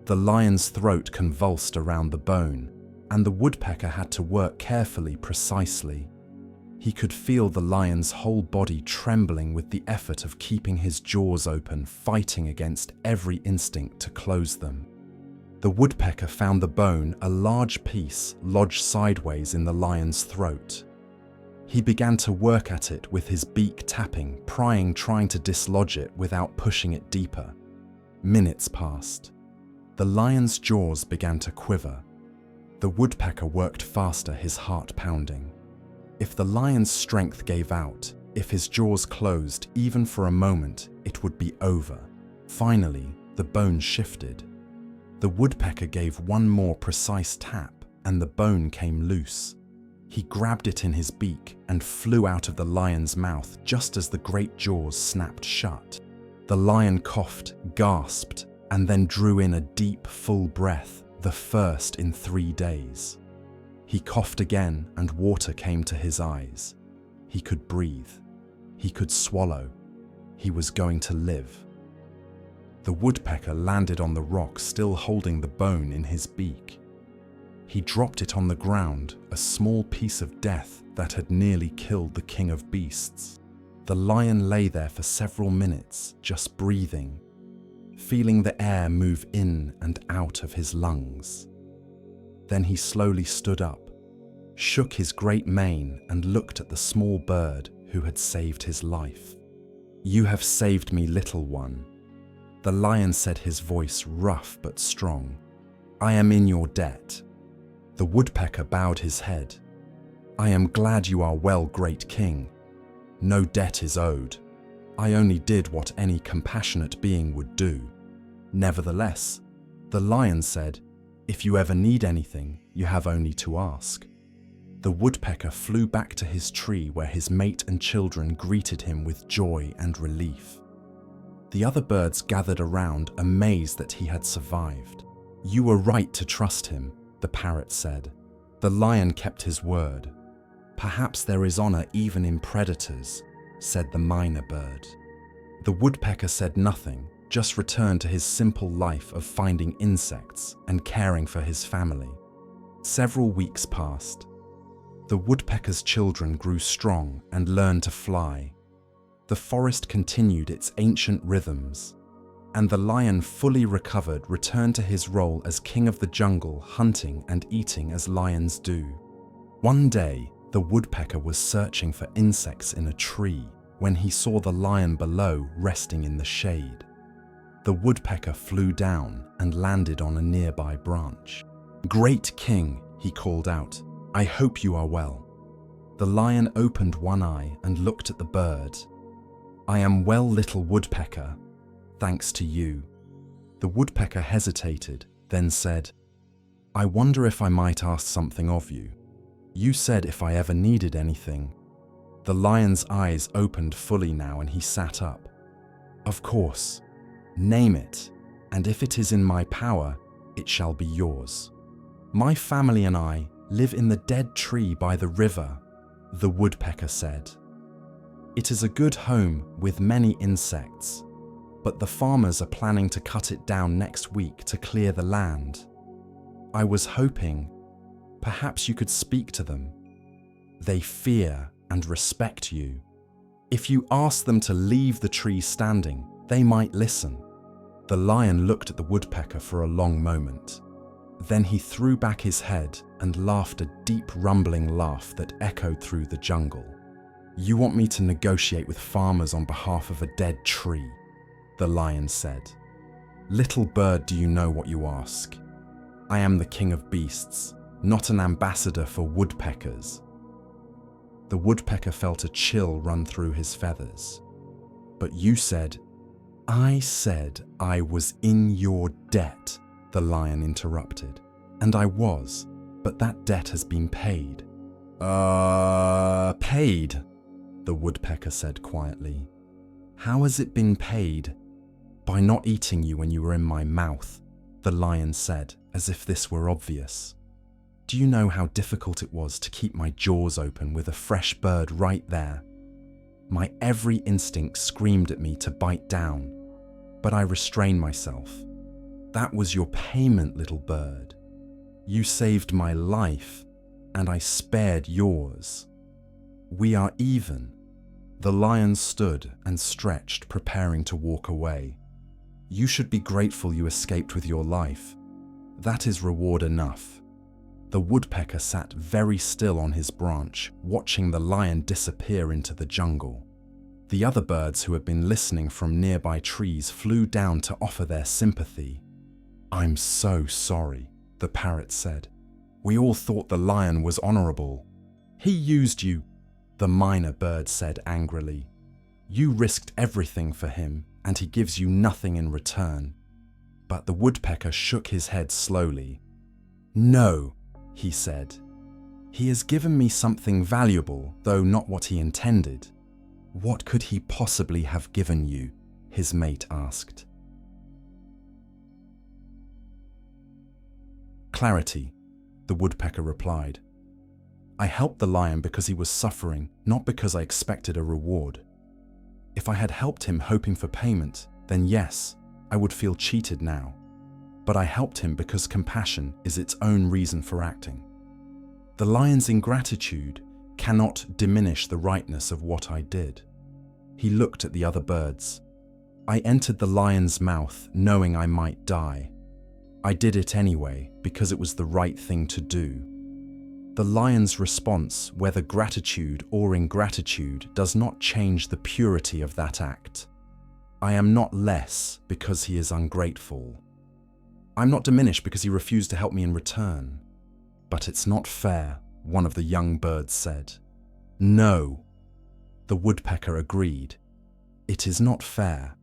The lion's throat convulsed around the bone, and the woodpecker had to work carefully, precisely. He could feel the lion's whole body trembling with the effort of keeping his jaws open, fighting against every instinct to close them. The woodpecker found the bone, a large piece, lodged sideways in the lion's throat. He began to work at it with his beak tapping, prying, trying to dislodge it without pushing it deeper. Minutes passed. The lion's jaws began to quiver. The woodpecker worked faster, his heart pounding. If the lion's strength gave out, if his jaws closed even for a moment, it would be over. Finally, the bone shifted. The woodpecker gave one more precise tap, and the bone came loose. He grabbed it in his beak and flew out of the lion's mouth just as the great jaws snapped shut. The lion coughed, gasped, and then drew in a deep, full breath, the first in 3 days. He coughed again and water came to his eyes. He could breathe. He could swallow. He was going to live. The woodpecker landed on the rock, still holding the bone in his beak. He dropped it on the ground, a small piece of death that had nearly killed the king of beasts. The lion lay there for several minutes, just breathing, feeling the air move in and out of his lungs. Then he slowly stood up, shook his great mane and looked at the small bird who had saved his life. "You have saved me, little one," the lion said, his voice rough but strong. "I am in your debt." The woodpecker bowed his head. "I am glad you are well, great king. No debt is owed. I only did what any compassionate being would do." "Nevertheless," the lion said, "if you ever need anything, you have only to ask." The woodpecker flew back to his tree where his mate and children greeted him with joy and relief. The other birds gathered around, amazed that he had survived. "You were right to trust him," the parrot said. "The lion kept his word." "Perhaps there is honor even in predators," said the myna bird. The woodpecker said nothing, just returned to his simple life of finding insects and caring for his family. Several weeks passed. The woodpecker's children grew strong and learned to fly. The forest continued its ancient rhythms, and the lion, fully recovered, returned to his role as king of the jungle, hunting and eating as lions do. One day, the woodpecker was searching for insects in a tree when he saw the lion below resting in the shade. The woodpecker flew down and landed on a nearby branch. "Great king," he called out, "I hope you are well." The lion opened one eye and looked at the bird. "I am well, little woodpecker, thanks to you." The woodpecker hesitated, then said, "I wonder if I might ask something of you. You said if I ever needed anything." The lion's eyes opened fully now and he sat up. "Of course. Name it, and if it is in my power, it shall be yours." "My family and I live in the dead tree by the river," the woodpecker said. "It is a good home with many insects, but the farmers are planning to cut it down next week to clear the land. I was hoping perhaps you could speak to them. They fear and respect you. If you ask them to leave the tree standing, they might listen." The lion looked at the woodpecker for a long moment. Then he threw back his head and laughed a deep rumbling laugh that echoed through the jungle. "You want me to negotiate with farmers on behalf of a dead tree?" the lion said. "Little bird, do you know what you ask? I am the king of beasts, not an ambassador for woodpeckers." The woodpecker felt a chill run through his feathers. "But you said—" "I said I was in your debt," the lion interrupted. "And I was, but that debt has been paid." Paid?" the woodpecker said quietly. "How has it been paid?" "By not eating you when you were in my mouth," the lion said, as if this were obvious. "Do you know how difficult it was to keep my jaws open with a fresh bird right there? My every instinct screamed at me to bite down, but I restrained myself. That was your payment, little bird. You saved my life, and I spared yours. We are even." The lion stood and stretched, preparing to walk away. "You should be grateful you escaped with your life. That is reward enough." The woodpecker sat very still on his branch, watching the lion disappear into the jungle. The other birds who had been listening from nearby trees flew down to offer their sympathy. "I'm so sorry," the parrot said. "We all thought the lion was honorable." "He used you," the myna bird said angrily. "You risked everything for him, and he gives you nothing in return." But the woodpecker shook his head slowly. "No," he said. He has given me something valuable, though not what he intended. What could he possibly have given you? His mate asked. Clarity, the woodpecker replied. I helped the lion because he was suffering, not because I expected a reward. If I had helped him hoping for payment, then yes, I would feel cheated now. But I helped him because compassion is its own reason for acting. The lion's ingratitude cannot diminish the rightness of what I did. He looked at the other birds. I entered the lion's mouth knowing I might die. I did it anyway because it was the right thing to do. The lion's response, whether gratitude or ingratitude, does not change the purity of that act. I am not less because he is ungrateful. I'm not diminished because he refused to help me in return. But it's not fair, one of the young birds said. No, the woodpecker agreed. It is not fair.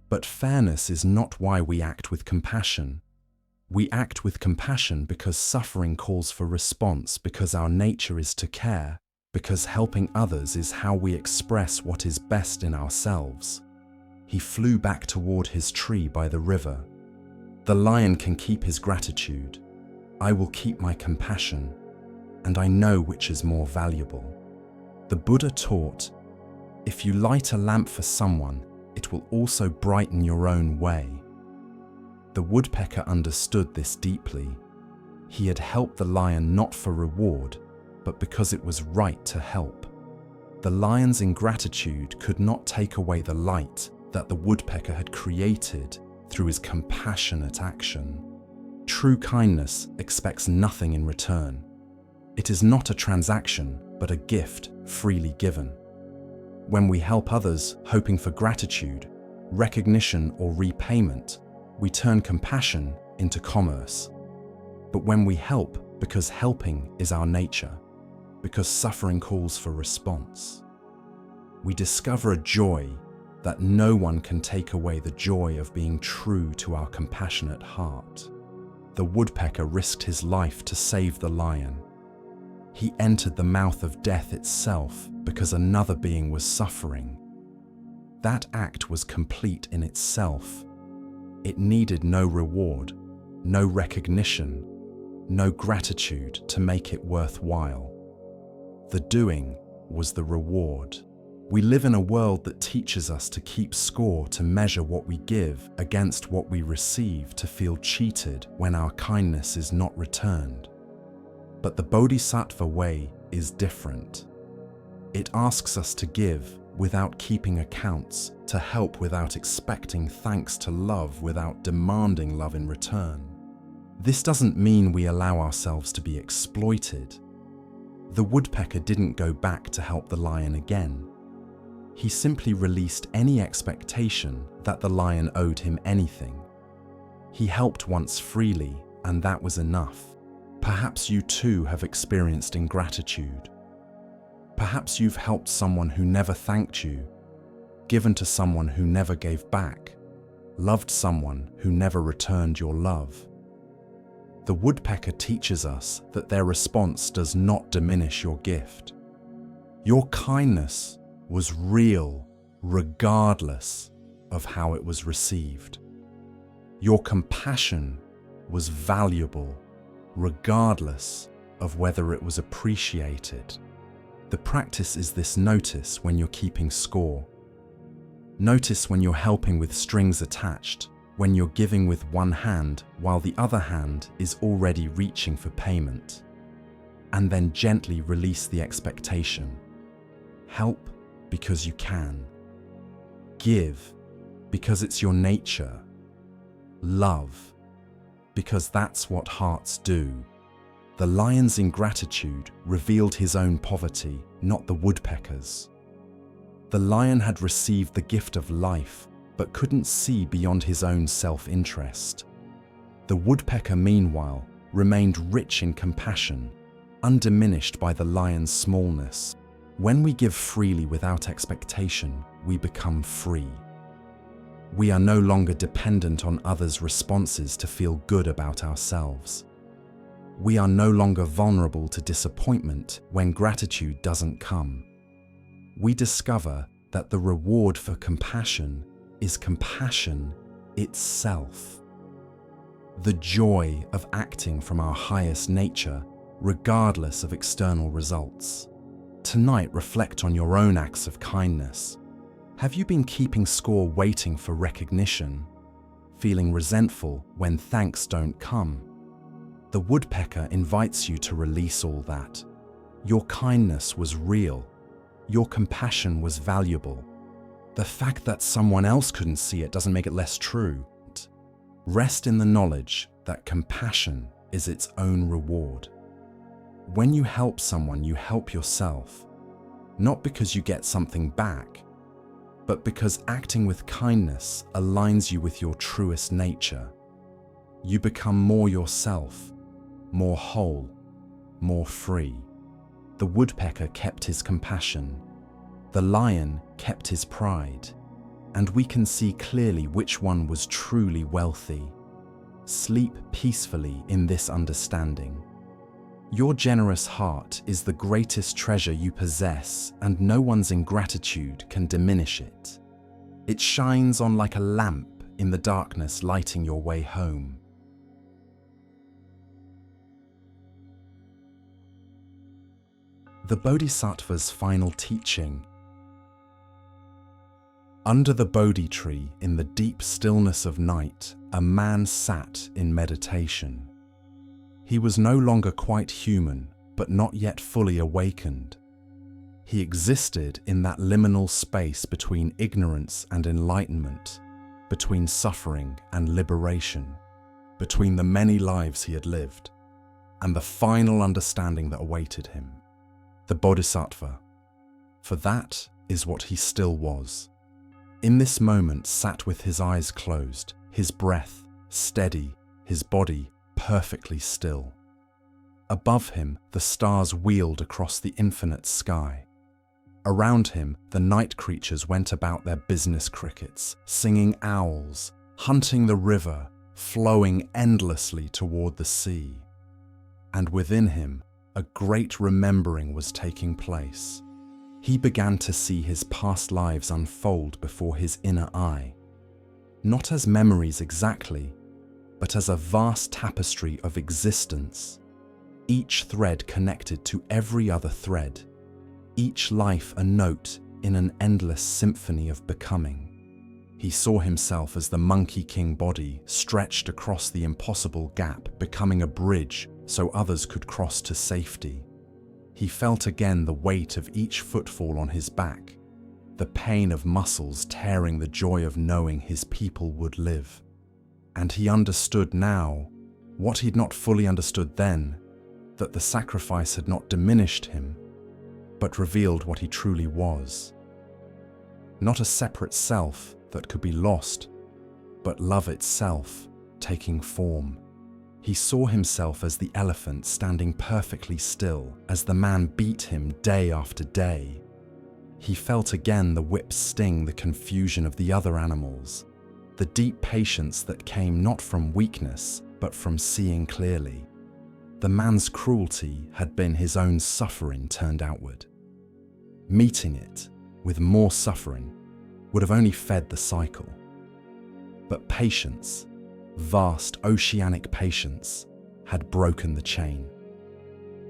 But fairness is not why we act with compassion. We act with compassion because suffering calls for response, because our nature is to care, because helping others is how we express what is best in ourselves. He flew back toward his tree by the river. The lion can keep his gratitude. I will keep my compassion, and I know which is more valuable. The Buddha taught, if you light a lamp for someone, it will also brighten your own way. The woodpecker understood this deeply. He had helped the lion not for reward, but because it was right to help. The lion's ingratitude could not take away the light that the woodpecker had created through his compassionate action. True kindness expects nothing in return. It is not a transaction, but a gift freely given. When we help others hoping for gratitude, recognition, or repayment, we turn compassion into commerce. But when we help because helping is our nature, because suffering calls for response, we discover a joy that no one can take away, the joy of being true to our compassionate heart. The woodpecker risked his life to save the lion. He entered the mouth of death itself because another being was suffering. That act was complete in itself. It needed no reward, no recognition, no gratitude to make it worthwhile. The doing was the reward. We live in a world that teaches us to keep score, to measure what we give against what we receive, to feel cheated when our kindness is not returned. But the Bodhisattva way is different. It asks us to give without keeping accounts, to help without expecting thanks, to love without demanding love in return. This doesn't mean we allow ourselves to be exploited. The woodpecker didn't go back to help the lion again. He simply released any expectation that the lion owed him anything. He helped once freely, and that was enough. Perhaps you too have experienced ingratitude. Perhaps you've helped someone who never thanked you, given to someone who never gave back, loved someone who never returned your love. The woodpecker teaches us that their response does not diminish your gift. Your kindness was real regardless of how it was received. Your compassion was valuable regardless of whether it was appreciated. The practice is this: notice when you're keeping score. Notice when you're helping with strings attached, when you're giving with one hand while the other hand is already reaching for payment. And then gently release the expectation. Help because you can. Give because it's your nature. Love because that's what hearts do. The lion's ingratitude revealed his own poverty, not the woodpecker's. The lion had received the gift of life, but couldn't see beyond his own self-interest. The woodpecker, meanwhile, remained rich in compassion, undiminished by the lion's smallness. When we give freely without expectation, we become free. We are no longer dependent on others' responses to feel good about ourselves. We are no longer vulnerable to disappointment when gratitude doesn't come. We discover that the reward for compassion is compassion itself. The joy of acting from our highest nature, regardless of external results. Tonight, reflect on your own acts of kindness. Have you been keeping score waiting for recognition, feeling resentful when thanks don't come? The woodpecker invites you to release all that. Your kindness was real. Your compassion was valuable. The fact that someone else couldn't see it doesn't make it less true. Rest in the knowledge that compassion is its own reward. When you help someone, you help yourself, not because you get something back, but because acting with kindness aligns you with your truest nature. You become more yourself, more whole, more free. The woodpecker kept his compassion, the lion kept his pride, and we can see clearly which one was truly wealthy. Sleep peacefully in this understanding. Your generous heart is the greatest treasure you possess, and no one's ingratitude can diminish it. It shines on like a lamp in the darkness, lighting your way home. The Bodhisattva's final teaching. Under the Bodhi tree, in the deep stillness of night, a man sat in meditation. He was no longer quite human, but not yet fully awakened. He existed in that liminal space between ignorance and enlightenment, between suffering and liberation, between the many lives he had lived, and the final understanding that awaited him. The Bodhisattva, for that is what he still was. In this moment sat with his eyes closed, his breath steady, his body perfectly still. Above him, the stars wheeled across the infinite sky. Around him, the night creatures went about their business crickets, singing owls, hunting the river, flowing endlessly toward the sea. And within him, a great remembering was taking place. He began to see his past lives unfold before his inner eye, not as memories exactly, but as a vast tapestry of existence, each thread connected to every other thread, each life a note in an endless symphony of becoming. He saw himself as the Monkey King body stretched across the impossible gap, becoming a bridge so others could cross to safety. He felt again the weight of each footfall on his back, the pain of muscles tearing the joy of knowing his people would live. And he understood now, what he'd not fully understood then, that the sacrifice had not diminished him, but revealed what he truly was. Not a separate self that could be lost, but love itself taking form. He saw himself as the elephant standing perfectly still as the man beat him day after day. He felt again the whip's sting, the confusion of the other animals, the deep patience that came not from weakness, but from seeing clearly. The man's cruelty had been his own suffering turned outward. Meeting it with more suffering would have only fed the cycle. But patience, vast oceanic patience, had broken the chain.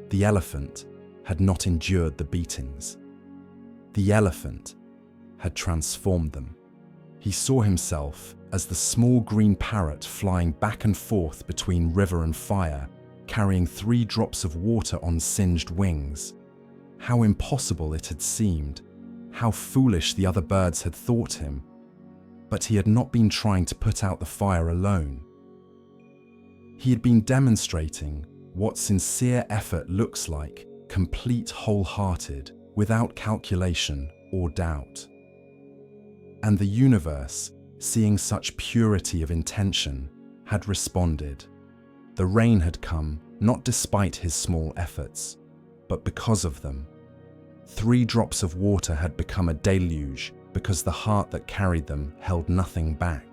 The elephant had not endured the beatings. The elephant had transformed them. He saw himself as the small green parrot flying back and forth between river and fire, carrying 3 drops of water on singed wings. How impossible it had seemed, how foolish the other birds had thought him. But he had not been trying to put out the fire alone. He had been demonstrating what sincere effort looks like, complete wholehearted, without calculation or doubt. And the universe, seeing such purity of intention, had responded. The rain had come, not despite his small efforts, but because of them. 3 drops of water had become a deluge because the heart that carried them held nothing back.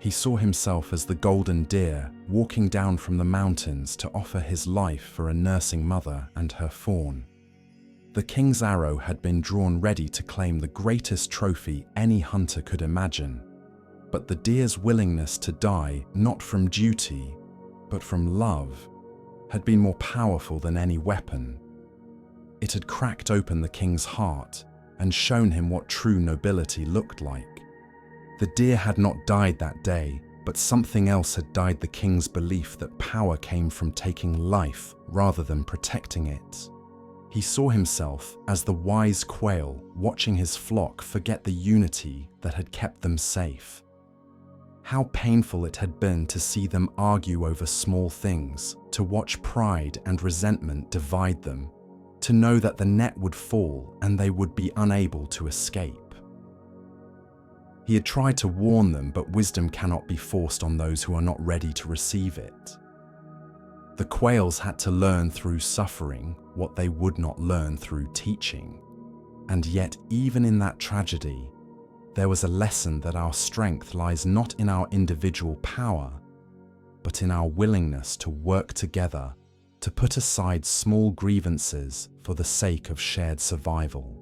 He saw himself as the golden deer walking down from the mountains to offer his life for a nursing mother and her fawn. The king's arrow had been drawn ready to claim the greatest trophy any hunter could imagine. But the deer's willingness to die, not from duty, but from love, had been more powerful than any weapon. It had cracked open the king's heart and shown him what true nobility looked like. The deer had not died that day, but something else had died: the king's belief that power came from taking life rather than protecting it. He saw himself as the wise quail watching his flock forget the unity that had kept them safe. How painful it had been to see them argue over small things, to watch pride and resentment divide them, to know that the net would fall and they would be unable to escape. He had tried to warn them, but wisdom cannot be forced on those who are not ready to receive it. The quails had to learn through suffering what they would not learn through teaching. And yet, even in that tragedy, there was a lesson that our strength lies not in our individual power, but in our willingness to work together, to put aside small grievances for the sake of shared survival.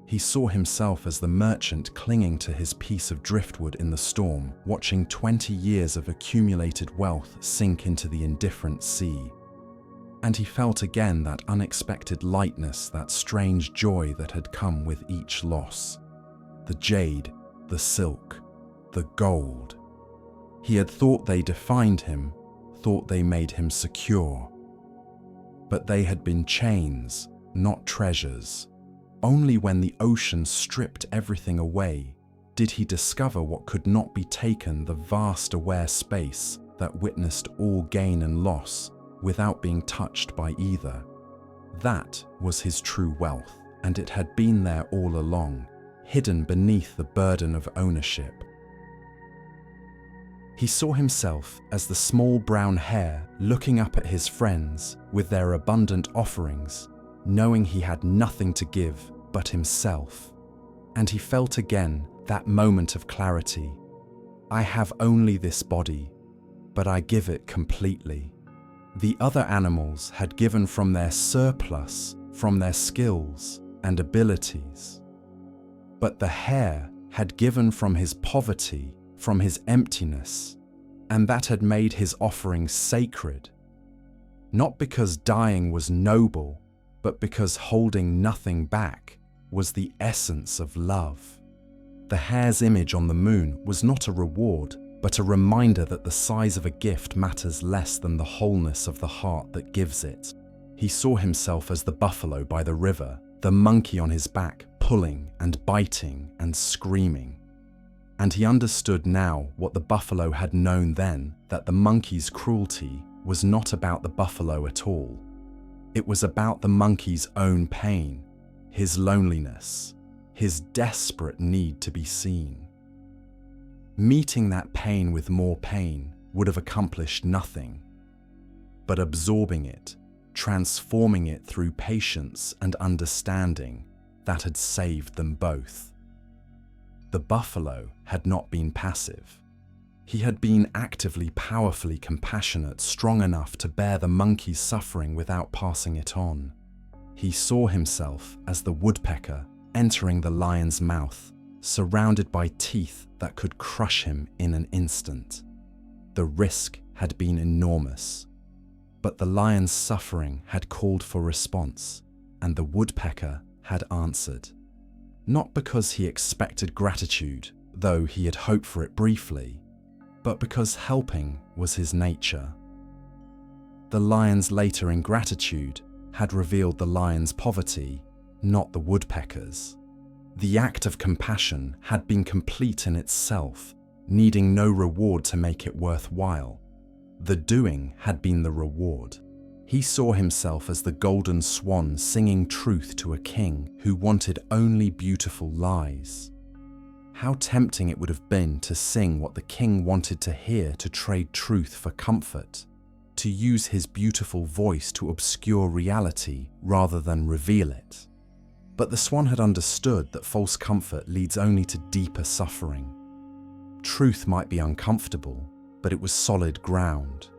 He saw himself as the merchant clinging to his piece of driftwood in the storm, watching 20 years of accumulated wealth sink into the indifferent sea. And he felt again that unexpected lightness, that strange joy that had come with each loss. The jade, the silk, the gold. He had thought they defined him, thought they made him secure. But they had been chains, not treasures. Only when the ocean stripped everything away did he discover what could not be taken: the vast aware space that witnessed all gain and loss without being touched by either. That was his true wealth, and it had been there all along, hidden beneath the burden of ownership. He saw himself as the small brown hare looking up at his friends with their abundant offerings, knowing he had nothing to give but himself. And he felt again that moment of clarity. I have only this body, but I give it completely. The other animals had given from their surplus, from their skills and abilities. But the hare had given from his poverty, from his emptiness, and that had made his offering sacred. Not because dying was noble, but because holding nothing back was the essence of love. The hare's image on the moon was not a reward, but a reminder that the size of a gift matters less than the wholeness of the heart that gives it. He saw himself as the buffalo by the river, the monkey on his back, pulling and biting and screaming. And he understood now what the buffalo had known then, that the monkey's cruelty was not about the buffalo at all. It was about the monkey's own pain, his loneliness, his desperate need to be seen. Meeting that pain with more pain would have accomplished nothing, but absorbing it, transforming it through patience and understanding, that had saved them both. The buffalo had not been passive. He had been actively, powerfully compassionate, strong enough to bear the monkey's suffering without passing it on. He saw himself as the woodpecker entering the lion's mouth, surrounded by teeth that could crush him in an instant. The risk had been enormous, but the lion's suffering had called for response, and the woodpecker had answered. Not because he expected gratitude, though he had hoped for it briefly, but because helping was his nature. The lion's later ingratitude had revealed the lion's poverty, not the woodpecker's. The act of compassion had been complete in itself, needing no reward to make it worthwhile. The doing had been the reward. He saw himself as the golden swan singing truth to a king who wanted only beautiful lies. How tempting it would have been to sing what the king wanted to hear, to trade truth for comfort, to use his beautiful voice to obscure reality rather than reveal it. But the swan had understood that false comfort leads only to deeper suffering. True truth might be uncomfortable, but it was solid ground.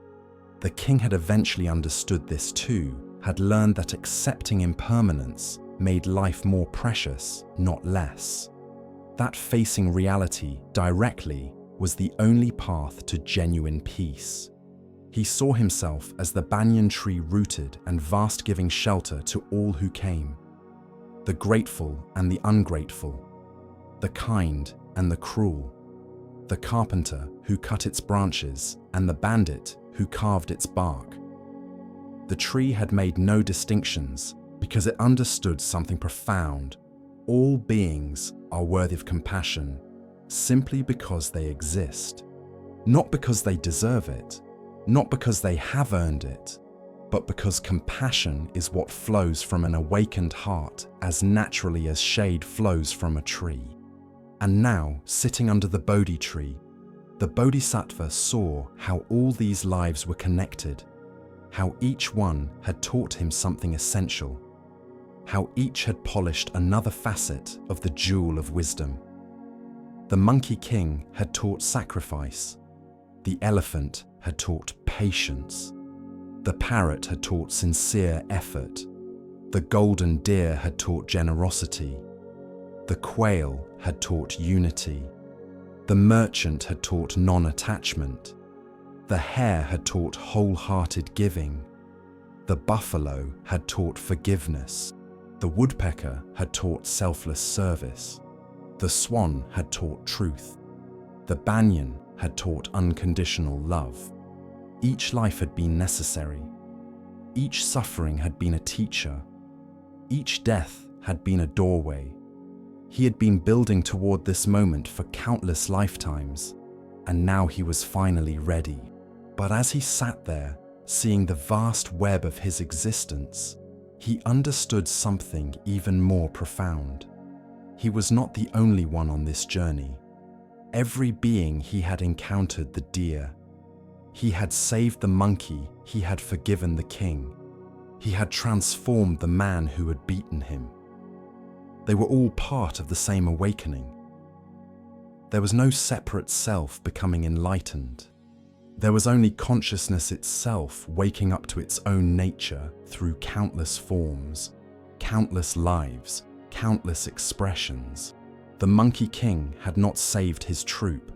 The king had eventually understood this too, had learned that accepting impermanence made life more precious, not less. That facing reality directly was the only path to genuine peace. He saw himself as the banyan tree rooted and vast, giving shelter to all who came. The grateful and the ungrateful, the kind and the cruel, the carpenter who cut its branches and the bandit who carved its bark. The tree had made no distinctions because it understood something profound. All beings are worthy of compassion simply because they exist, not because they deserve it, not because they have earned it, but because compassion is what flows from an awakened heart as naturally as shade flows from a tree. And now, sitting under the Bodhi tree, the Bodhisattva saw how all these lives were connected, how each one had taught him something essential, how each had polished another facet of the jewel of wisdom. The Monkey King had taught sacrifice, the elephant had taught patience, the parrot had taught sincere effort, the golden deer had taught generosity, the quail had taught unity, the merchant had taught non-attachment, the hare had taught wholehearted giving, the buffalo had taught forgiveness, the woodpecker had taught selfless service, the swan had taught truth, the banyan had taught unconditional love. Each life had been necessary. Each suffering had been a teacher. Each death had been a doorway. He had been building toward this moment for countless lifetimes, and now he was finally ready. But as he sat there, seeing the vast web of his existence, he understood something even more profound. He was not the only one on this journey. Every being he had encountered the deer. He had saved the monkey, he had forgiven the king. He had transformed the man who had beaten him. They were all part of the same awakening. There was no separate self becoming enlightened. There was only consciousness itself waking up to its own nature through countless forms, countless lives, countless expressions. The Monkey King had not saved his troop.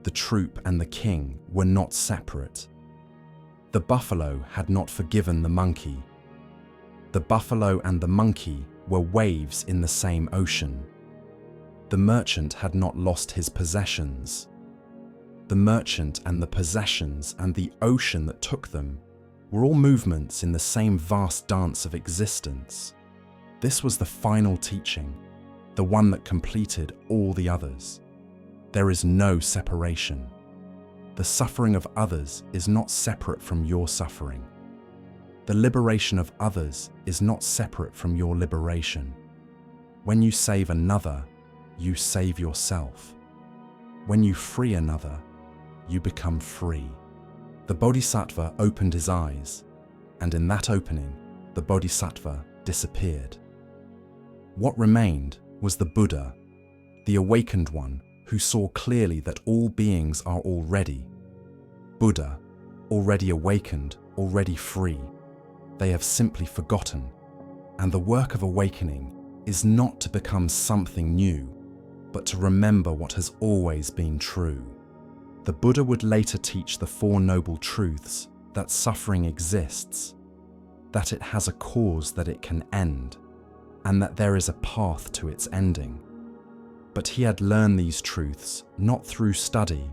The troop and the king were not separate. The buffalo had not forgiven the monkey. The buffalo and the monkey were waves in the same ocean. The merchant had not lost his possessions. The merchant and the possessions and the ocean that took them were all movements in the same vast dance of existence. This was the final teaching, the one that completed all the others. There is no separation. The suffering of others is not separate from your suffering. The liberation of others is not separate from your liberation. When you save another, you save yourself. When you free another, you become free. The Bodhisattva opened his eyes, and in that opening, the Bodhisattva disappeared. What remained was the Buddha, the awakened one who saw clearly that all beings are already Buddha, already awakened, already free. They have simply forgotten, and the work of awakening is not to become something new, but to remember what has always been true. The Buddha would later teach the Four Noble Truths, that suffering exists, that it has a cause that it can end, and that there is a path to its ending. But he had learned these truths not through study,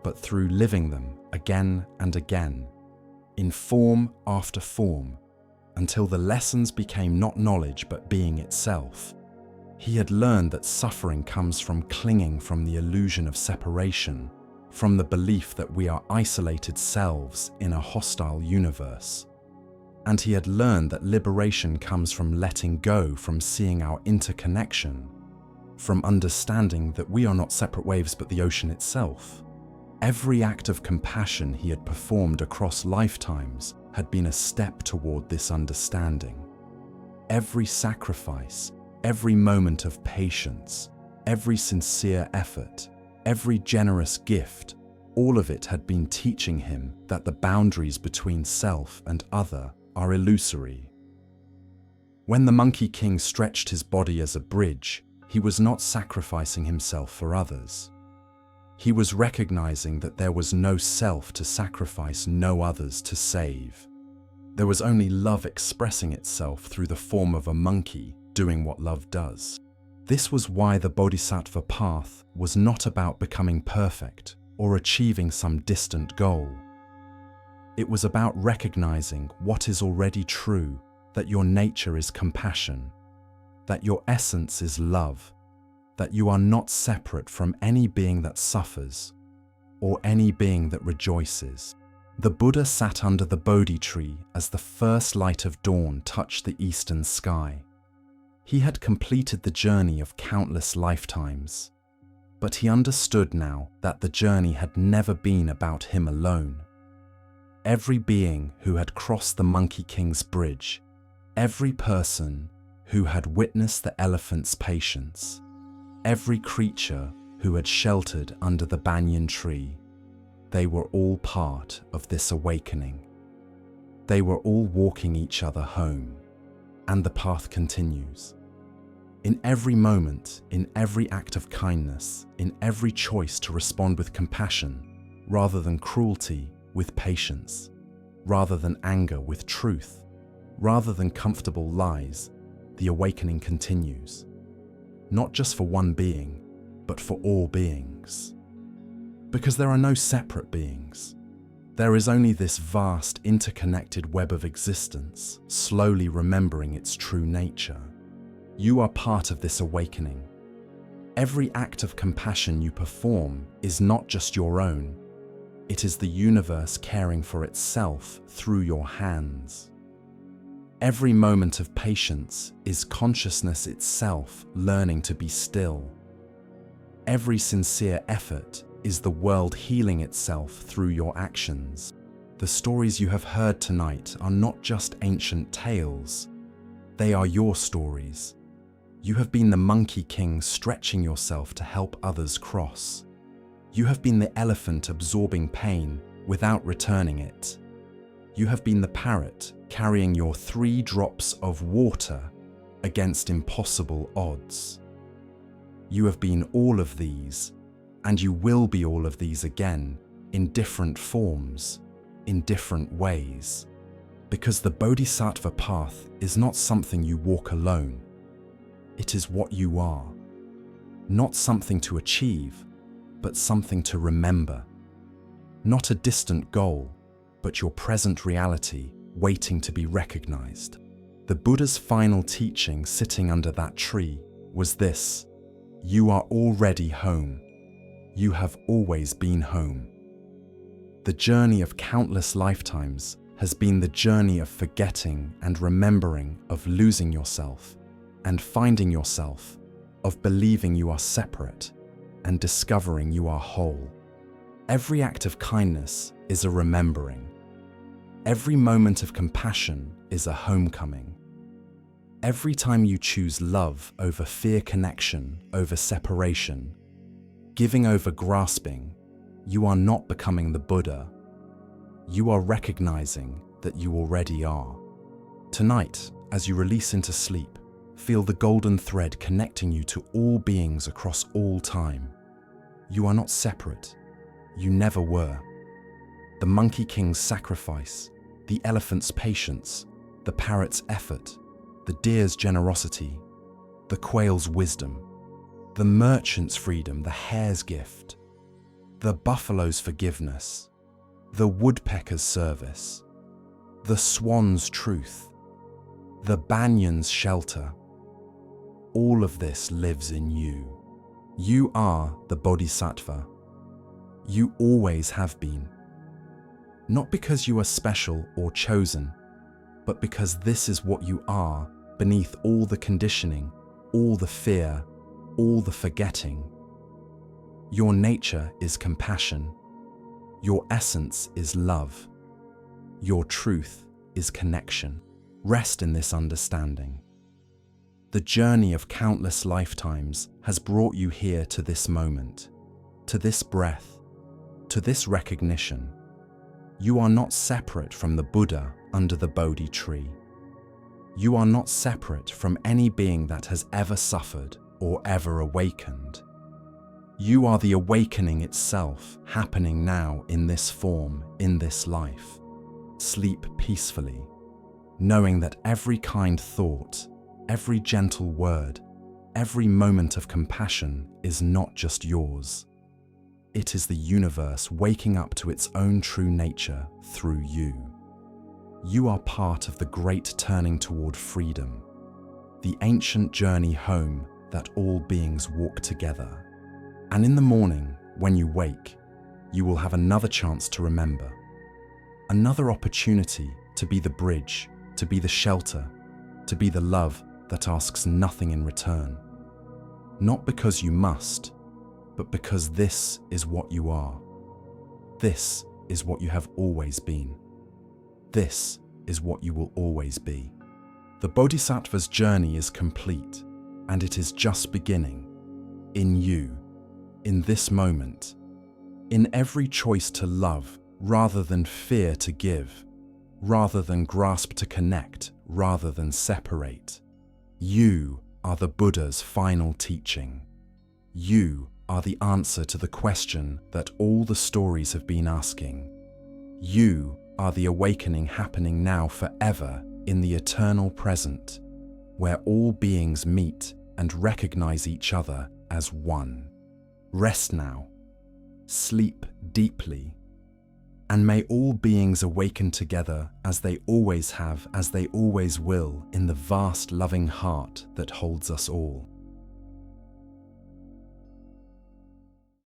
but through living them again and again, in form after form, until the lessons became not knowledge but being itself. He had learned that suffering comes from clinging from the illusion of separation, from the belief that we are isolated selves in a hostile universe. And he had learned that liberation comes from letting go, from seeing our interconnection, from understanding that we are not separate waves but the ocean itself. Every act of compassion he had performed across lifetimes had been a step toward this understanding. Every sacrifice, every moment of patience, every sincere effort every generous gift, all of it had been teaching him that the boundaries between self and other are illusory. When the Monkey King stretched his body as a bridge, he was not sacrificing himself for others. He was recognizing that there was no self to sacrifice, no others to save. There was only love expressing itself through the form of a monkey doing what love does. This was why the Bodhisattva path was not about becoming perfect or achieving some distant goal. It was about recognizing what is already true, that your nature is compassion, that your essence is love, that you are not separate from any being that suffers or any being that rejoices. The Buddha sat under the Bodhi tree as the first light of dawn touched the eastern sky. He had completed the journey of countless lifetimes, but he understood now that the journey had never been about him alone. Every being who had crossed the Monkey King's bridge, every person who had witnessed the elephant's patience, every creature who had sheltered under the banyan tree, they were all part of this awakening. They were all walking each other home, and the path continues. In every moment, in every act of kindness, in every choice to respond with compassion, rather than cruelty, with patience, rather than anger, with truth, rather than comfortable lies, the awakening continues. Not just for one being, but for all beings. Because there are no separate beings. There is only this vast, interconnected web of existence, slowly remembering its true nature. You are part of this awakening. Every act of compassion you perform is not just your own. It is the universe caring for itself through your hands. Every moment of patience is consciousness itself learning to be still. Every sincere effort is the world healing itself through your actions. The stories you have heard tonight are not just ancient tales. They are your stories. You have been the Monkey King stretching yourself to help others cross. You have been the elephant absorbing pain without returning it. You have been the parrot carrying your 3 drops of water against impossible odds. You have been all of these, and you will be all of these again, in different forms, in different ways. Because the Bodhisattva path is not something you walk alone. It is what you are. Not something to achieve, but something to remember. Not a distant goal, but your present reality waiting to be recognized. The Buddha's final teaching sitting under that tree was this: you are already home. You have always been home. The journey of countless lifetimes has been the journey of forgetting and remembering, of losing yourself and finding yourself, of believing you are separate and discovering you are whole. Every act of kindness is a remembering. Every moment of compassion is a homecoming. Every time you choose love over fear, connection over separation, giving over grasping, you are not becoming the Buddha. You are recognizing that you already are. Tonight, as you release into sleep, feel the golden thread connecting you to all beings across all time. You are not separate. You never were. The Monkey King's sacrifice, the elephant's patience, the parrot's effort, the deer's generosity, the quail's wisdom, the merchant's freedom, the hare's gift, the buffalo's forgiveness, the woodpecker's service, the swan's truth, the banyan's shelter. All of this lives in you. You are the Bodhisattva. You always have been. Not because you are special or chosen, but because this is what you are beneath all the conditioning, all the fear, all the forgetting. Your nature is compassion. Your essence is love. Your truth is connection. Rest in this understanding. The journey of countless lifetimes has brought you here to this moment. to this breath, to this recognition. You are not separate from the Buddha under the Bodhi tree. You are not separate from any being that has ever suffered or ever awakened. You are the awakening itself, happening now in this form, in this life. Sleep peacefully, knowing that every kind thought, every gentle word, every moment of compassion is not just yours. It is the universe waking up to its own true nature through you. You are part of the great turning toward freedom, the ancient journey home that all beings walk together. And in the morning, when you wake, you will have another chance to remember, another opportunity to be the bridge, to be the shelter, to be the love that asks nothing in return. Not because you must, but because this is what you are. This is what you have always been. This is what you will always be. The Bodhisattva's journey is complete, and it is just beginning. In you, in this moment, in every choice to love rather than fear to give, rather than grasp to connect, rather than separate. You are the Buddha's final teaching. You are the answer to the question that all the stories have been asking. You are the awakening happening now forever in the eternal present, where all beings meet and recognize each other as one. Rest now, sleep deeply, and may all beings awaken together as they always have, as they always will, in the vast loving heart that holds us all.